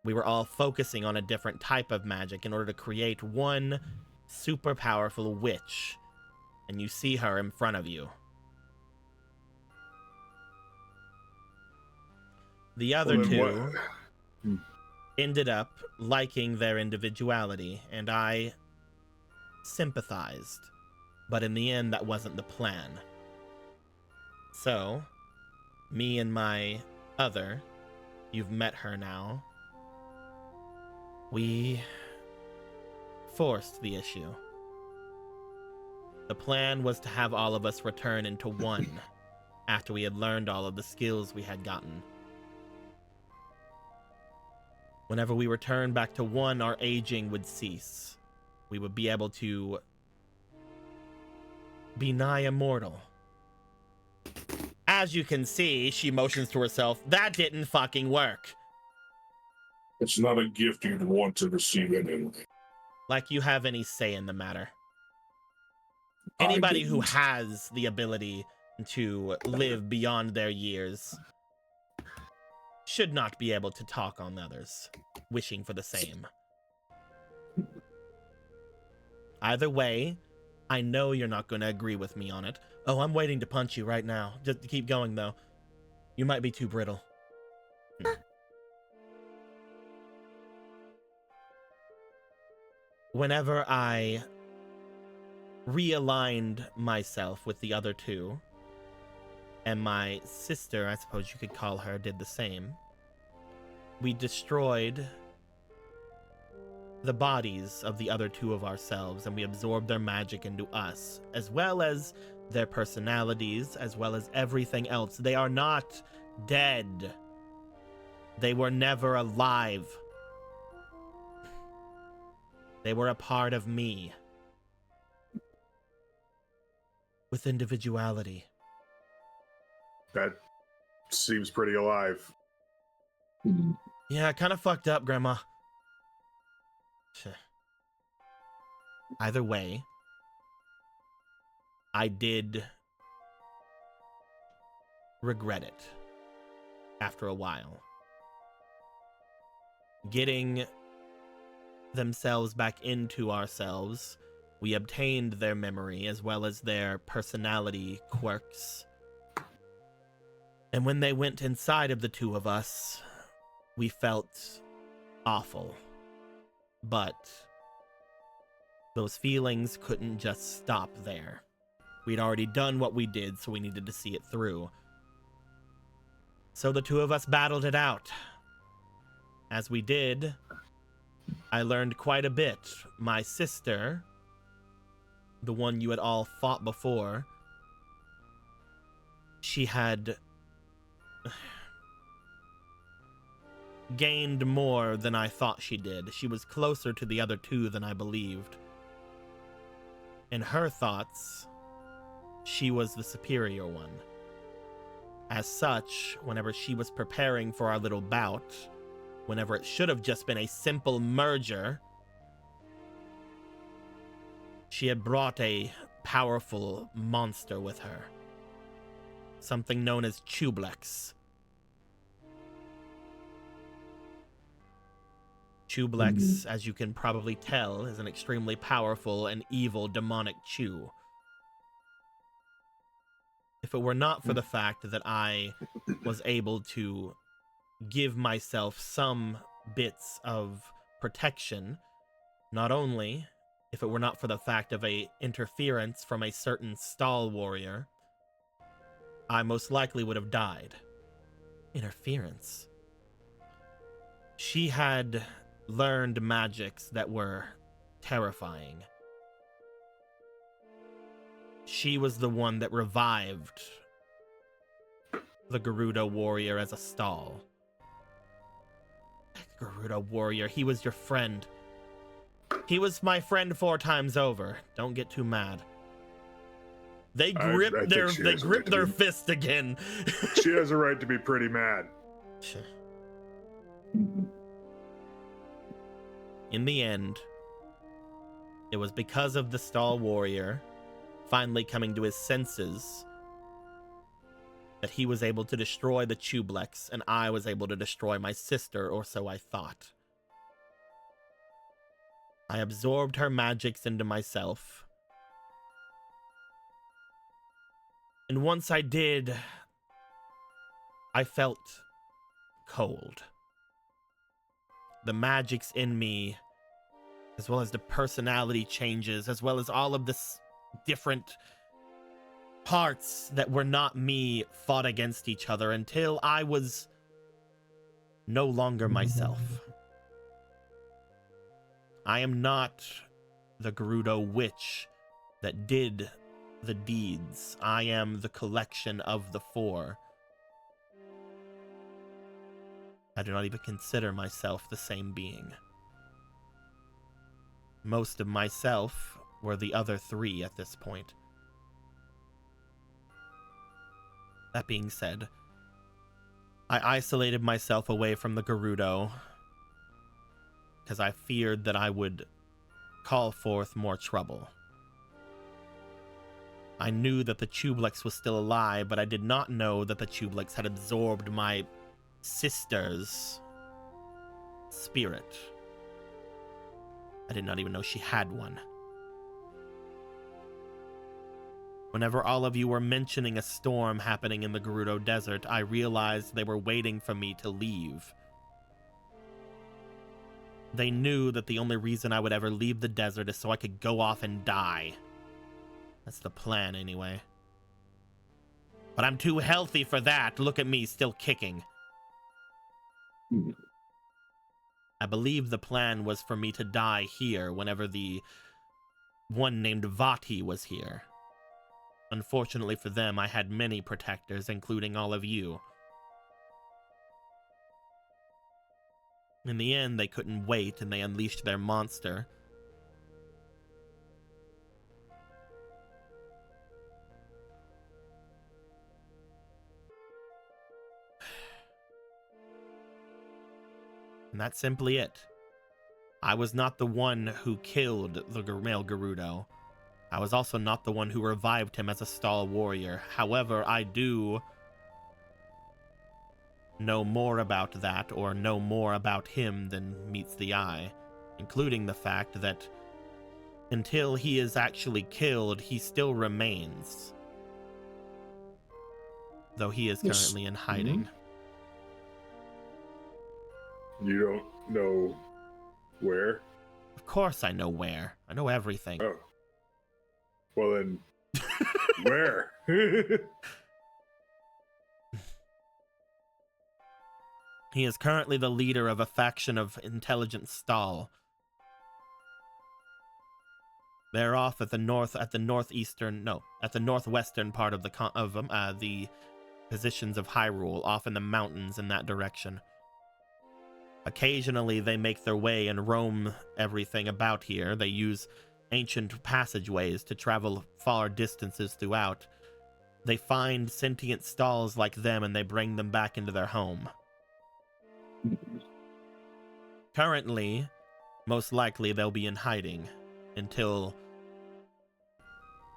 We were all focusing on a different type of magic in order to create one super powerful witch. And you see her in front of you. The other Well, then 2 ended up liking their individuality, and I sympathized. But in the end, that wasn't the plan. So, me and my other, you've met her now, we forced the issue. The plan was to have all of us return into one after we had learned all of the skills we had gotten. Whenever we returned back to one, our aging would cease. We would be able to be nigh immortal. As you can see, she motions to herself, that didn't fucking work. It's not a gift you'd want to receive anyway. Like you have any say in the matter. I Anybody who didn't. has the ability to live beyond their years should not be able to talk on others, wishing for the same. Either way, I know you're not going to agree with me on it. Oh, I'm waiting to punch you right now. Just keep going, though. You might be too brittle. Whenever I realigned myself with the other two, and my sister, I suppose you could call her, did the same, we destroyed the bodies of the other two of ourselves, and we absorbed their magic into us, as well as their personalities, as well as everything else. They are not dead. They were never alive. They were a part of me. With individuality. That seems pretty alive. Yeah, kind of fucked up, Grandma. Either way, I did regret it after a while. Getting themselves back into ourselves, we obtained their memory as well as their personality quirks. And when they went inside of the two of us, we felt awful. But those feelings couldn't just stop there. We'd already done what we did, so we needed to see it through. So the two of us battled it out. As we did, I learned quite a bit. My sister, the one you had all fought before, she had gained more than I thought she did. She was closer to the other two than I believed. In her thoughts, she was the superior one. As such, whenever she was preparing for our little bout, whenever it should have just been a simple merger, she had brought a powerful monster with her. Something known as Chublex. Chublex, as you can probably tell, is an extremely powerful and evil demonic chew. If it were not for the fact that I was able to give myself some bits of protection, not only if it were not for the fact of a interference from a certain stall warrior, I most likely would have died. Interference. She had learned magics that were terrifying. She was the one that revived the Gerudo warrior as a stall. Gerudo warrior, he was your friend. He was my friend 4 times over. Don't get too mad. They grip I their think she they has a grip right to their be- fist again. She has a right to be pretty mad. In the end, it was because of the stall warrior finally coming to his senses that he was able to destroy the Chublex, and I was able to destroy my sister, or so I thought. I absorbed her magics into myself. And once I did, I felt cold. The magics in me, as well as the personality changes, as well as all of this different parts that were not me, fought against each other until I was no longer myself. I am not the Gerudo witch that did the deeds. I am the collection of the four. I do not even consider myself the same being. Most of myself were the other three at this point. That being said, I isolated myself away from the Gerudo because I feared that I would call forth more trouble. I knew that the Chublex was still alive, but I did not know that the Chublex had absorbed my sister's spirit. I did not even know she had one. Whenever all of you were mentioning a storm happening in the Gerudo Desert, I realized they were waiting for me to leave. They knew that the only reason I would ever leave the desert is so I could go off and die. That's the plan, anyway. But I'm too healthy for that. Look at me, still kicking. I believe the plan was for me to die here whenever the one named Vati was here. Unfortunately for them, I had many protectors, including all of you. In the end, they couldn't wait, and they unleashed their monster. And that's simply it. I was not the one who killed the male Gerudo. I was also not the one who revived him as a stall warrior. However, I do know more about that, or know more about him than meets the eye, including the fact that until he is actually killed, he still remains. Though he is currently in hiding. You don't know where? Of course I know where. I know everything. Oh. Well then, where? He is currently the leader of a faction of intelligent Stall. They're off at the northwestern part of the positions of Hyrule, off in the mountains in that direction. Occasionally, they make their way and roam everything about here. They use ancient passageways to travel far distances throughout. They find sentient stalls like them and they bring them back into their home. Currently, most likely they'll be in hiding until...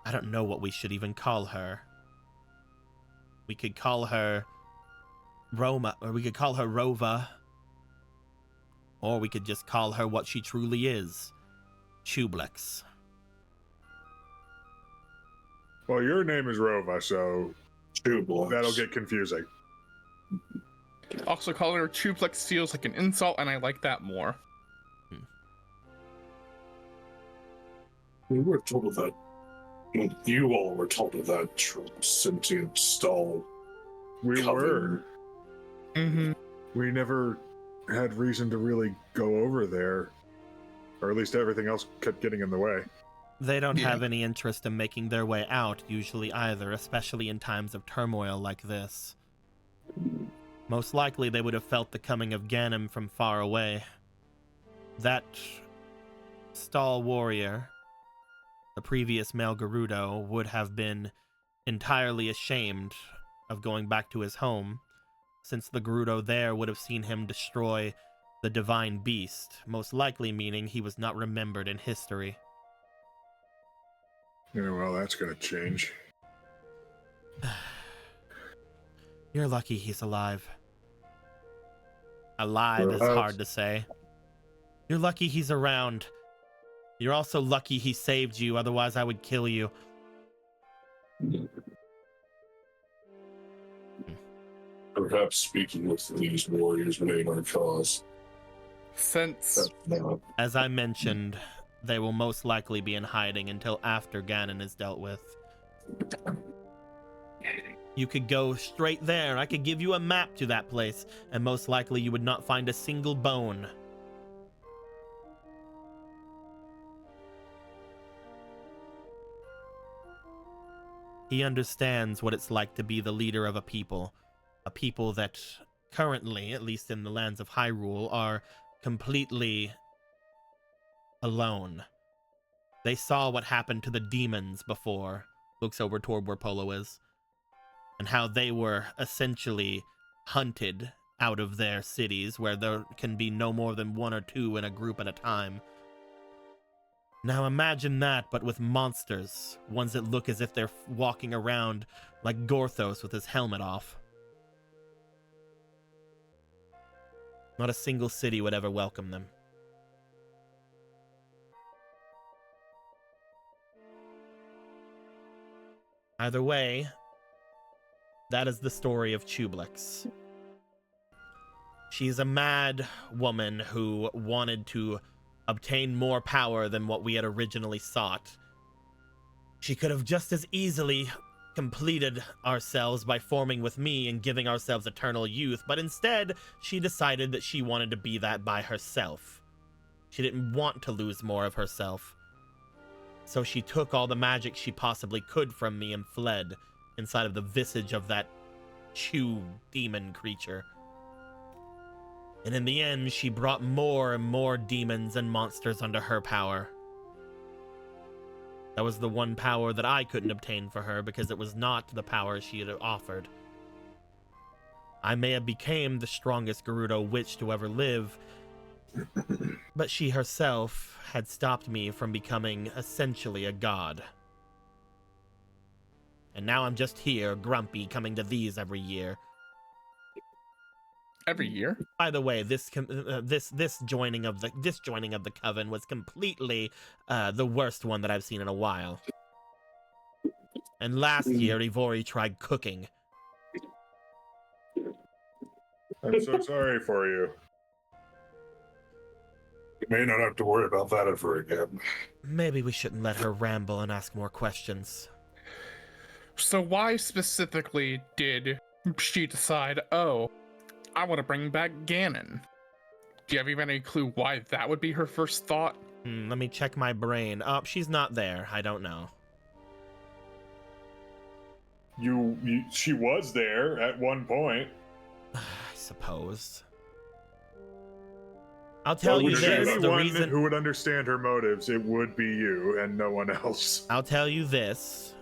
I don't know what we should even call her. We could call her Roma, or we could call her Rova. Or we could just call her what she truly is. Chublex. Well, your name is Rova, so Chublex. that'll get confusing. Also, calling her Chublex feels like an insult, and I like that more. We were told of that. You all were told of that sentient stall. We coven. were. Mm-hmm. We never had reason to really go over there. Or at least everything else kept getting in the way. They don't have any interest in making their way out, usually either, especially in times of turmoil like this. Most likely they would have felt the coming of Ganem from far away. That stall warrior, the previous male Gerudo, would have been entirely ashamed of going back to his home, since the Gerudo there would have seen him destroy the divine beast, most likely meaning he was not remembered in history. Yeah, well, that's gonna change. You're lucky he's alive. Alive is hard to say. You're lucky he's around. You're also lucky he saved you, otherwise I would kill you. Perhaps speaking with these warriors may aid our cause. Since As I mentioned, they will most likely be in hiding until after Ganon is dealt with. You could go straight there. I could give you a map to that place, and most likely you would not find a single bone. He understands what it's like to be the leader of a people that currently, at least in the lands of Hyrule, are completely alone. They saw what happened to the demons before. Looks over toward where Polo is. And how they were essentially hunted out of their cities, where there can be no more than one or two in a group at a time. Now imagine that, but with monsters. Ones that look as if they're walking around like Gorthos with his helmet off. Not a single city would ever welcome them. Either way, that is the story of Chublex. She's a mad woman who wanted to obtain more power than what we had originally sought. She could have just as easily completed ourselves by forming with me and giving ourselves eternal youth, but instead, she decided that she wanted to be that by herself. She didn't want to lose more of herself. So she took all the magic she possibly could from me and fled inside of the visage of that Chew demon creature. And in the end, she brought more and more demons and monsters under her power. That was the one power that I couldn't obtain for her because it was not the power she had offered. I may have became the strongest Gerudo witch to ever live, but she herself had stopped me from becoming essentially a god. And now I'm just here, grumpy, coming to these every year. Every year? By the way, this joining of the coven was completely the worst one that I've seen in a while. And last year, Ivori tried cooking. I'm so sorry for you. You may not have to worry about that ever again. Maybe we shouldn't let her ramble and ask more questions. So why specifically did she decide, oh, I want to bring back Ganon? Do you have even any clue why that would be her first thought? Let me check my brain. Oh, she's not there. I don't know. She was there at one point. I suppose. I'll tell you If this, there's the anyone reason... who would understand her motives, it would be you and no one else. I'll tell you this.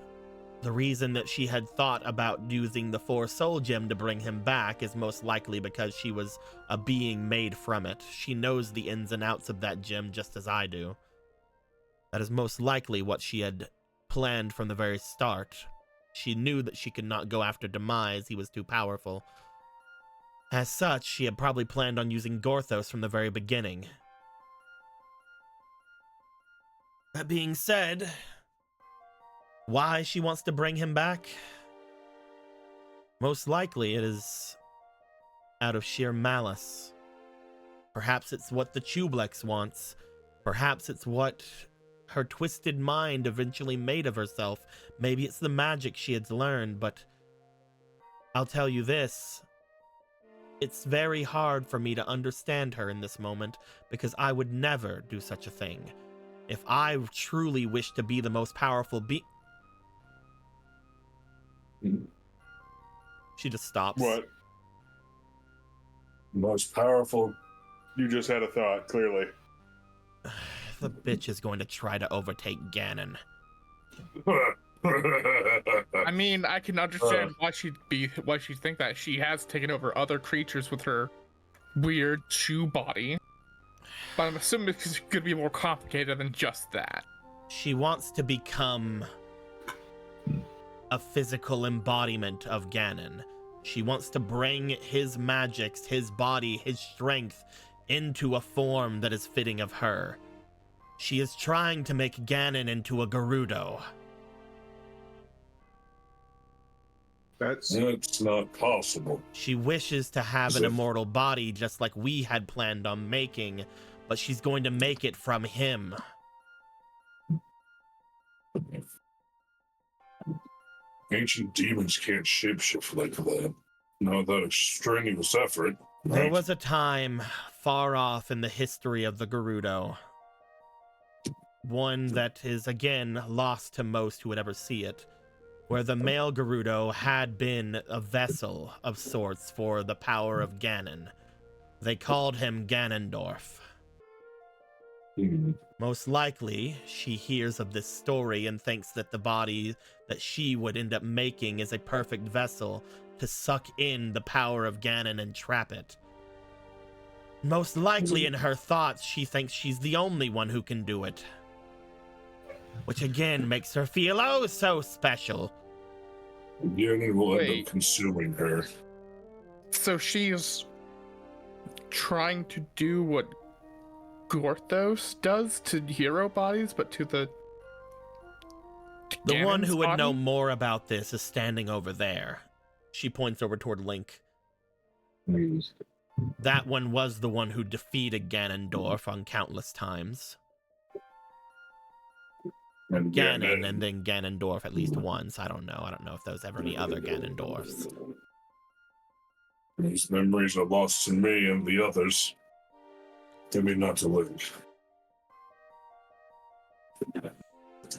The reason that she had thought about using the 4 soul gem to bring him back is most likely because she was a being made from it. She knows the ins and outs of that gem just as I do. That is most likely what she had planned from the very start. She knew that she could not go after Demise, he was too powerful. As such, she had probably planned on using Gorthos from the very beginning. That being said, why she wants to bring him back? Most likely it is out of sheer malice. Perhaps it's what the Chublex wants. Perhaps it's what her twisted mind eventually made of herself. Maybe it's the magic she had learned, but I'll tell you this. It's very hard for me to understand her in this moment because I would never do such a thing. If I truly wish to be the most powerful She just stops. What? Most powerful. You just had a thought, clearly. The bitch is going to try to overtake Ganon. I mean, I can understand why she'd think that. She has taken over other creatures with her weird chew body. But I'm assuming it's going to be more complicated than just that. She wants to become a physical embodiment of Ganon. She wants to bring his magics, his body, his strength into a form that is fitting of her. She is trying to make Ganon into a Gerudo. It's not possible. She wishes to have an immortal body just like we had planned on making, but she's going to make it from him. Ancient demons can't shapeshift like that. Not without a strenuous effort. There Right? was a time far off in the history of the Gerudo. One that is, again, lost to most who would ever see it. where the male Gerudo had been a vessel of sorts for the power of Ganon. They called him Ganondorf. Most likely, she hears of this story and thinks that the body that she would end up making is a perfect vessel to suck in the power of Ganon and trap it. Most likely in her thoughts, she thinks she's the only one who can do it. Which again makes her feel oh so special. Ganon will end Wait. up consuming her. So she's trying to do what Gorthos does to hero bodies, but to the The one Ganon's who would know body? more about this is standing over there. She points over toward Link. That one was the one who defeated Ganondorf on countless times. And Ganon and then Ganondorf at least once. I don't know. I don't know if there was ever any other Ganondorfs. These memories are lost to me and the others. Maybe not to Link.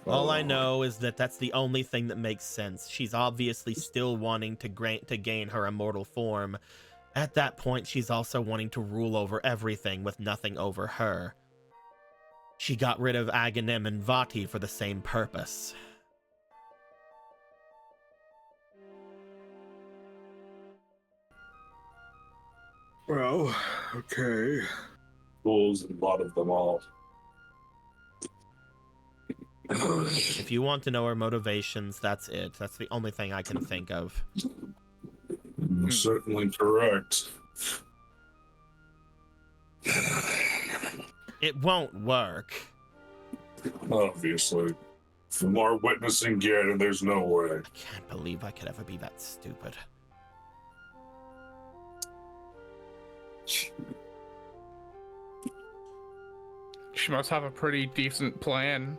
All I know is that that's the only thing that makes sense. She's obviously still wanting to gain her immortal form. At that point, she's also wanting to rule over everything with nothing over her. She got rid of Aghanim and Vati for the same purpose. Well, okay. Fools and a lot of them all. If you want to know her motivations, that's it. That's the only thing I can think of. You're certainly correct. It won't work. Obviously. From our witnessing Ganon, there's no way. I can't believe I could ever be that stupid. She must have a pretty decent plan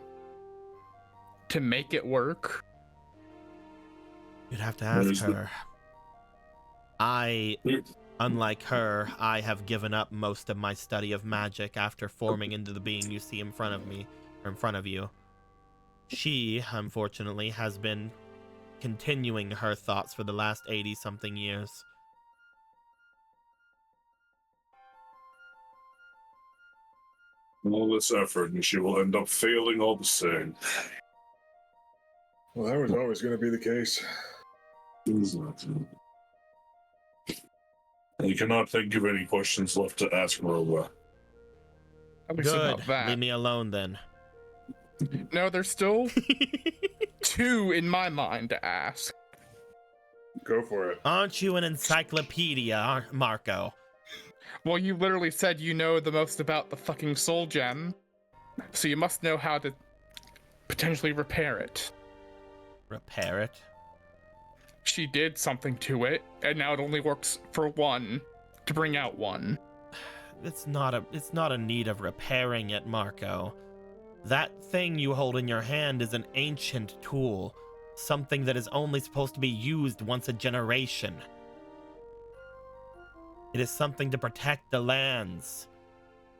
to make it work. You'd have to ask Where's the- her. Unlike her, I have given up most of my study of magic after forming into the being you see in front of me, or in front of you. She, unfortunately, has been continuing her thoughts for the last 80-something years. All this effort, and she will end up failing all the same. Well, that was always going to be the case. You cannot think of any questions left to ask Marilla. At least Good. about that. Leave me alone then. No, there's still two in my mind to ask. Go for it. Aren't you an encyclopedia, Marco? Well, you literally said you know the most about the fucking soul gem, so you must know how to potentially repair it. Repair it? She did something to it, and now it only works for one, to bring out one. It's not a need of repairing it, Marco. That thing you hold in your hand is an ancient tool, something that is only supposed to be used once a generation. It is something to protect the lands.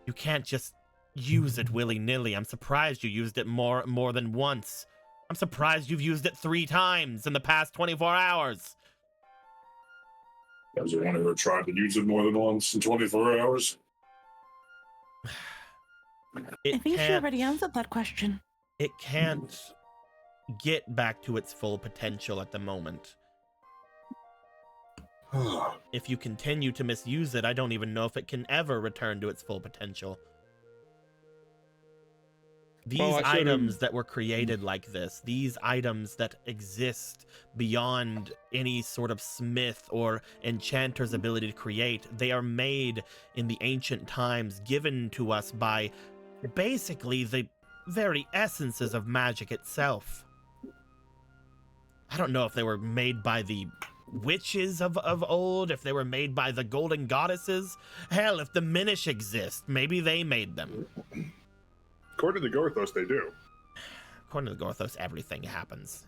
You can't just use it willy-nilly. I'm surprised you used it more than once. I'm surprised you've used it 3 times in the past 24 hours. Has anyone ever tried to use it more than once in 24 hours? It I think she can't- already answered that question. It can't get back to its full potential at the moment. If you continue to misuse it, I don't even know if it can ever return to its full potential. These Well, I should've- items that were created like this, these items that exist beyond any sort of smith or enchanter's ability to create, they are made in the ancient times, given to us by basically the very essences of magic itself. I don't know if they were made by the witches of old, if they were made by the golden goddesses. Hell, if the Minish exist, maybe they made them. According to Gorthos, they do. According to Gorthos, everything happens.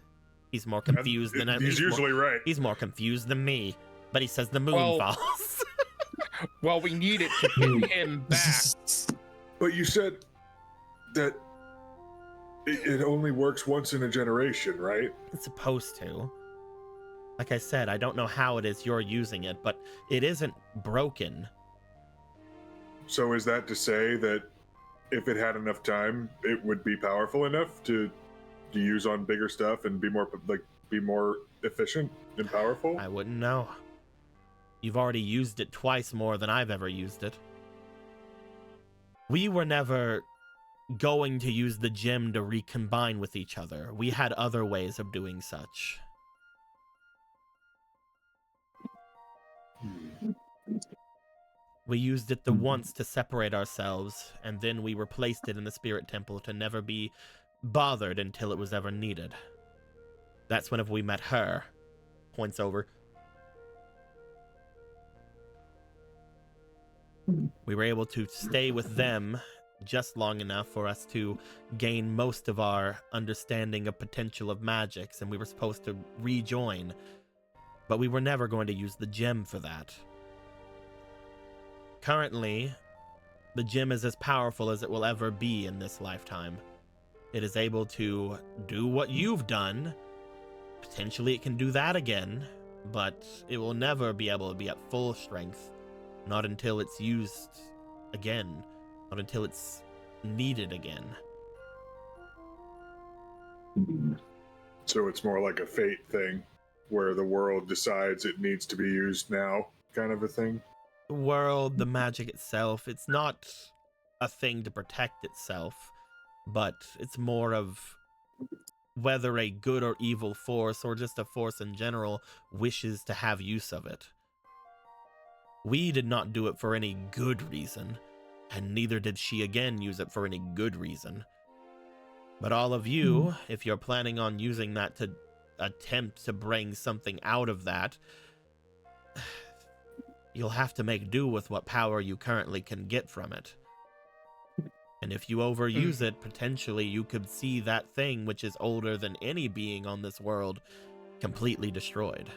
He's more confused than He's usually right. He's more confused than me, but he says the moon Well- falls. Well, we need it to get him back. But you said that it only works once in a generation, right? It's supposed to. Like I said, I don't know how it is you're using it, but it isn't broken. So is that to say that if it had enough time, it would be powerful enough to use on bigger stuff and be more efficient and powerful? I wouldn't know. You've already used it twice more than I've ever used it. We were never going to use the gem to recombine with each other. We had other ways of doing such. We used it the once to separate ourselves, and then we replaced it in the spirit temple to never be bothered until it was ever needed. That's whenever we met her. Points over. We were able to stay with them just long enough for us to gain most of our understanding of potential of magics, and we were supposed to rejoin. But we were never going to use the gem for that. Currently, the gem is as powerful as it will ever be in this lifetime. It is able to do what you've done. Potentially it can do that again, but it will never be able to be at full strength. Not until it's used again. Not until it's needed again. So it's more like a fate thing, where the world decides it needs to be used now, kind of a thing? The world, the magic itself, it's not a thing to protect itself, but it's more of whether a good or evil force, or just a force in general, wishes to have use of it. We did not do it for any good reason, and neither did she again use it for any good reason. But all of you, if you're planning on using that to attempt to bring something out of that, you'll have to make do with what power you currently can get from it. And if you overuse it, potentially you could see that thing, which is older than any being on this world, completely destroyed.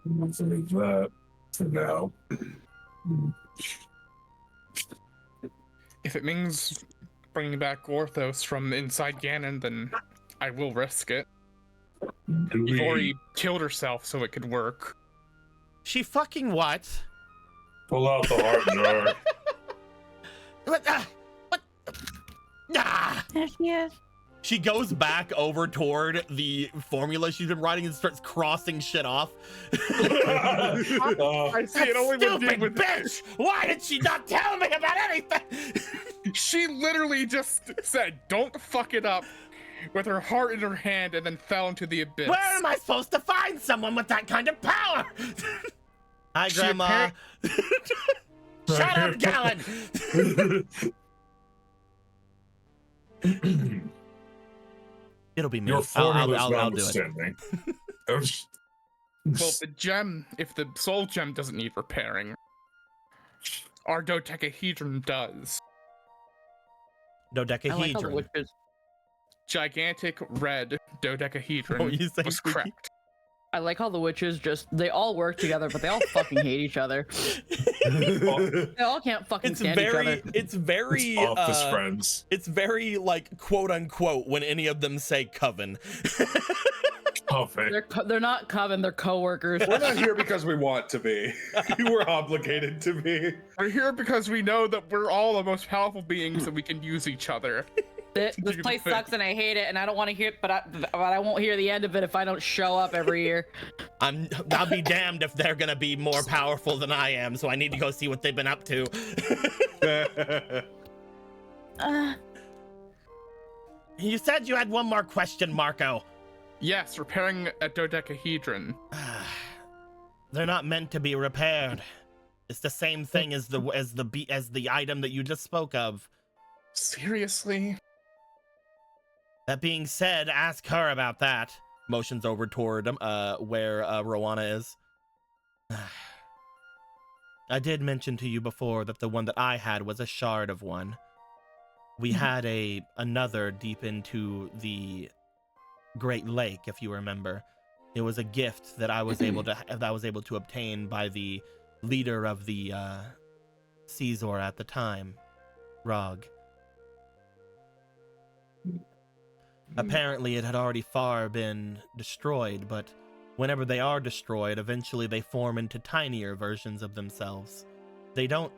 Let's leave that for now. If it means bringing back Orthos from inside Ganon, then I will risk it. Do You've we already killed herself, so it could work. She fucking what? pull out the heart jar? What? What? Ah! There she is. She goes back over toward the formula she's been writing and starts crossing shit off. I see it only with Stupid with bitch! Why did she not tell me about anything? She literally just said, "Don't fuck it up," with her heart in her hand, and then fell into the abyss. Where am I supposed to find someone with that kind of power? Hi, She Grandma. Shut up, Gallon! It'll be me. Your formula's I'll do it. notwithstanding. Well, the gem, if the soul gem doesn't need repairing, our dodecahedron does. I like how the Dodecahedron. witches. Gigantic red dodecahedron Oh, you say was Squeaky? cracked. I like how the witches they all work together, but they all fucking hate each other. They all can't fucking stand each other. It's very Office friends. it's very like quote unquote when any of them say coven. Coven. They're not coven, they're coworkers. We're not here because we want to be. You were obligated to be. We're here because we know that we're all the most powerful beings and we can use each other. This place sucks and I hate it and I don't want to hear it, but I won't hear the end of it if I don't show up every year. I'll be damned if they're gonna be more powerful than I am, so I need to go see what they've been up to. You said you had one more question, Marco. Yes, repairing a dodecahedron. They're not meant to be repaired. It's the same thing as the item that you just spoke of. Seriously? That being said, ask her about that. Motions over toward where Rowana is. I did mention to you before that the one that I had was a shard of one. We had another deep into the Great Lake, if you remember. It was a gift that I was able to obtain by the leader of the Caesar at the time, Rog. Apparently, it had already far been destroyed, but whenever they are destroyed, eventually they form into tinier versions of themselves. They don't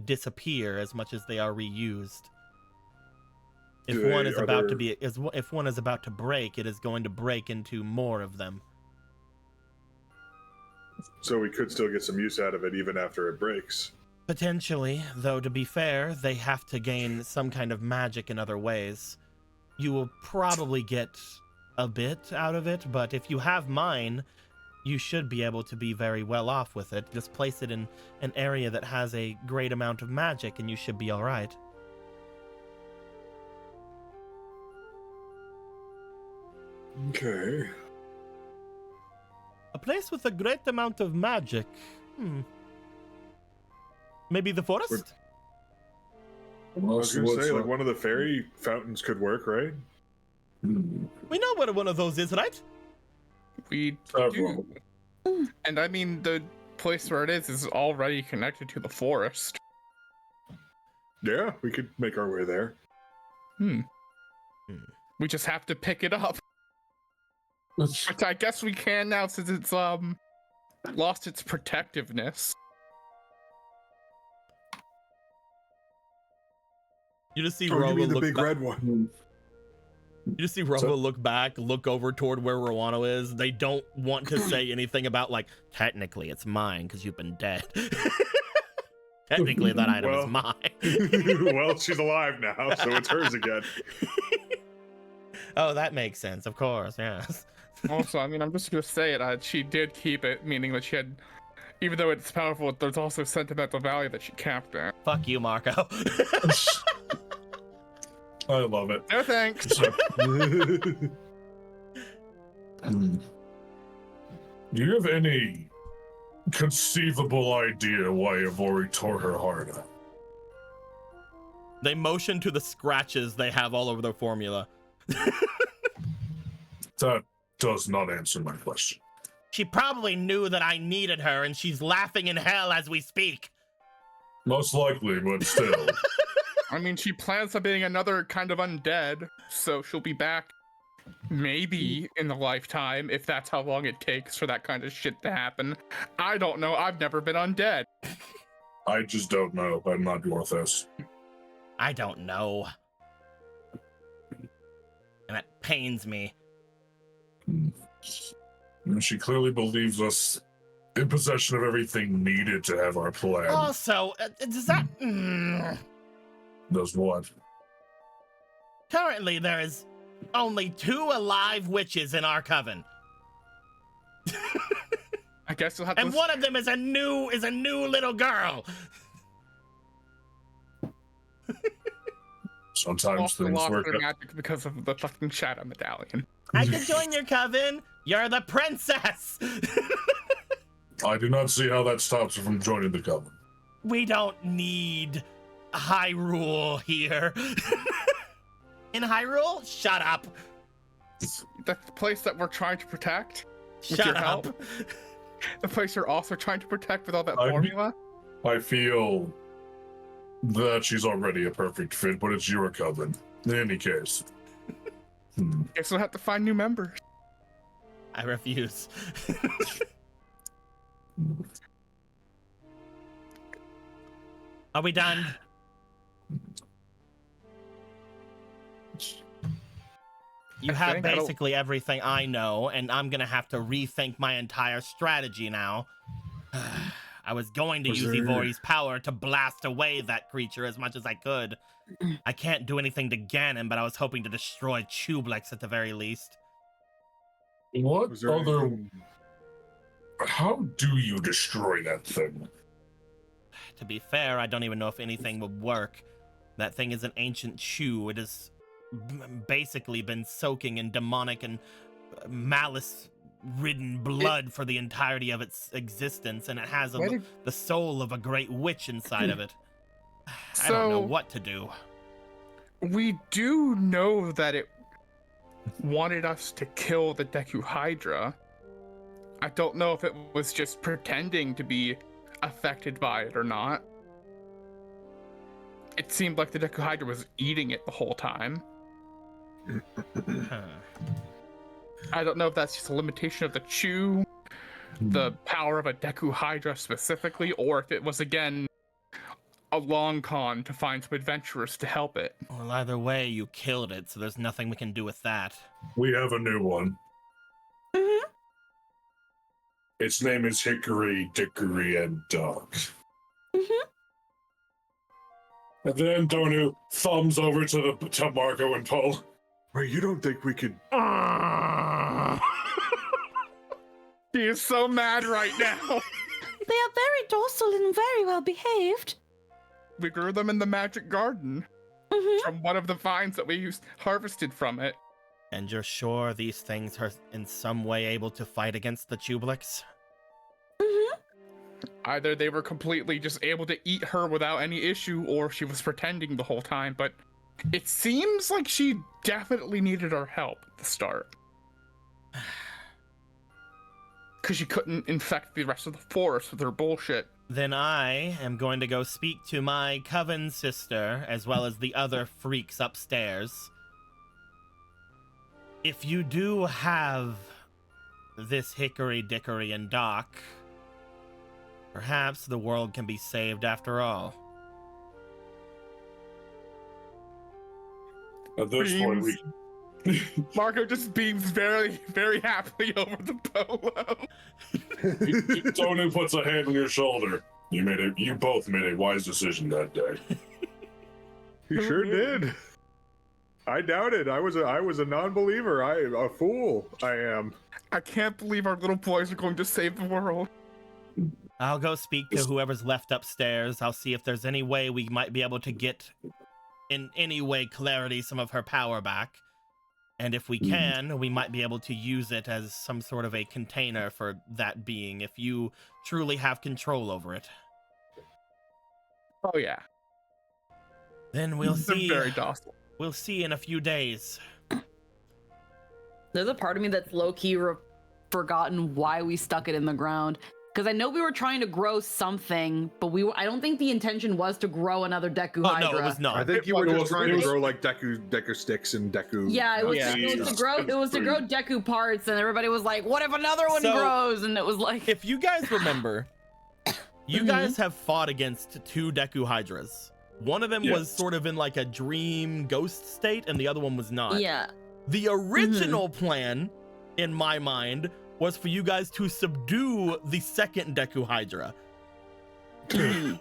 disappear as much as they are reused. If one is about to be, if one is about to break, it is going to break into more of them. So we could still get some use out of it even after it breaks. Potentially, though to be fair, they have to gain some kind of magic in other ways. You will probably get a bit out of it, but if you have mine, you should be able to be very well off with it. Just place it in an area that has a great amount of magic and you should be alright. Okay. A place with a great amount of magic. Maybe the forest? I was gonna say, like, one of the fairy fountains could work, right? We know where one of those is, right? We do. And I mean, the place where it is already connected to the forest. Yeah, we could make our way there. We just have to pick it up. Which I guess we can now since it's lost its protectiveness. You just see Oh, you Robo mean the look big back. red one? You just see Robo look back, look over toward where Rowano is. They don't want to say anything about, like, technically it's mine because you've been dead. Technically that item is mine. Well, she's alive now, so it's hers again. Oh, that makes sense, of course, yes. Also, I mean, I'm just gonna say it. She did keep it, meaning that she had, even though it's powerful, there's also sentimental value that she kept it. Fuck you, Marco. I love it. No thanks. Do you have any conceivable idea why Ivori tore her heart out? They motion to the scratches they have all over their formula. That does not answer my question. She probably knew that I needed her, and she's laughing in hell as we speak. Most likely, but still. I mean, she plans on being another kind of undead, so she'll be back maybe in the lifetime, if that's how long it takes for that kind of shit to happen. I don't know. I've never been undead. I just don't know. I'm not Dwarfus. I don't know. And it pains me. And she clearly believes us in possession of everything needed to have our plan. Also, does that... Does what? Currently, there is only 2 alive witches in our coven. I guess you'll have And to... one of them is a new little girl. Sometimes things lost work their out. magic because of the fucking shadow medallion. I can join your coven. You're the princess. I do not see how that stops her from joining the coven. We don't need Hyrule here. In Hyrule? Shut up. The place that we're trying to protect? With Shut your up. help? The place you're also trying to protect with all that I- formula? I feel that she's already a perfect fit, but it's your coven. In any case. Guess we'll have to find new members. I refuse. Are we done? You have think I don't- basically everything I know, and I'm gonna have to rethink my entire strategy now. I was going to Was use there- Ivori's power to blast away that creature as much as I could. I can't do anything to Ganon, but I was hoping to destroy Chublex at the very least. What Was there other... anything- How do you destroy that thing? To be fair, I don't even know if anything would work. That thing is an ancient chew. It has basically been soaking in demonic and malice-ridden blood for the entirety of its existence, and it has the soul of a great witch inside of it. I don't know So- what to do. We do know that it wanted us to kill the Deku Hydra. I don't know if it was just pretending to be affected by it or not. It seemed like the Deku Hydra was eating it the whole time. Huh. I don't know if that's just a limitation of the chew, the power of a Deku Hydra specifically, or if it was again a long con to find some adventurers to help it. Well, either way, you killed it, so there's nothing we can do with that. We have a new one. Mm-hmm. Its name is Hickory, Dickory, and Dog. Mm-hmm. And then Donu thumbs over to Marco and Paul. Wait, you don't think we could? He is so mad right now. They are very docile and very well behaved. We grew them in the magic garden Mm-hmm. from one of the vines that we harvested from it. And you're sure these things are in some way able to fight against the Tublix? Mm-hmm. Either they were completely just able to eat her without any issue, or she was pretending the whole time, but it seems like she definitely needed our help at the start. Because she couldn't infect the rest of the forest with her bullshit. Then I am going to go speak to my coven sister, as well as the other freaks upstairs. If you do have this Hickory, Dickory, and Doc, perhaps the world can be saved after all. At this point, we Marco just beams very, very happily over the polo. Donu puts a hand on your shoulder. You both made a wise decision that day. You sure did. I doubted. I was a non-believer. A fool. I am. I can't believe our little boys are going to save the world. I'll go speak to whoever's left upstairs. I'll see if there's any way we might be able to get, in any way, clarity some of her power back. And if we can, we might be able to use it as some sort of a container for that being, if you truly have control over it. Oh yeah. Then we'll They're see. very docile. We'll see in a few days. There's a part of me that's low-key forgotten why we stuck it in the ground. Because I know we were trying to grow something, but I don't think the intention was to grow another Deku Oh, Hydra. no, it was not. I think you were It just was- trying it to was- grow like Deku sticks and Deku. Yeah, it was, Yeah. it was to grow Deku parts, and everybody was like, "What if another one So- grows?" And it was like, If you guys remember, you guys have fought against 2 Deku Hydras. One of them Yes. was sort of in like a dream ghost state, and the other one was not. yeah, The original plan, in my mind, was for you guys to subdue the second Deku Hydra.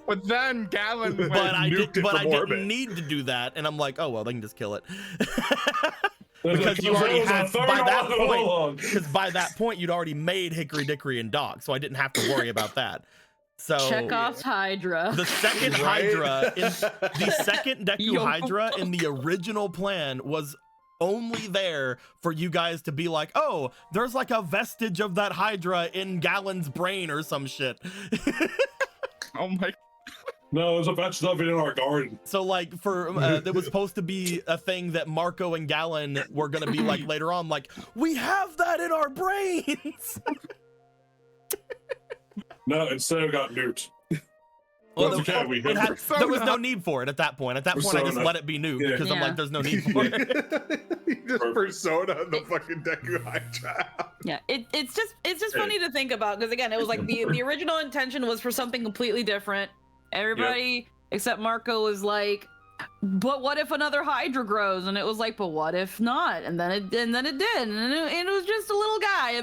But then Galen went, But I nuked it from orbit. didn't need to do that, and I'm like, oh well, they can just kill it. Because Because you already had by that point, point. because by that point you'd already made Hickory, Dickory, and Doc, so I didn't have to worry about that. So Chekhov's Hydra. the second Right? Hydra, the second Deku Yo. Hydra in the original plan was only there for you guys to be like, oh, there's like a vestige of that Hydra in Galen's brain or some shit. oh my, No, there's a bunch of stuff in our garden. So like for there was supposed to be a thing that Marco and Galen were gonna be like later on, like, we have that in our brains. No, instead it got nuked. Well, That's okay, we it have had- there was no need for it at that point. At that point, I just Persona. let it be nuked Yeah. because I'm Yeah. like, there's no need for it. You just Perfect. persona the fucking Deku Hydra. Yeah, it's just funny to think about because again, it was like the original intention was for something completely different. Everybody except Marco was like, "But what if another Hydra grows?" And it was like, "But what if not?" And then it did, and it was just a little guy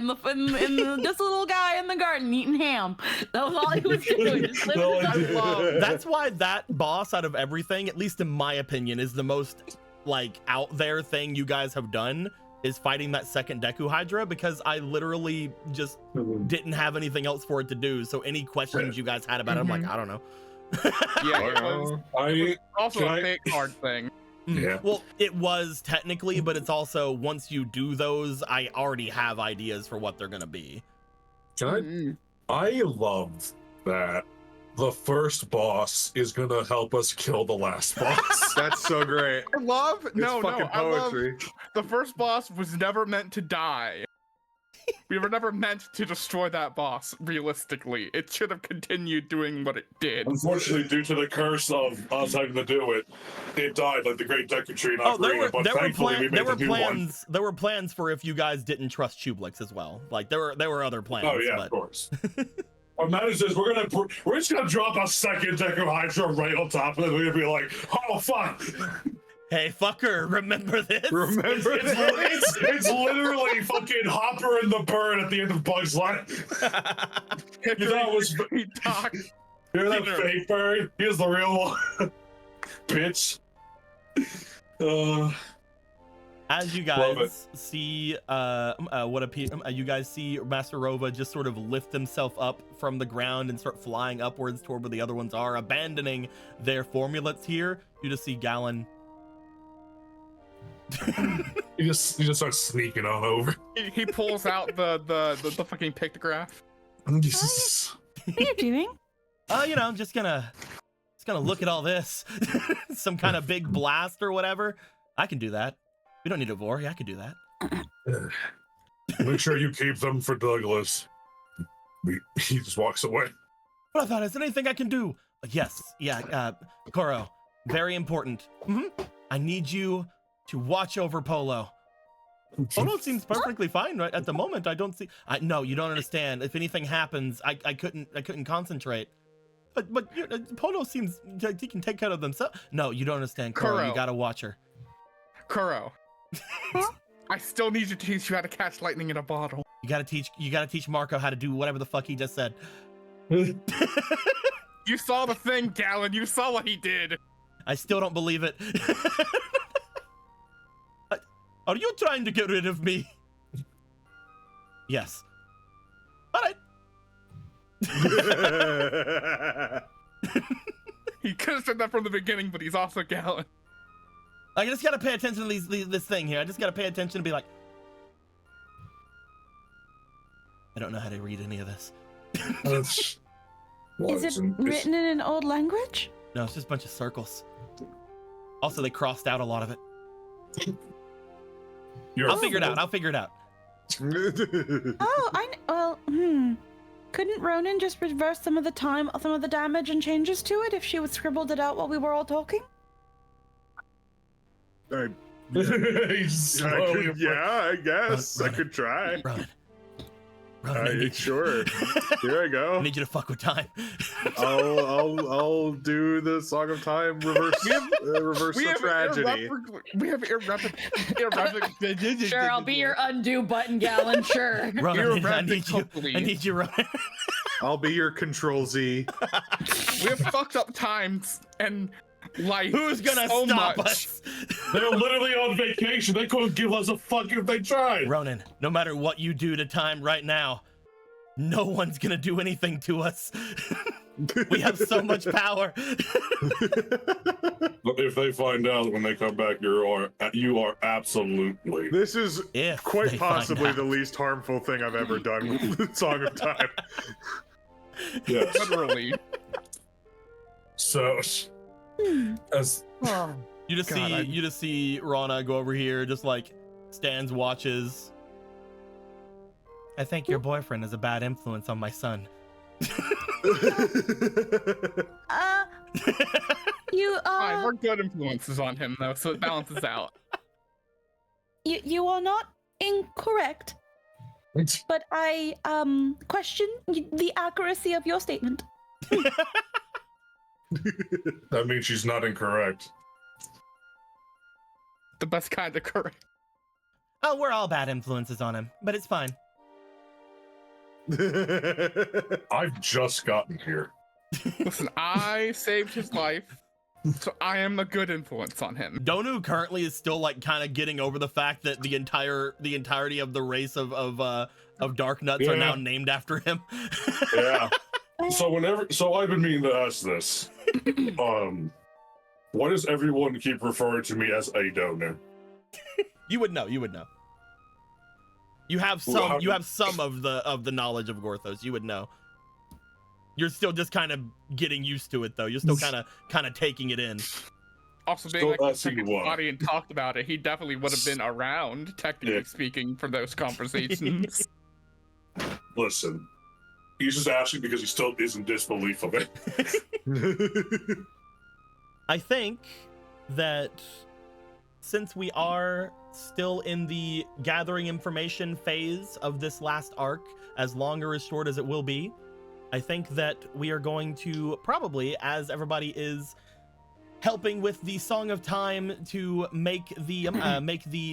just a little guy in the garden eating ham. That was all he was doing. Just living his life alone. That's why that boss out of everything, at least in my opinion, is the most like out there thing you guys have done, is fighting that second Deku Hydra, because I literally just didn't have anything else for it to do. So any questions you guys had about it, I'm like, I don't know. yeah, it was I also Can a I- fake card thing. Yeah. Well, it was technically, but it's also once you do those, I already have ideas for what they're gonna be. I love that the first boss is gonna help us kill the last boss. That's so great. I love It's fucking I love poetry. the first boss was never meant to die. We were never meant to destroy that boss, realistically. It should have continued doing what it did. Unfortunately, due to the curse of us having to do it, it died like the Great Deku Tree in Ocarina, but thankfully we made a new one. There were plans for if you guys didn't trust Chublix as well. Like there were other plans. Oh yeah, but... of course. Our manager says we're just gonna drop a second Deku Hydra right on top of it. We're gonna be like, oh fuck. Hey fucker, remember this? It's literally fucking Hopper and the Bird at the end of Bugs Life. You thought it was he talked. Hear that fake bird? Here's the real one. Bitch. As you guys see, you guys see Master Rova just sort of lift himself up from the ground and start flying upwards toward where the other ones are, abandoning their formulets here. You just see Gallon. He just starts sneaking on over. He pulls out the fucking pictograph. What are you doing? I'm just gonna look at all this. Some kind of big blast or whatever. I can do that. We don't need a Vor. Yeah, I can do that. Make sure you keep them for Douglas. He just walks away. But I thought, is there anything I can do? Yes. Yeah. Koro, very important. I need you to watch over Polo. Polo seems perfectly fine right at the moment. I don't see. No, you don't understand. If anything happens, I couldn't concentrate. But Polo seems like he can take care of themselves. No, you don't understand, Koro. You gotta watch her. Koro. I still need to teach you how to catch lightning in a bottle. You gotta teach Marco how to do whatever the fuck he just said. You saw the thing, Gallon. You saw what he did. I still don't believe it. Are you trying to get rid of me? Yes. All right. He could have said that from the beginning, but he's also Gallon. I just gotta pay attention to this thing here. I just gotta pay attention and be like, I don't know how to read any of this. Is it written in an old language? No, it's just a bunch of circles. Also, they crossed out a lot of it. I'll figure it out. Couldn't Ronan just reverse some of the damage and changes to it if she would scribbled it out while we were all talking? I guess I could try. Ronan, sure. Here I go. I need you to fuck with time. I'll do the Song of Time reverse the tragedy. We have irreparable. Sure, I'll be your undo button, Gallon. Sure. Ronan, I need you, Ronan. I'll be your Control Z. We have fucked up times and life. Who's gonna so stop much. us? They're literally on vacation. They couldn't give us a fuck if they tried. Ronan, no matter what you do to time right now, no one's gonna do anything to us. We have so much power. But if they find out when they come back, you are absolutely. This is quite possibly the out. least harmful thing I've ever done with Song of Time. Yes. Literally. So, as You just see Rana go over here, just like stands, watches. I think your boyfriend is a bad influence on my son. You are. Fine, we're good influences on him though, so it balances out. You are not incorrect, but I question the accuracy of your statement. That means she's not incorrect. The best kind of correct. Oh, we're all bad influences on him, but it's fine. I've just gotten here. Listen, I saved his life, so I am a good influence on him. Donu currently is still like kind of getting over the fact that the entirety of the race of Dark Nuts are now named after him. Yeah. So I've been meaning to ask this. Why does everyone keep referring to me as a Donu? You would know. You have some of the knowledge of Gorthos. You would know. You're still just kind of getting used to it, though. You're still kind of taking it in. Also, being like the second body and talked about it, he definitely would have been around, technically speaking, for those conversations. listen, he's just asking because he still is in disbelief of it. I think that since we are still in the gathering information phase of this last arc, as long or as short as it will be, I think that we are going to probably, as everybody is helping with the Song of Time to make the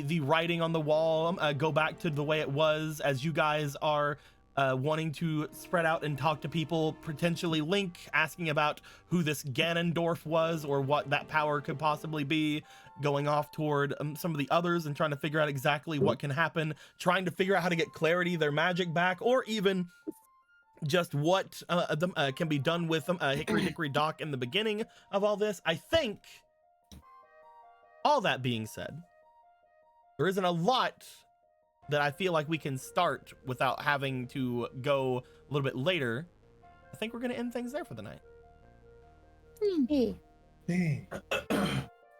the writing on the wall go back to the way it was, as you guys are wanting to spread out and talk to people, potentially Link asking about who this Ganondorf was or what that power could possibly be, going off toward some of the others and trying to figure out exactly what can happen, trying to figure out how to get clarity, their magic back, or even just what can be done with Hickory Dickory Dock in the beginning of all this. I think, all that being said, there isn't a lot that I feel like we can start without having to go a little bit later. I think we're going to end things there for the night.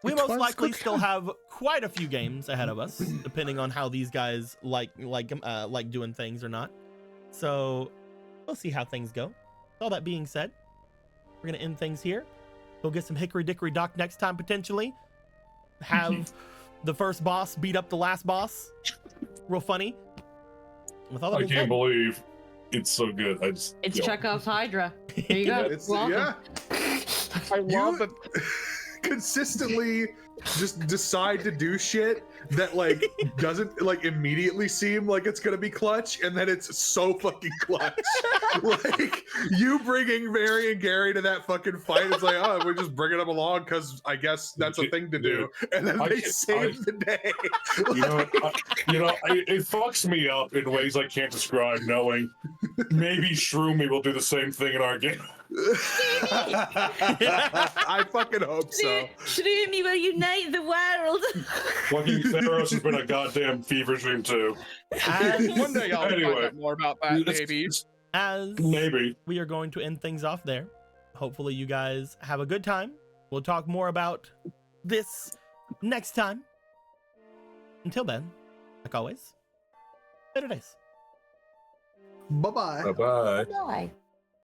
We most likely still have quite a few games ahead of us, depending on how these guys like doing things or not. So we'll see how things go. All that being said, we're going to end things here. We'll get some Hickory Dickory Dock next time, potentially. Have the first boss beat up the last boss. Real funny. With all that I being can't said, believe it's so good. It's Chekhov's Hydra. There you go. Welcome. Yeah. I love it. Consistently just decide to do shit that like doesn't like immediately seem like it's gonna be clutch, and then it's so fucking clutch. Like you bringing Mary and Gary to that fucking fight, it's like, oh, we're just bringing them along because I guess that's a thing to do, and then they save the day. It fucks me up in ways I can't describe, knowing maybe Shroomy will do the same thing in our game. I fucking hope so. Shroomy will unite the world. Fucking Theros has been a goddamn fever dream too. One day I'll Anyway. find out more about that, maybe. as Maybe. we are going to end things off there. Hopefully you guys have a good time. We'll talk more about this next time. Until then, like always, better days. Bye-bye. Bye-bye. Bye.